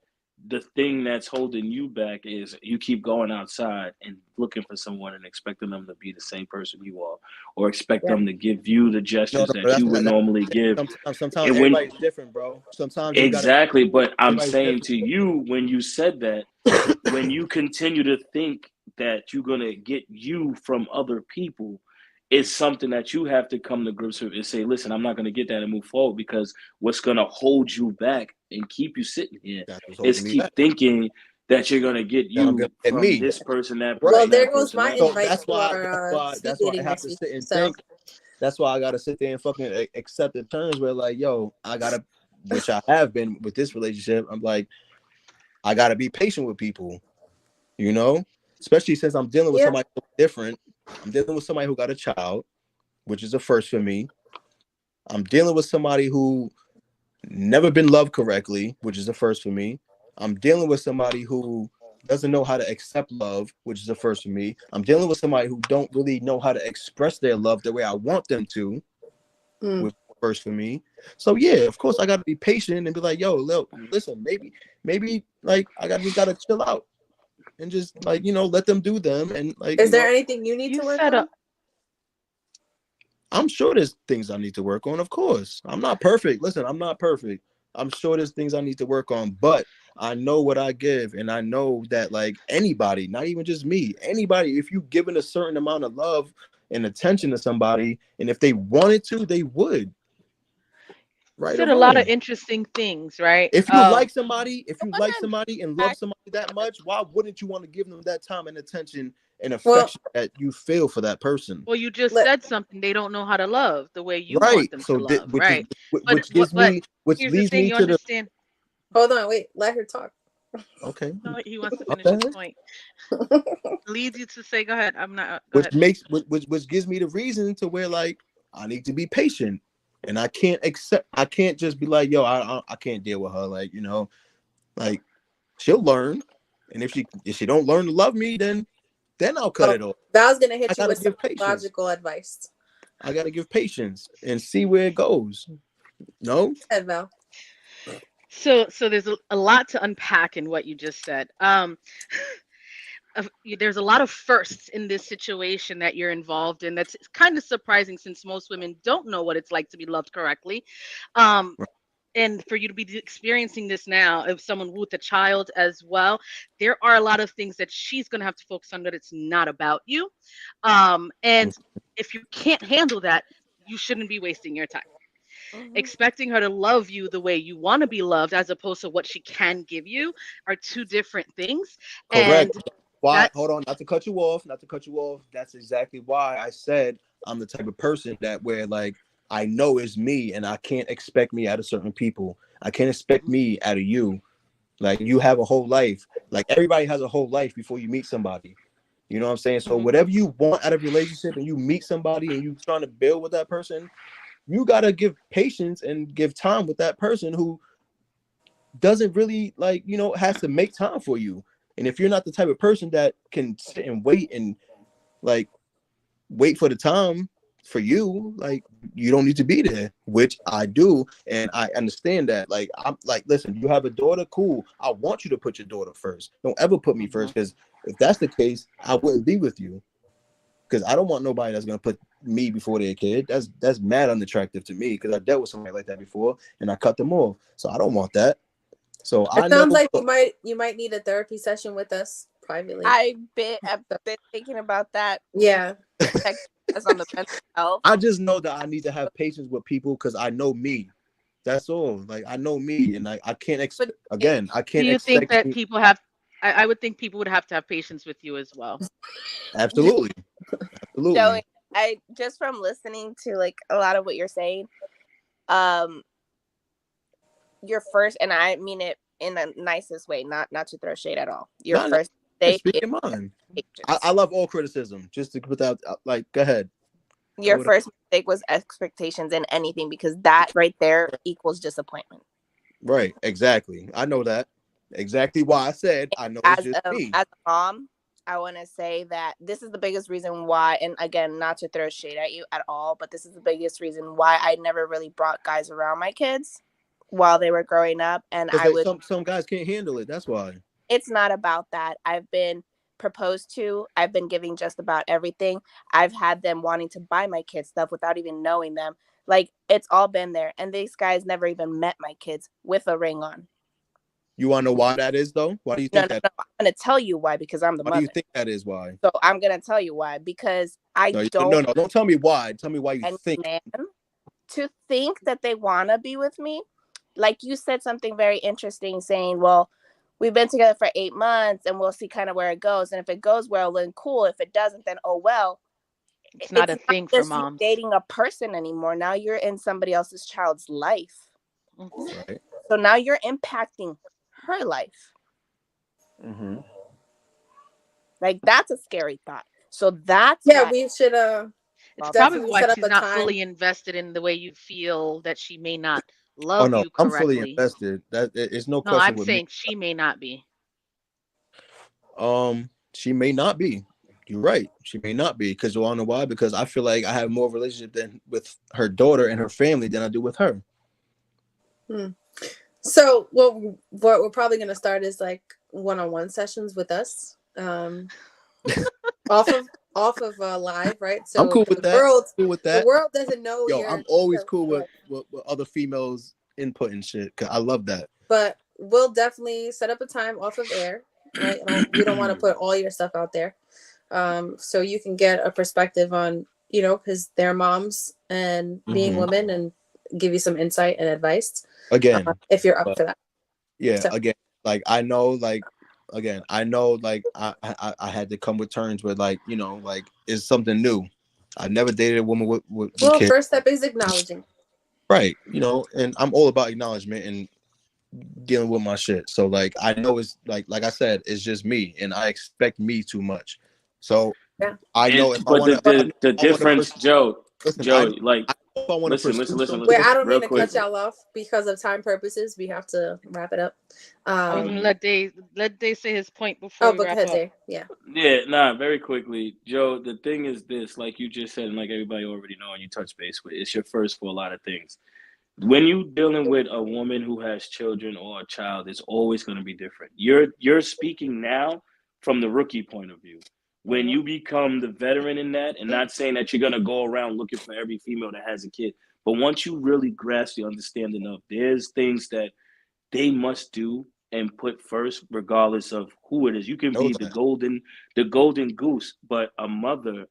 the thing that's holding you back is you keep going outside and looking for someone and expecting them to be the same person you are, or expect them to give you the gestures that you would normally give. Sometimes everybody's different, bro. Sometimes exactly. But I'm saying to you, when you said that, when you continue to think that you're gonna get you from other people, it's something that you have to come to grips with and say, listen, I'm not going to get that and move forward, because what's going to hold you back and keep you sitting here is keep thinking that you're going to get you from this person, that person. Well, there goes my invite. That's why I have to sit and think. That's why I got to sit there and fucking accept the terms where like, yo, I got to, which I have been with this relationship. I'm like, I gotta be patient with people, you know, especially since I'm dealing with Yeah. somebody different. I'm dealing with somebody who got a child, which is a first for me. I'm dealing with somebody who never been loved correctly, which is a first for me. I'm dealing with somebody who doesn't know how to accept love, which is a first for me. I'm dealing with somebody who don't really know how to express their love the way I want them to, which is first for me. So yeah, of course I gotta be patient and be like, yo, listen, maybe like just gotta chill out and just like, let them do them. And like, Is there anything you need You to work said on? I'm sure there's things I need to work on. Of course, I'm not perfect. Listen, I'm not perfect. I'm sure there's things I need to work on, but I know what I give, and I know that like anybody, not even just me, anybody, if you given a certain amount of love and attention to somebody, and if they wanted to, they would. Right or said a lot of wrong. interesting things, right? If you like somebody, Wanna and love somebody that much, why wouldn't you want to give them that time and attention and Well, affection that you feel for that person? Well, you just let said something. They don't know how to love the way you want Right. them to So love, which is right? which gives But me which here's the leads thing. me You to the understand? hold on, wait, let her talk. okay. No, he wants to finish Okay. his point. Leads you to say, "Go ahead." I'm not. Go Which ahead. makes which gives me the reason to where like I need to be patient. And I can't just be like, yo, I can't deal with her. Like, like she'll learn. And if she don't learn to love me, then I'll cut Oh, it off. Val's gonna I hit you gotta with some give patience. logical advice. I gotta give patience and see where it goes. No? Head Val. So there's a lot to unpack in what you just said. There's a lot of firsts in this situation that you're involved in. That's kind of surprising since most women don't know what it's like to be loved correctly. Um, Right. and for you to be experiencing this now, if someone with a child as well, there are a lot of things that she's going to have to focus on that it's not about you. And if you can't handle that, you shouldn't be wasting your time. Expecting her to love you the way you want to be loved as opposed to what she can give you are two different things. Correct. And Why? Hold that's on, not to cut you off, not to cut you off. That's exactly why I said I'm the type of person that where like I know is me and I can't expect me out of certain people. I can't expect me out of you. Like you have a whole life. Like everybody has a whole life before you meet somebody. You know what I'm saying? So mhm, whatever you want out of a relationship and you meet somebody and you trying to build with that person, you gotta give patience and give time with that person who doesn't really like, has to make time for you. And if you're not the type of person that can sit and wait and like wait for the time for you, like you don't need to be there, which I do. And I understand that. Like, I'm like, listen, you have a daughter, cool. I want you to put your daughter first. Don't ever put me mhm. first. Because if that's the case, I wouldn't be with you. Because I don't want nobody that's gonna put me before their kid. That's mad unattractive to me because I dealt with somebody like that before and I cut them off. So I don't want that. So It I know. sounds like you might need a therapy session with us privately. I've been thinking about that. Yeah. Check us on the mental health. I just know that I need to have patience with people because I know me. That's all. Like I know me, and I can't But again. I Do can't you think expect that you. people have? I would think people would have to have patience with you as well. Absolutely, Joey, absolutely. I just from listening to like a lot of what you're saying, um, your first, and I mean it in the nicest way, not to throw shade at all. Your Not first mistake speak is your mind. I patience. love all criticism. Just to put that, like, go ahead. Your first mistake was expectations in anything because that right there equals disappointment. Right, exactly. I know that. Exactly why I said I know it's As just me. as a mom, I want to say that this is the biggest reason why, and again, not to throw shade at you at all, but this is the biggest reason why I never really brought guys around my kids while they were growing up, and I Because would. some guys can't handle it. That's why. It's not about that. I've been proposed to. I've been giving just about everything. I've had them wanting to buy my kids stuff without even knowing them. Like it's all been there, and these guys never even met my kids with a ring on. You want to know why that is, though? Why do you No, think no, that? no. I'm gonna tell you why because I'm the Why do you mother. think that is? Why? So I'm gonna tell you why because I No, don't no, no. Don't tell me why. Tell me why you want think. any man to think that they wanna be with me. Like you said something very interesting, saying, "Well, we've been together for 8 months, and we'll see kind of where it goes. And if it goes well, then cool. If it doesn't, then oh well." It's not It's a not thing for just you moms. dating a person anymore. Now you're in somebody else's child's life. Hmm. Right. So now you're impacting her life. Mm-hmm. Like, that's a scary thought. So that's Yeah, why. we should It's probably definitely why set up she's a not time. fully invested in the way you feel that she may not Oh love no, you I'm fully correctly. invested. That it's no No, question I'm with me. saying she may not be. She may not be. You're right. She may not be because you wanna know why? Because I feel like I have more of a relationship than with her daughter and her family than I do with her. Hmm. So what we're probably gonna start is like one-on-one sessions with us. Off of live, right? I'm So cool with that. Cool with the that. world doesn't know Yo, I'm always your cool with, life. with other females input and shit. Cause I love that. But we'll definitely set up a time off of air, right? We don't want to put all your stuff out there. So you can get a perspective on, because they're moms and being Mm-hmm. women, and give you some insight and advice Again, if you're up but for that. yeah, So again, like I know, like again, I know, like I had to come with terms with like like it's something new. I never dated a woman with well, kids, first step is acknowledging. right? And I'm all about acknowledgement and dealing with my shit. So like I know it's like I said, it's just me, and I expect me too much. So Yeah. I know if I But want to, But the I want to difference, pursue. Joe, Listen, Joe, like I know if I want to listen, pursue listen, listen, wait, something. listen, I don't real mean to cut quick. y'all off because of time purposes. We have to wrap it up. I was gonna let Day say his point before Oh, we but go wrap ahead, up. Dave. Yeah. Yeah, nah, very quickly, Joe. The thing is this, like you just said, and like everybody already know, and you touch base with, it's your first for a lot of things. When you dealing with a woman who has children or a child, it's always going to be different. You're speaking now from the rookie point of view. When you become the veteran in that, and not saying that you're going to go around looking for every female that has a kid, but once you really grasp the understanding of there's things that they must do and put first, regardless of who it is. You can Know be the that. golden goose, but a mother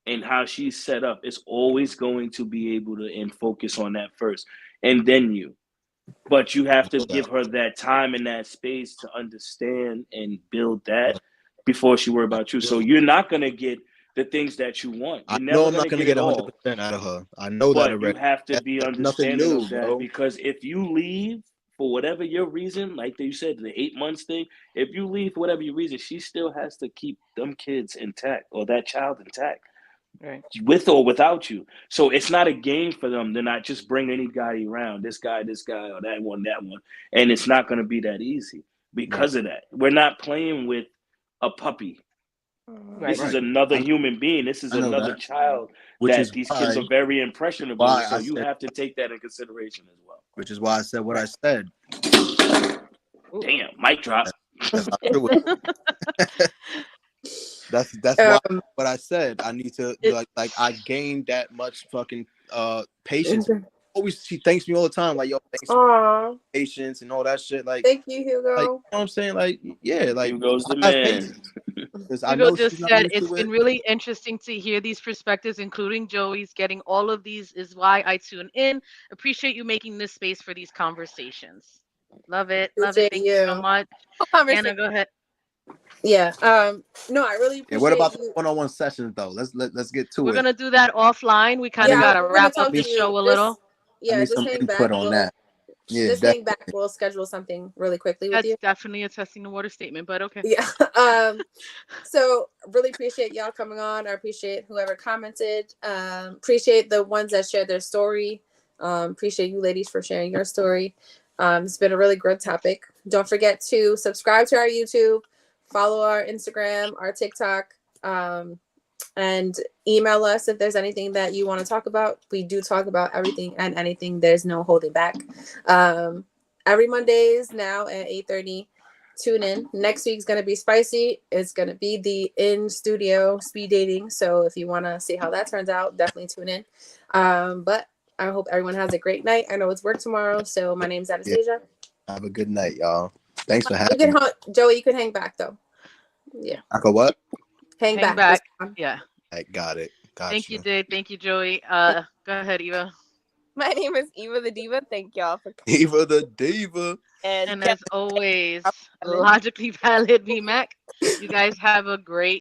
and how she's set up is always going to be able to and focus on that first, and then you. But you have to Know give that. her that time and that space to understand and build that before she worry I about you. So do. you're not gonna get the things that you want. I You're know never I'm not gonna gonna get it get all. 100% out of her. I know that But you already. have to be That's nothing understanding new, of that, bro. because if you leave for whatever your reason, like you said, the 8 months thing, if you leave for whatever your reason, she still has to keep them kids intact or that child intact, Right. with or without you. So it's not a game for them to not just bring any guy around, this guy, or that one, and it's not going to be that easy Right. because of that. We're not playing with a puppy. Right. This is Right. another I know, human being. This is I know another that. child Which that is these kids are very impressionable. why So I you said have to take that in consideration as well. which is why I said what I Right. said. Ooh. Damn, mic drop. That's how I do it. That's why Um. what I said. I need to It, like I gained that much fucking patience. Always she thanks me all the time, like yo, thanks for Aw, patience and all that shit. thank you, Like Hugo. you know what I'm saying? Like, yeah, like Here goes I the have man. patience because I Hugo know she's just not said used it's to been it. really interesting to hear these perspectives, including Joey's. Getting all of these is why I tune in. Appreciate you making this space for these conversations. Love it. Love it. Appreciate Thank you so you. much. Conversation. Anna, go ahead. Yeah. No, I really Yeah, what appreciate about the you. one-on-one sessions though? Let's get to We're it. gonna do that offline. We I kind of need Yeah, gotta we're gonna wrap talk up to the you. show a little. I Yeah, need just some hang input back. on that. Yeah, Just hang back. We'll schedule something really quickly with That's you. definitely a testing the water statement, but okay. Yeah. So really appreciate y'all coming on. I appreciate whoever commented. Appreciate the ones that shared their story. Appreciate you ladies for sharing your story. It's been a really good topic. Don't forget to subscribe to our YouTube, follow our Instagram, our TikTok, and email us if there's anything that you want to talk about. We do talk about everything and anything. There's no holding back. Every Mondays now at 8:30. Tune in. Next week's gonna be spicy. It's gonna be the in studio speed dating. So if you want to see how that turns out, definitely tune in. But I hope everyone has a great night. I know it's work tomorrow, so my name's yeah. Anastasia. Have a good night, y'all. Thanks for You having can me. Joey. You can hang back though. Yeah, I go what? hang Hang back this back. time. Yeah. I got it. Got Thank you, you. Dave. Thank you, Joey. Go ahead, Eva. My name is Eva the Diva. Thank y'all for coming. Eva the diva. And And Kevin, as always, Kevin. logically valid, VMAC. You guys have a great